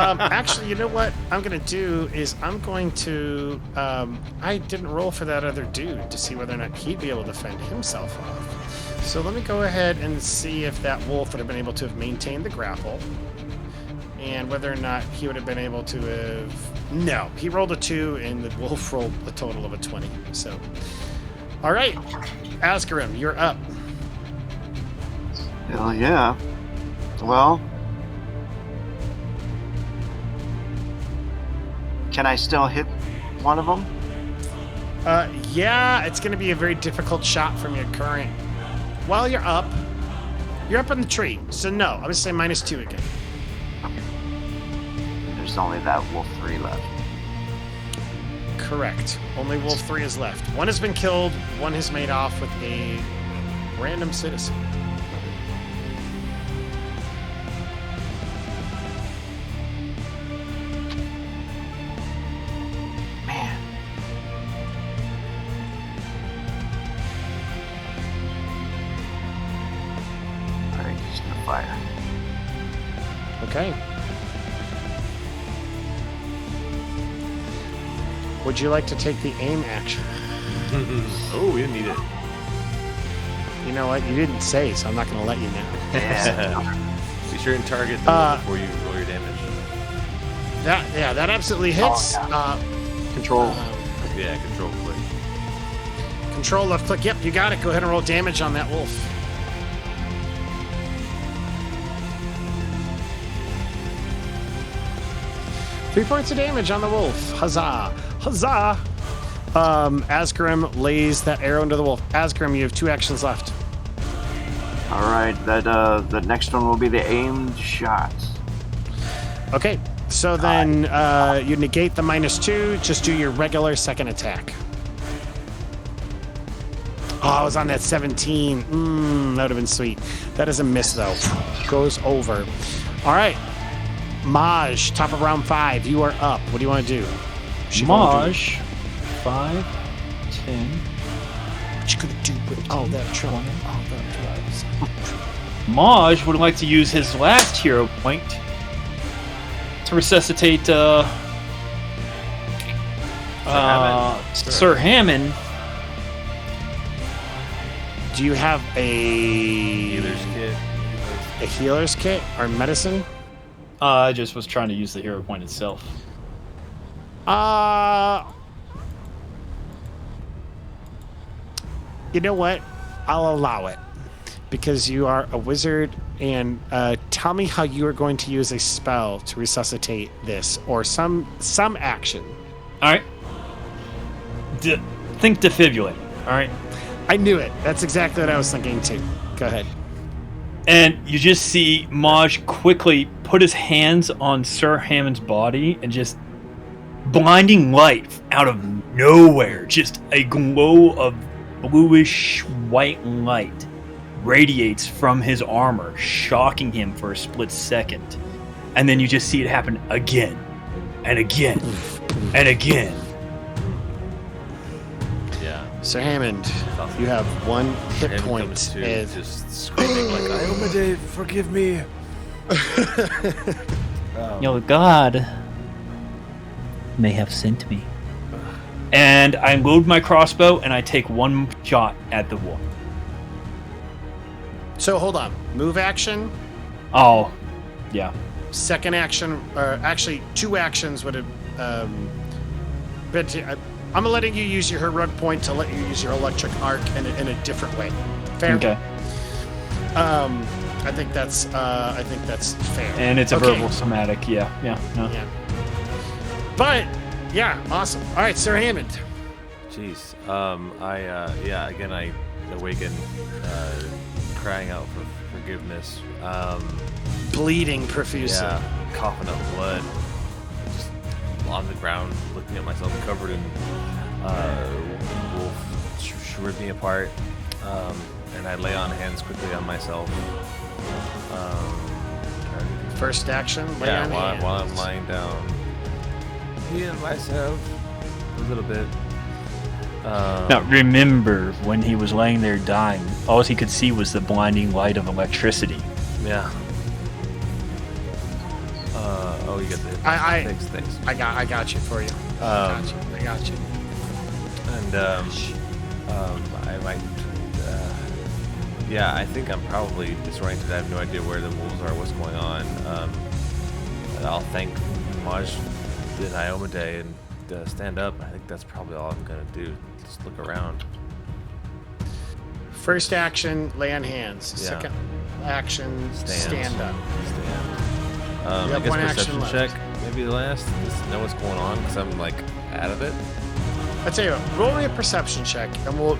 Actually, you know what I'm going to do is I'm going to... I didn't roll for that other dude to see whether or not he'd be able to fend himself off. So let me go ahead and see if that wolf would have been able to have maintained the grapple. And whether or not he would have been able to have... No, he rolled a 2 and the wolf rolled a total of a 20. So, all right, Azgrymn, you're up. Hell yeah. Well, can I still hit one of them? Yeah, it's going to be a very difficult shot from your current... Well, you're up. You're up in the tree, so no. I'm going to say -2 again. There's only that Wolf 3 left. Correct. Only Wolf 3 is left. One has been killed, one has made off with a random citizen. Man. Alright, he's gonna fire. Okay. Would you like to take the aim action? Oh, we didn't need it. You know what? You didn't say, so I'm not going to let you know. Yeah. Be sure and target the one before you roll your damage. That absolutely hits. Control. Yeah, control click. Control left click. Yep, you got it. Go ahead and roll damage on that wolf. Three points of damage on the wolf. Huzzah! Huzzah! Azgrymn lays that arrow into the wolf. Azgrymn, you have 2 actions left. All right. That the next one will be the aimed shot. Okay, so then you negate the -2. Just do your regular second attack. Oh, I was on that 17. That would have been sweet. That is a miss, though. Goes over. All right. Maj, top of round 5. You are up. What do you want to do? Maj, 5, 10. What you gonna do with all that trouble? All that drugs. Maj would like to use his last hero point to resuscitate Sir Hammond. Do you have a Healer's kit. healer's kit or medicine? I just was trying to use the hero point itself. You know what? I'll allow it because you are a wizard. And tell me how you are going to use a spell to resuscitate this, or some action. All right. Think defibrillate. All right. I knew it. That's exactly what I was thinking too. Go ahead. And you just see Maj quickly put his hands on Sir Hammond's body and just blinding light out of nowhere. Just a glow of bluish white light radiates from his armor, shocking him for a split second. And then you just see it happen again and again and again. Yeah. Sir Hammond, you have 1 hit Him point. comes to, And just screaming like, Iomade, forgive me. Your god may have sent me. And I load my crossbow and I take 1 shot at the wolf. so hold on. Move action, Oh, yeah. second action, or actually 2 actions would have I'm letting you use your heroic point to let you use your electric arc in a different way. Fair? Okay. I think that's fair. And it's a Okay. verbal somatic. Yeah. No. Yeah. But yeah, awesome. All right, Sir Hammond. Jeez. Again, I awaken, crying out for forgiveness. Bleeding profusely. Yeah, coughing up blood. Just on the ground, looking at myself covered in wolf ripped me apart. And I lay on hands quickly on myself. First action, lay on hands. While I'm lying down, heal myself a little bit. Now remember, when he was laying there dying, all he could see was the blinding light of electricity. Yeah. Oh, you got the. Thanks. I got you for you. I got you. And I might. I think I'm probably disoriented. I have no idea where the wolves are, what's going on. And I'll thank Maj and Iomade and stand up. I think that's probably all I'm gonna do. Just look around. First action, lay on hands. Yeah. Second action, stand up. I You have guess 1 action perception left. check. Maybe the last. Just know what's going on because I'm like out of it. I tell you what, roll me a perception check, and we'll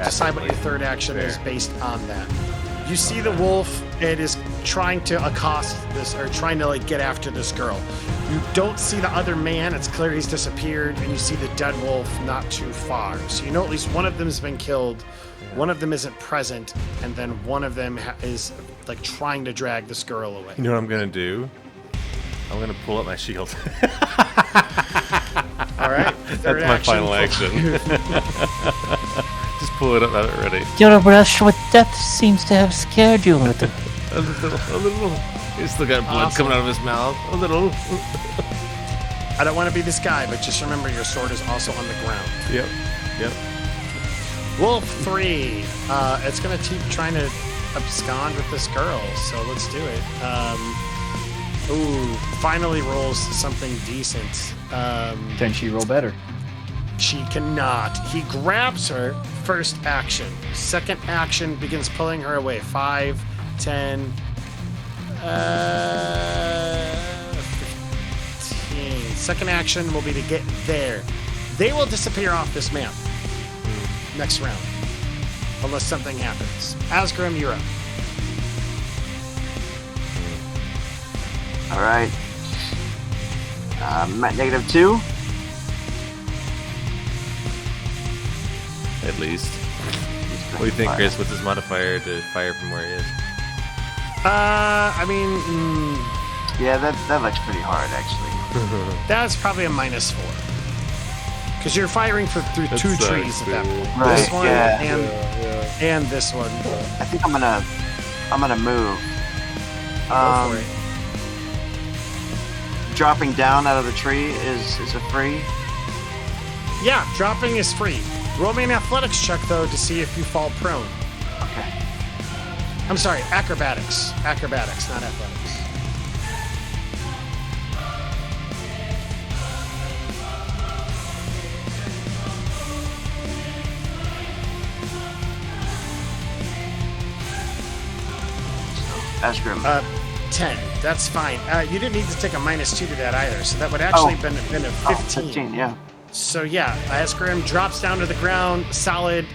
decide what your third action is Fair. based on that. You see the wolf. It is trying to accost this, or trying to get after this girl. You don't see the other man. It's clear he's disappeared, and you see the dead wolf not too far. So you know at least one of them has been killed. One of them isn't present, and then one of them is trying to drag this girl away. You know what I'm gonna do? I'm gonna pull up my shield. All right, third That's my action. final action. Just pull it up, have it ready. Your brush with death seems to have scared you a little. A little. He's still got blood Awesome. coming out of his mouth. A little. I don't want to be this guy, but just remember your sword is also on the ground. Yep. Wolf 3. It's going to keep trying to abscond with this girl, so let's do it. Ooh, finally rolls something decent. Can she roll better? She cannot. He grabs her. First action. Second action begins pulling her away. 5, 10, 15. Second action will be to get there. They will disappear off this map next round. Unless something happens. Azgrymn, you're up. All right. I'm at -2. At least. What do you think, Chris? What's his modifier to fire from where he is? I mean, Yeah, that looks pretty hard, actually. that's probably a -4. Because you're firing through That two sucks, trees at that dude. point. Right, This one yeah. and this one. I think I'm gonna move. Go for it. Dropping down out of the tree is a free. Yeah, dropping is free. Roll me an athletics check, though, to see if you fall prone. Okay. I'm sorry, acrobatics. Acrobatics, not athletics. Azgrymn. 10. That's fine. You didn't need to take a -2 to that either, so that would actually been a 15. 15, yeah. So yeah, Azgrymn drops down to the ground, solid.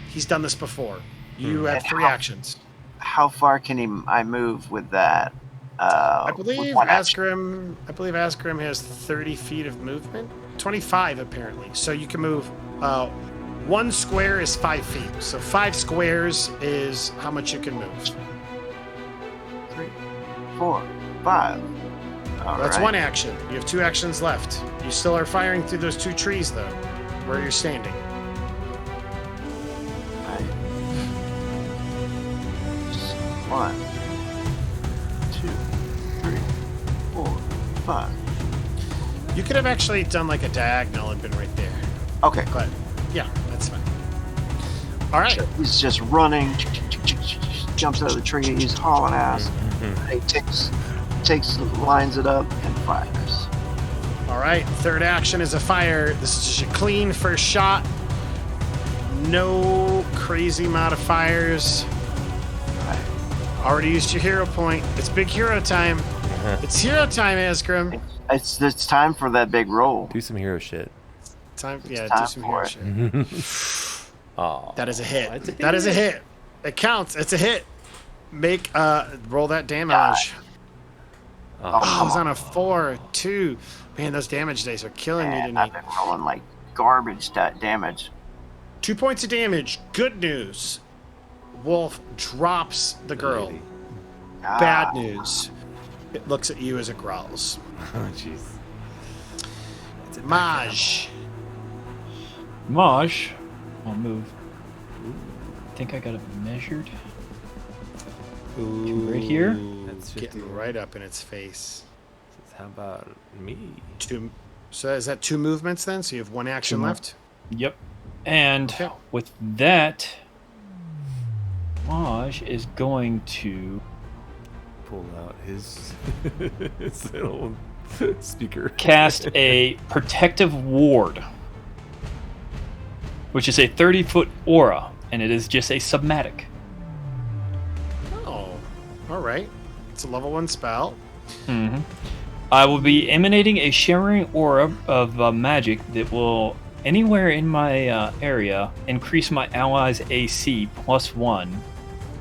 He's done this before. You have 3 actions. How far can I move with that? I with believe one action? Azgrymn has 30 feet of movement. 25 apparently. So you can move. 1 square is 5 feet. So 5 squares is how much you can move. 3, 4, 5. All That's right. 1 action. You have 2 actions left. You still are firing through those 2 trees though, where you're standing. Right. 1, 2, 3, 4, 5. You could have actually done like a diagonal and been right there. Okay. But yeah, that's fine. All right. He's just running, jumps out of the tree, he's hauling ass. He lines it up and fires. All right, third action is a fire. This is just a clean first shot. No crazy modifiers. Right. Already used your hero point. It's big hero time. It's hero time, Azgrymn. It's time for that big roll. Do some hero shit. Time, yeah, time do some hero for shit. Oh, That is a hit. That is a hit. It counts. It's a hit. Make roll that damage. Oh, Oh, it was on a 4, 2. Man, those damage dice are killing you And I've tonight. been rolling like garbage damage. 2 points of damage. Good news. Wolf drops the girl. lady. Bad news. It looks at you as it growls. Oh, jeez. Maj. Maj, I'll move. I think I got it measured. Right here? That's 50. Getting right up in its face. How about me? 2. So is that 2 movements then? So you have 1 action 2 more. left? Yep. And Okay. with that, Maj is going to Pull out his, his little speaker. cast a protective ward, which is a 30-foot aura, and it is just a submatic. Oh, all right. It's a level 1 spell. Mm-hmm. I will be emanating a shimmering aura of magic that will, anywhere in my area, increase my allies' AC +1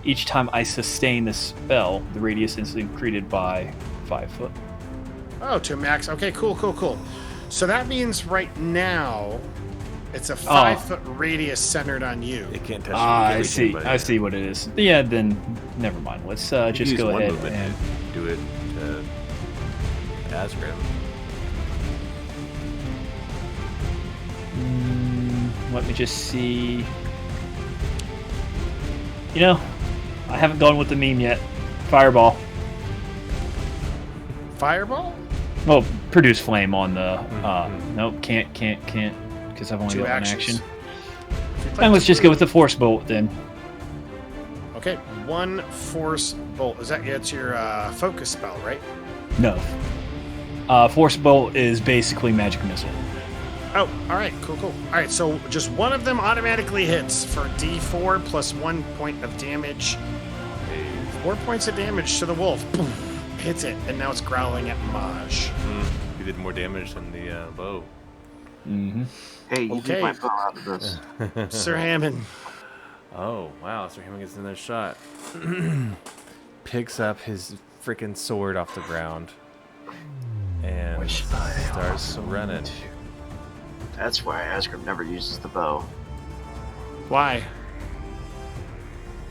each time I sustain the spell. The radius is increased by 5 foot. Oh, to a max. Okay, cool. So that means right now it's a 5-foot radius centered on you. It can't touch I everything, see. but I see what it is. Yeah, then never mind. Let's you just use go one ahead movement and to do it to Azgrymn. let me just see. You know, I haven't gone with the meme yet. Fireball. Fireball? Well, produce flame on the. Nope, can't, because I've only 2 got 1 actions. action. If you play And let's just 2. go with the force bolt then. Okay, 1 force bolt. Is that it's your focus spell, right? No. Force bolt is basically magic missile. Oh, all right, cool. All right, so just one of them automatically hits for D4 plus 1 point of damage. 4 points of damage to the wolf. Boom, hits it, and now it's growling at Maj. You did more damage than the bow. Mm-hmm. Hey, you Okay. keep my bow out of this. Sir Hammond. Oh, wow. Sir Hammond gets another shot. Picks up his freaking sword off the ground. And starts running. That's why Azgrymn never uses the bow. Why?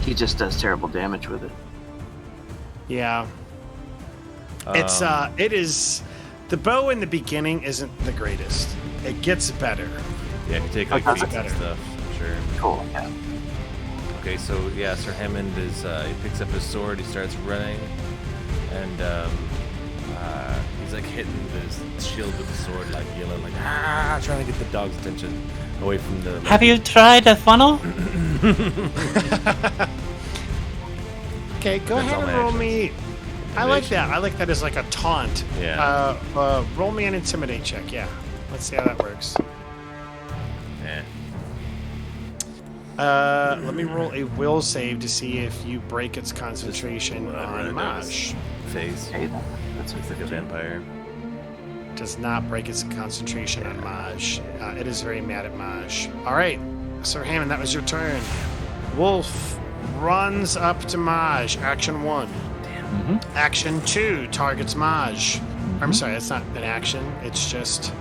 He just does terrible damage with it. Yeah. It is. The bow in the beginning isn't the greatest. It gets better. Yeah, if you take like That's feats and better. stuff. Sure. Cool. Yeah. Okay, so yeah, Sir Hammond is he picks up his sword, he starts running, and he's like hitting his shield with the sword, like yelling, like trying to get the dog's attention away from the. Have you tried a funnel? Okay, go That's ahead all and my roll actions. me. I like that. I like that as like a taunt. Yeah. Roll me an intimidate check. Yeah. Let's see how that works. Eh. Let me roll a will save to see if you break its concentration Whatever on it Maj. Face. Hey, that's It's like a vampire. Does not break its concentration on Maj. It is very mad at Maj. All right, Sir Hammond, that was your turn. Wolf runs up to Maj. Action 1. Mm-hmm. Action 2 targets Maj. I'm sorry, that's not an action. It's just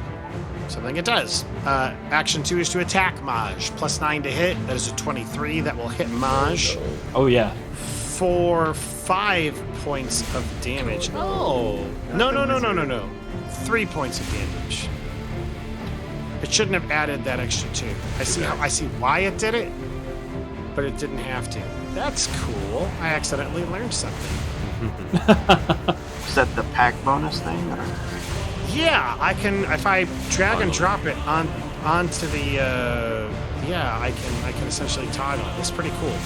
something it does. Action 2 is to attack Maj. +9 to hit. That is a 23. That will hit Maj Oh, yeah. for 5 points of damage. Oh. No. 3 points of damage. It shouldn't have added that extra 2. I see why it did it, but it didn't have to. That's cool. I accidentally learned something. Is that the pack bonus thing? Or? Yeah, I can if I drag and drop it onto the I can essentially toggle it. It's pretty cool.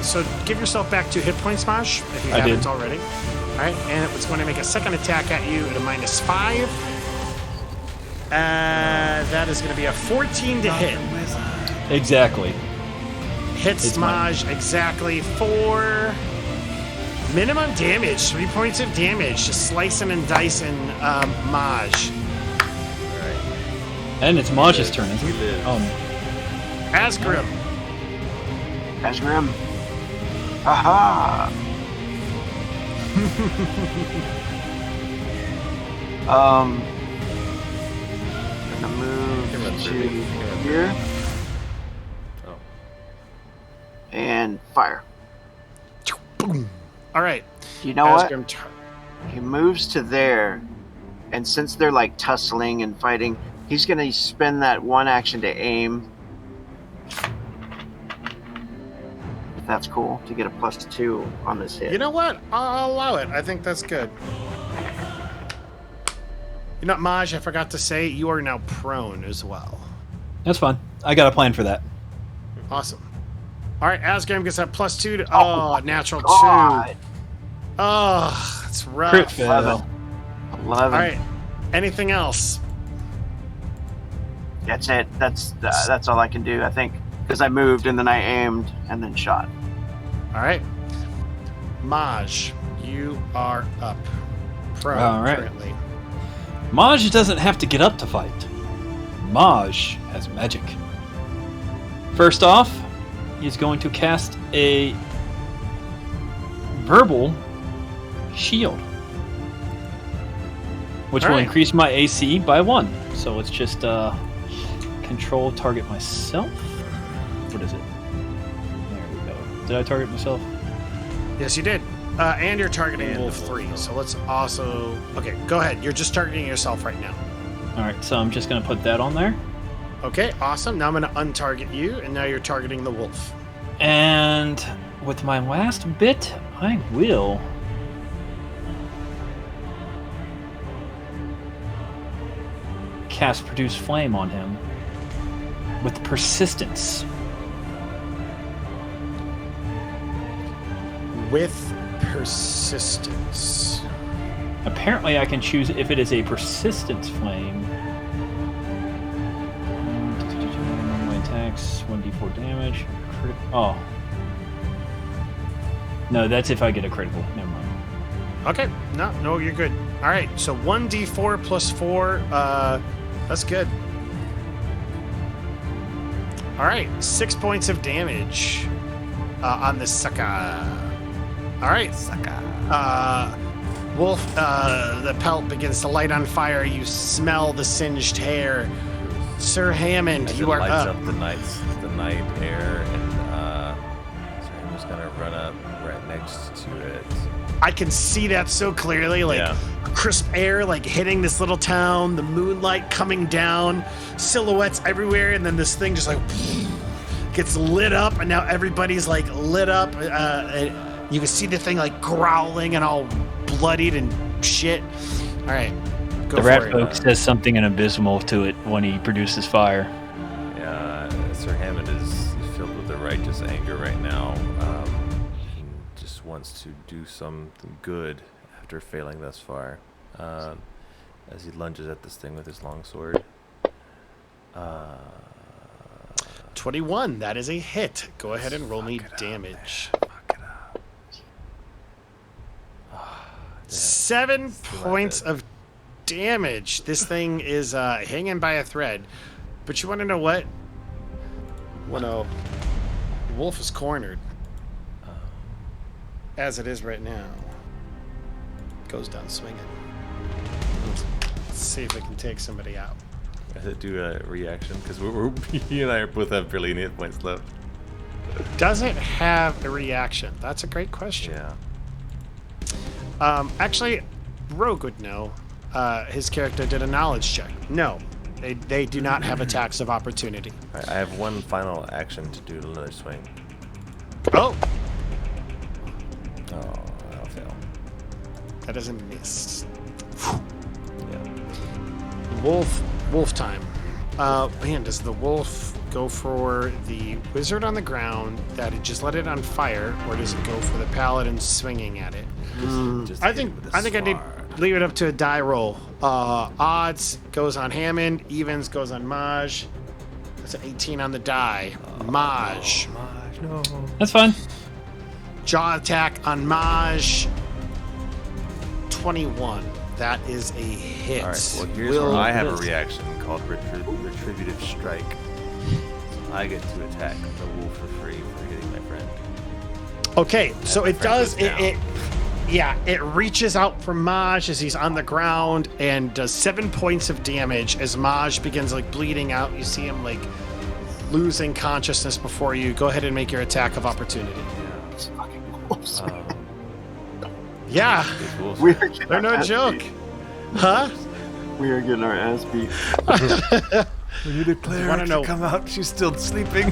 So give yourself back 2 hit points, Maj, if you I haven't did. already. All right, and it's going to make a second attack at you at a -5. That is going to be a 14 to hit. Exactly. Hits It's mine. Maj exactly for minimum damage, 3 points of damage, just slicing and dicing Maj. And it's Maj's turn, isn't We it? live. Azgrymn. Azgrymn. Aha! Gonna move Give it to a three. here Oh. and fire. Boom. All right. You know what? Azgrymn He moves to there, and since they're like tussling and fighting, he's gonna spend that one action to aim. If that's cool, to get a +2 on this hit. You know what? I'll allow it. I think that's good. You know, Maj, I forgot to say, you are now prone as well. That's fine. I got a plan for that. Awesome. All right, Azgrymn gets that +2 to... Oh, natural God. 2. Oh, that's rough. Crit fail. 11. All right. Anything else? That's it. That's all I can do, I think. Because I moved and then I aimed and then shot. All right. Maj, you are up. Prone All right. currently. Maj doesn't have to get up to fight. Maj has magic. First off, he's going to cast a verbal shield, which will Alright. increase my AC by 1. So let's just control target myself. What is it? There we go. Did I target myself? Yes, you did. And you're targeting Wolf 3. So let's also... Okay, go ahead. You're just targeting yourself right now. Alright, so I'm just going to put that on there. Okay, awesome. Now I'm going to untarget you, and now you're targeting the wolf. And with my last bit, I will cast Produce Flame on him with persistence. With persistence. Apparently, I can choose if it is a persistence flame. My attacks, 1d4 damage. Oh. No, that's if I get a critical. Never mind. Okay, no, you're good. All right, so 1d4 plus 4, that's good. All right, 6 points of damage on the sucker. All right, sucker. Wolf, the pelt begins to light on fire. You smell the singed hair. Sir Hammond, As you it are lights up. up the night air, and so I'm just gonna run up right next to it. I can see that so clearly, like Yeah. crisp air, like hitting this little town, the moonlight coming down, silhouettes everywhere, and then this thing just like gets lit up, and now everybody's like lit up. You can see the thing like growling and all bloodied and shit. All right, go The for rat it. folk says something abysmal to it when he produces fire. Yeah, Sir Hammond is filled with a righteous anger right now. Just wants to do something good after failing thus far. As he lunges at this thing with his longsword. 21. That is a hit. Go ahead and roll me damage. Fuck it up. 7 points of damage. This thing is hanging by a thread. But you want to know what? Well, no. Wolf is cornered. As it is right now. Goes down swinging. Let's see if it can take somebody out. Does it do a reaction? Because you and I both have barely any hit points left. Does it have a reaction? That's a great question. Yeah. Actually, Rogue would know. His character did a knowledge check. No, they do not have attacks of opportunity. I have one final action to do another swing. Oh, Oh, I'll fail. that is a miss. Yeah. Wolf time. Man, does the wolf go for the wizard on the ground that it just let it on fire, or does it go for the paladin swinging at it? Just I hit think it with a I need sword. leave it up to a die roll. Odds goes on Hammond, evens goes on Maj. That's an 18 on the die. Maj. Maj, no. That's fine. Jaw attack on Maj. 21. That is a hit. All right. Well, here's where I have a reaction called retributive strike. So I get to attack the wolf for free for hitting my friend. Okay, so my it friend does goes down. it reaches out for Maj as he's on the ground and does 7 points of damage as Maj begins like bleeding out. You see him like losing consciousness before you. Go ahead and make your attack of opportunity. These fucking wolves. Yeah, These wolves We are- are getting they're our no ass joke. beat. Huh? We are getting our ass beat. We need a cleric Wanna know- to come out. She's still sleeping.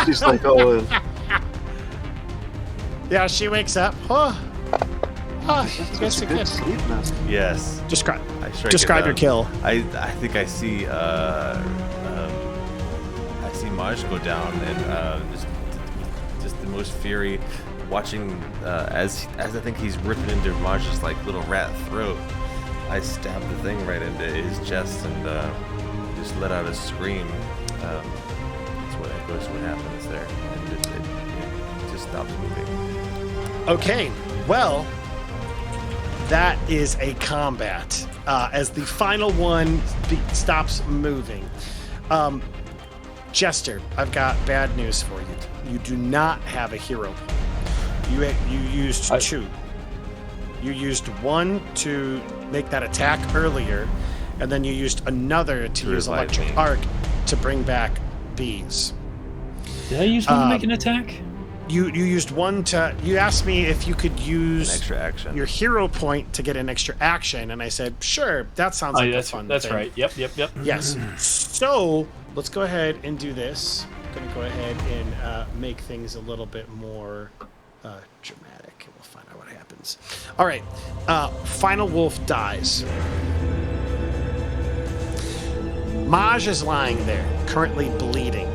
She's like, oh, Yeah, she wakes up. Oh, you guys such are a good. good sleep mask. Yes. Describe I strike describe it your down. kill. I think I see Maj go down and just the most fury, watching as I think he's ripping into Maj's like little rat throat. I stab the thing right into his chest and just let out a scream. That's what happens there, and it just stops moving. Okay, well, that is a combat. As the final one stops moving. Jester, I've got bad news for you. You do not have a hero point. You used two. You used one to make that attack earlier, and then you used another to use revive electric me. arc to bring back bees. Did I use one to make an attack? You used one to. You asked me if you could An use extra action. your hero point to get an extra action, and I said, sure, that sounds like a fun that's thing. right. Yep. Yes. So let's go ahead and do this. I'm going to go ahead and make things a little bit more dramatic. We'll find out what happens. All right. Final wolf dies. Maj is lying there, currently bleeding.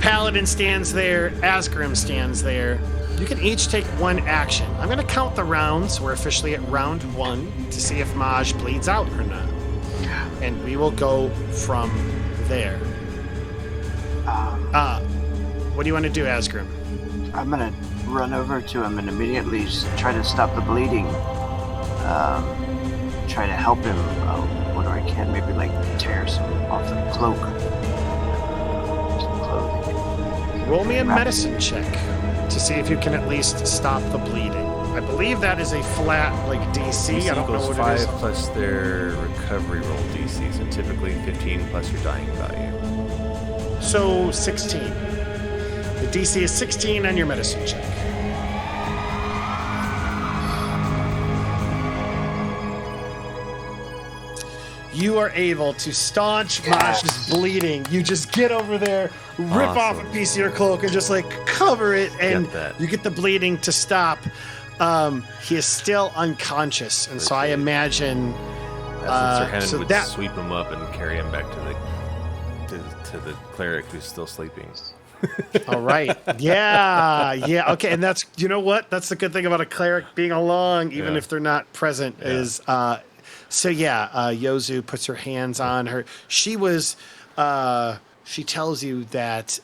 Paladin stands there. Azgrymn stands there. You can each take one action. I'm going to count the rounds. We're officially at round 1 to see if Maj bleeds out or not. And we will go from there. What do you want to do, Azgrymn? I'm gonna run over to him and immediately try to stop the bleeding. Try to help him whatever I can. Maybe like tear some off the cloak, some clothing. Roll me a medicine check to see if you can at least stop the bleeding. I believe that is a flat like DC. I don't know what 5 it is. plus their recovery roll DC, so typically 15 plus your dying value. So 16. The DC is 16 on your medicine check. You are able to staunch Maj's bleeding. You just get over there, rip off a piece of your cloak, and just like cover it, and you get the bleeding to stop. He is still unconscious, and so I imagine. Sir Hammond so would that- sweep him up and carry him back to the cleric who's still sleeping. All right. Yeah. Okay. And that's, you know what? That's the good thing about a cleric being along, even if they're not present, is Yozu puts her hands on her. She was, she tells you that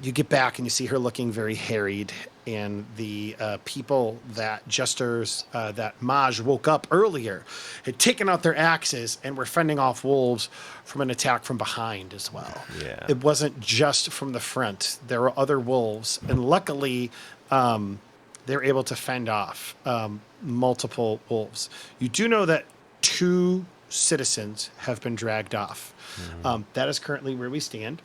you get back and you see her looking very harried, and the people that jesters that Maj woke up earlier had taken out their axes and were fending off wolves from an attack from behind as well. Yeah. It wasn't just from the front. There were other wolves, and luckily they were able to fend off multiple wolves. You do know that 2 citizens have been dragged off. That is currently where we stand.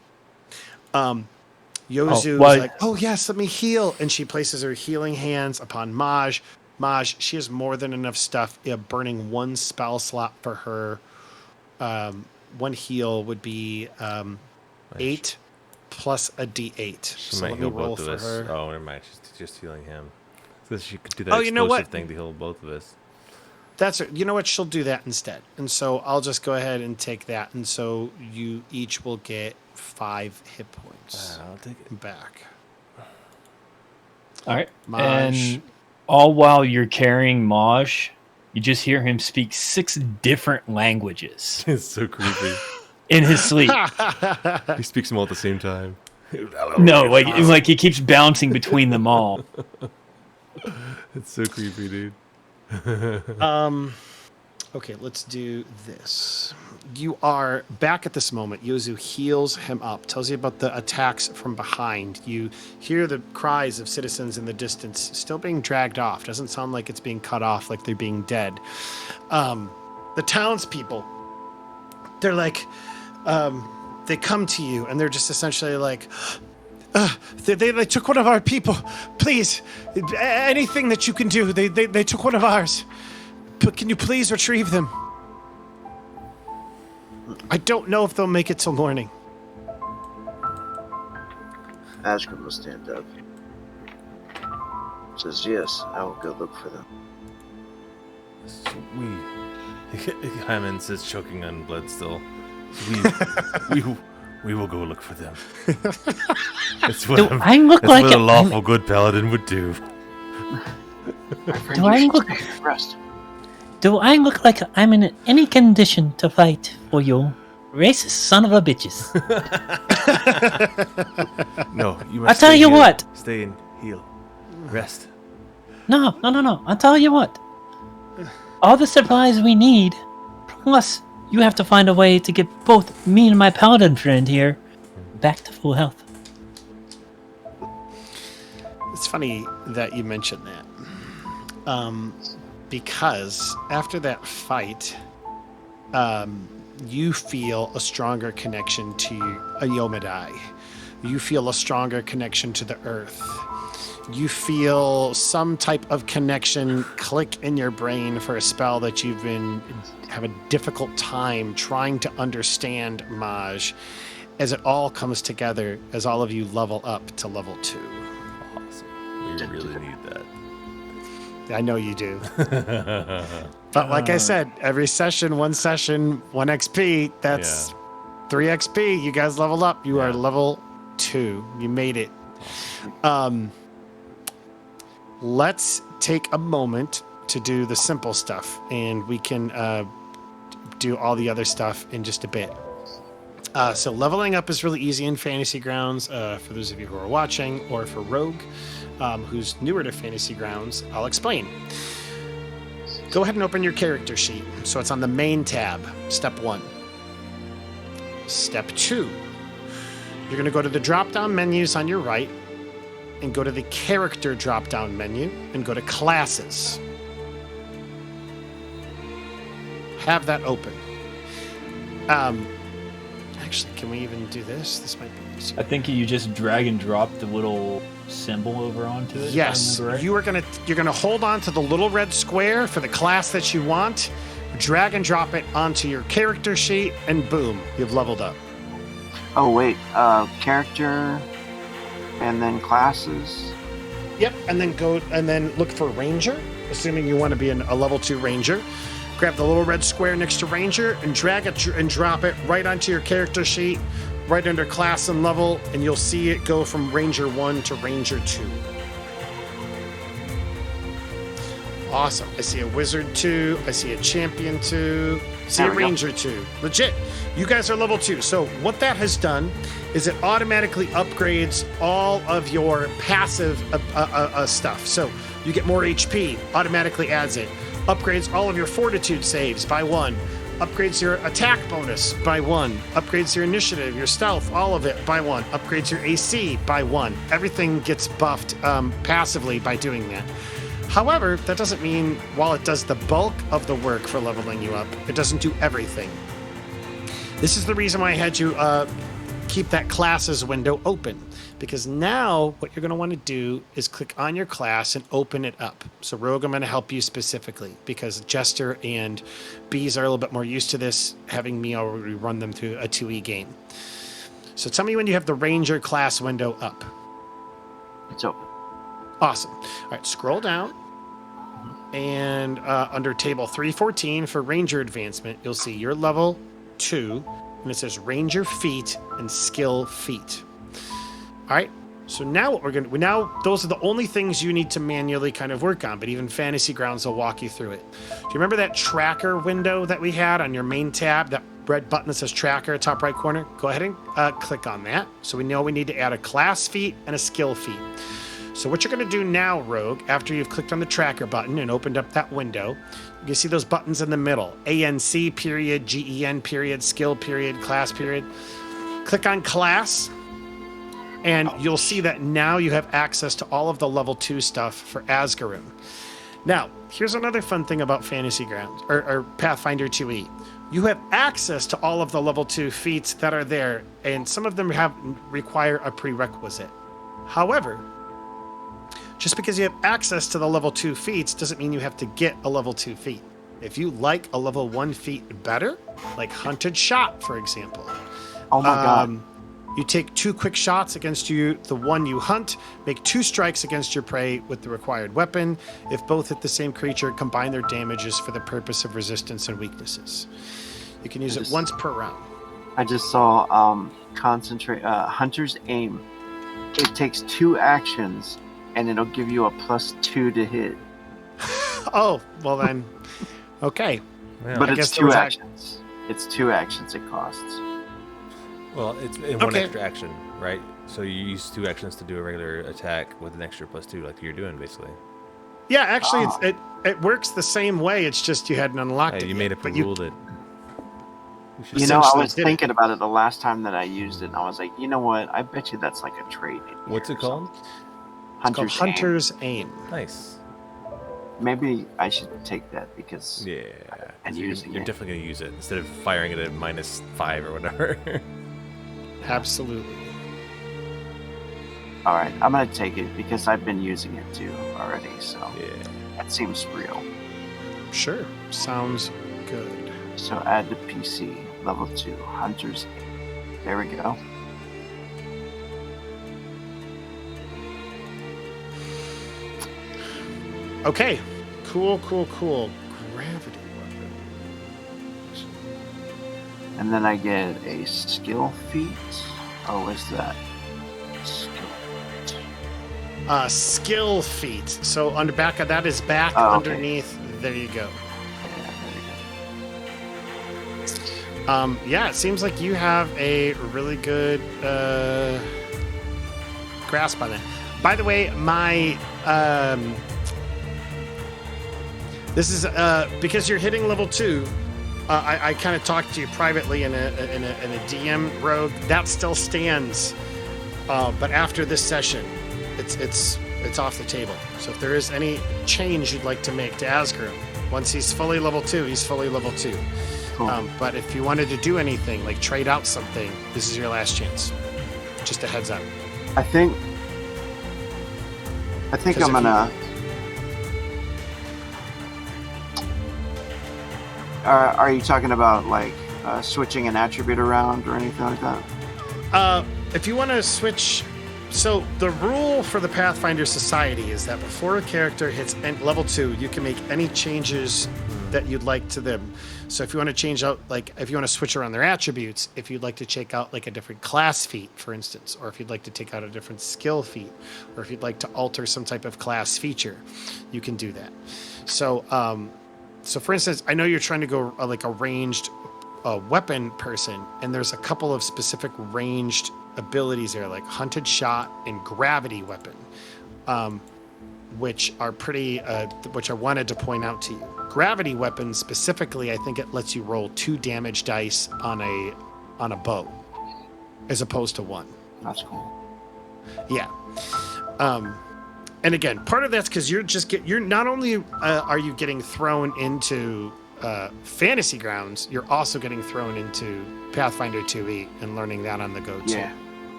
Yozu is like, oh yes, let me heal. And she places her healing hands upon Maj. Maj, she has more than enough stuff. Burning 1 spell slot for her. 1 heal would be 8 plus a D8. She So might let me heal roll both for of us. her. Oh, never mind. She's just healing him. So she could do that you know explosive what? thing to heal both of us. You know what? She'll do that instead. And so I'll just go ahead and take that. And so you each will get 5 hit points I'll take it back. All right. Maj. And all while you're carrying Maj, you just hear him speak 6 different languages It's so creepy. in his sleep. He speaks them all at the same time. No, like he keeps bouncing between them all. It's so creepy, dude. Okay, let's do this. You are back at this moment. Yozu heals him up, tells you about the attacks from behind. You hear the cries of citizens in the distance, still being dragged off. Doesn't sound like it's being cut off, like they're being dead. The townspeople, they're like, they come to you, and they're just essentially like, they took one of our people. Please, anything that you can do. They took one of ours. But can you please retrieve them? I don't know if they'll make it till morning. Azgrymn will stand up. Says, yes, I will go look for them. Hammond says, choking on blood still. We will go look for them. That's what, I look that's like what a I'm- lawful good paladin would do. Do I look? Rest. Do I look like I'm in any condition to fight for you, racist son of a bitches? No, you must I'll tell stay you here. what. Stay and heal. Rest. No. I'll tell you what. All the supplies we need, plus you have to find a way to get both me and my paladin friend here back to full health. It's funny that you mentioned that. Because after that fight, you feel a stronger connection to Yomadai. You feel a stronger connection to the earth. You feel some type of connection click in your brain for a spell that you've have a difficult time trying to understand, Maj, as it all comes together as all of you level up to level 2. Awesome. We really need that. I know you do. But like I said, every session, 1 XP. That's 3 XP. You guys leveled up. You are level 2. You made it. Let's take a moment to do the simple stuff, and we can do all the other stuff in just a bit. So leveling up is really easy in Fantasy Grounds. For those of you who are watching, or for Rogue, who's newer to Fantasy Grounds, I'll explain. Go ahead and open your character sheet. So it's on the main tab, step 1. Step 2, you're going to go to the drop-down menus on your right and go to the character drop-down menu and go to classes. Have that open. Actually, can we even do this? This might be easier. I think you just drag and drop the little symbol over onto it. Yes, right? you're gonna hold on to the little red square for the class that you want, drag and drop it onto your character sheet, and boom, you've leveled up. Oh wait, character, and then classes. Yep, and then look for Ranger, assuming you want to be a level 2 Ranger. Grab the little red square next to Ranger and drag it and drop it right onto your character sheet, right under class and level, and you'll see it go from Ranger 1 to Ranger 2. Awesome. I see a Wizard 2. I see a Champion 2. I see a Ranger 2. Legit. You guys are level 2. So what that has done is it automatically upgrades all of your passive stuff. So you get more HP, automatically adds it. Upgrades all of your fortitude saves by 1. Upgrades your attack bonus by 1. Upgrades your initiative, your stealth, all of it by 1. Upgrades your AC by 1. Everything gets buffed passively by doing that. However, that doesn't mean while it does the bulk of the work for leveling you up, it doesn't do everything. This is the reason why I had you keep that classes window open, because now what you're going to want to do is click on your class and open it up. So Rogue, I'm going to help you specifically because Jester and Bees are a little bit more used to this, having me already run them through a 2E game. So tell me when you have the Ranger class window up. It's open. Awesome. All right, scroll down. And under table 314 for Ranger advancement, you'll see your level 2, and it says Ranger feat and skill feat. All right. So now what we're going to those are the only things you need to manually kind of work on, but even Fantasy Grounds will walk you through it. Do you remember that tracker window that we had on your main tab, that red button that says tracker, top right corner? Go ahead and click on that. So we know we need to add a class feat and a skill feat. So what you're going to do now, Rogue, after you've clicked on the tracker button and opened up that window, you can see those buttons in the middle, ANC period, GEN period, skill period, class period. Click on class, and you'll see that now you have access to all of the level 2 stuff for Azgrymn. Now, here's another fun thing about Fantasy Grounds, or Pathfinder 2E. You have access to all of the level 2 feats that are there, and some of them require a prerequisite. However, just because you have access to the level 2 feats doesn't mean you have to get a level 2 feat. If you like a level 1 feat better, like Hunted Shot, for example. Oh my god. You take 2 quick shots against the one you hunt, make 2 strikes against your prey with the required weapon. If both hit the same creature, combine their damages for the purpose of resistance and weaknesses. You can use it once per round. I just saw Hunter's Aim. It takes 2 actions, and it'll give you a +2 to hit. Oh, well then, okay. Yeah. But I it's guess 2 actions. It's 2 actions it costs. Well, it's one extra action, right? So you use 2 actions to do a regular attack with an extra +2, like you're doing, basically. Yeah, actually, it works the same way. It's just you hadn't unlocked it. You made yet, it but ruled it. You know, I essentially was did it. thinking about it the last time that I used it, and I was like, you know what? I bet you that's like a trade. What's it called? It's called Hunter's Hunter's Aim. Aim. Nice. Maybe I should take that because Yeah. and you're using it. definitely going to use it instead of firing it at -5 or whatever. Absolutely. All right, I'm gonna take it because I've been using it too already. So Yeah. that seems real. Sure. Sounds good. So add to PC level 2 Hunter's Aim. There we go. Okay. Cool. Gravity weapon. And then I get a skill feat. Oh, what's that? Skill feat. skill feat. So on the back of that is back Oh, okay. underneath. There you go. Yeah, it seems like you have a really good grasp on it. By the way, my this is because you're hitting level 2. I kind of talked to you privately in a DM rogue. That still stands, but after this session, it's off the table. So if there is any change you'd like to make to Azgrymn, once he's fully level 2, he's fully level 2. Cool. But if you wanted to do anything, like trade out something, this is your last chance. Just a heads up. I think 'Cause I'm if gonna. Are you talking about like switching an attribute around or anything like that? If you want to switch, so the rule for the Pathfinder Society is that before a character hits level 2, you can make any changes that you'd like to them. So if you want to change out, like if you want to switch around their attributes, if you'd like to check out like a different class feat, for instance, or if you'd like to take out a different skill feat, or if you'd like to alter some type of class feature, you can do that. So, so for instance, I know you're trying to go like a ranged weapon person, and there's a couple of specific ranged abilities there, like hunted shot and gravity weapon, which are pretty, which I wanted to point out to you. Gravity weapon specifically, I think it lets you roll 2 damage dice on a bow, as opposed to 1. That's cool. Yeah. And again, part of that's because you're not only are you getting thrown into fantasy grounds, you're also getting thrown into Pathfinder 2e and learning that on the go too. Yeah,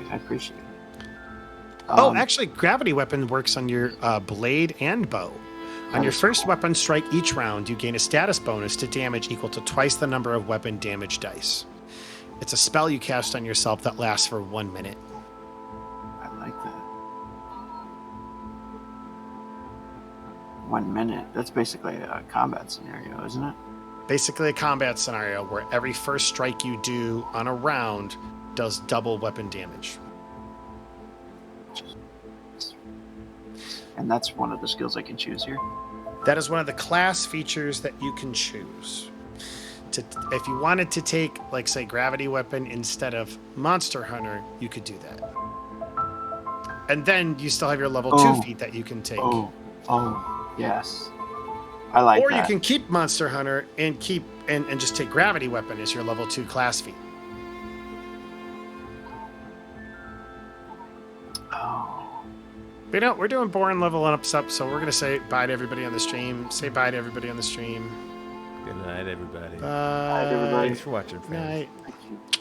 I appreciate it. Oh, actually, gravity weapon works on your blade and bow. On your first weapon strike each round, you gain a status bonus to damage equal to twice the number of weapon damage dice. It's a spell you cast on yourself that lasts for 1 minute. I like that. 1 minute. That's basically a combat scenario, isn't it? Basically a combat scenario where every first strike you do on a round does double weapon damage. And that's one of the skills I can choose here. That is one of the class features that you can choose. If you wanted to take, like, say, gravity weapon instead of monster hunter, you could do that. And then you still have your level 2 feat that you can take. Oh, yes. I like or that. you can keep monster hunter and keep and just take gravity weapon as your level 2 class feat. Oh. But, you know, we're doing boring level ups up, so we're going to say bye to everybody on the stream. Say bye to everybody on the stream. Good night, everybody. Bye. Night, everybody. Thanks for watching, friends. Night. Thank you.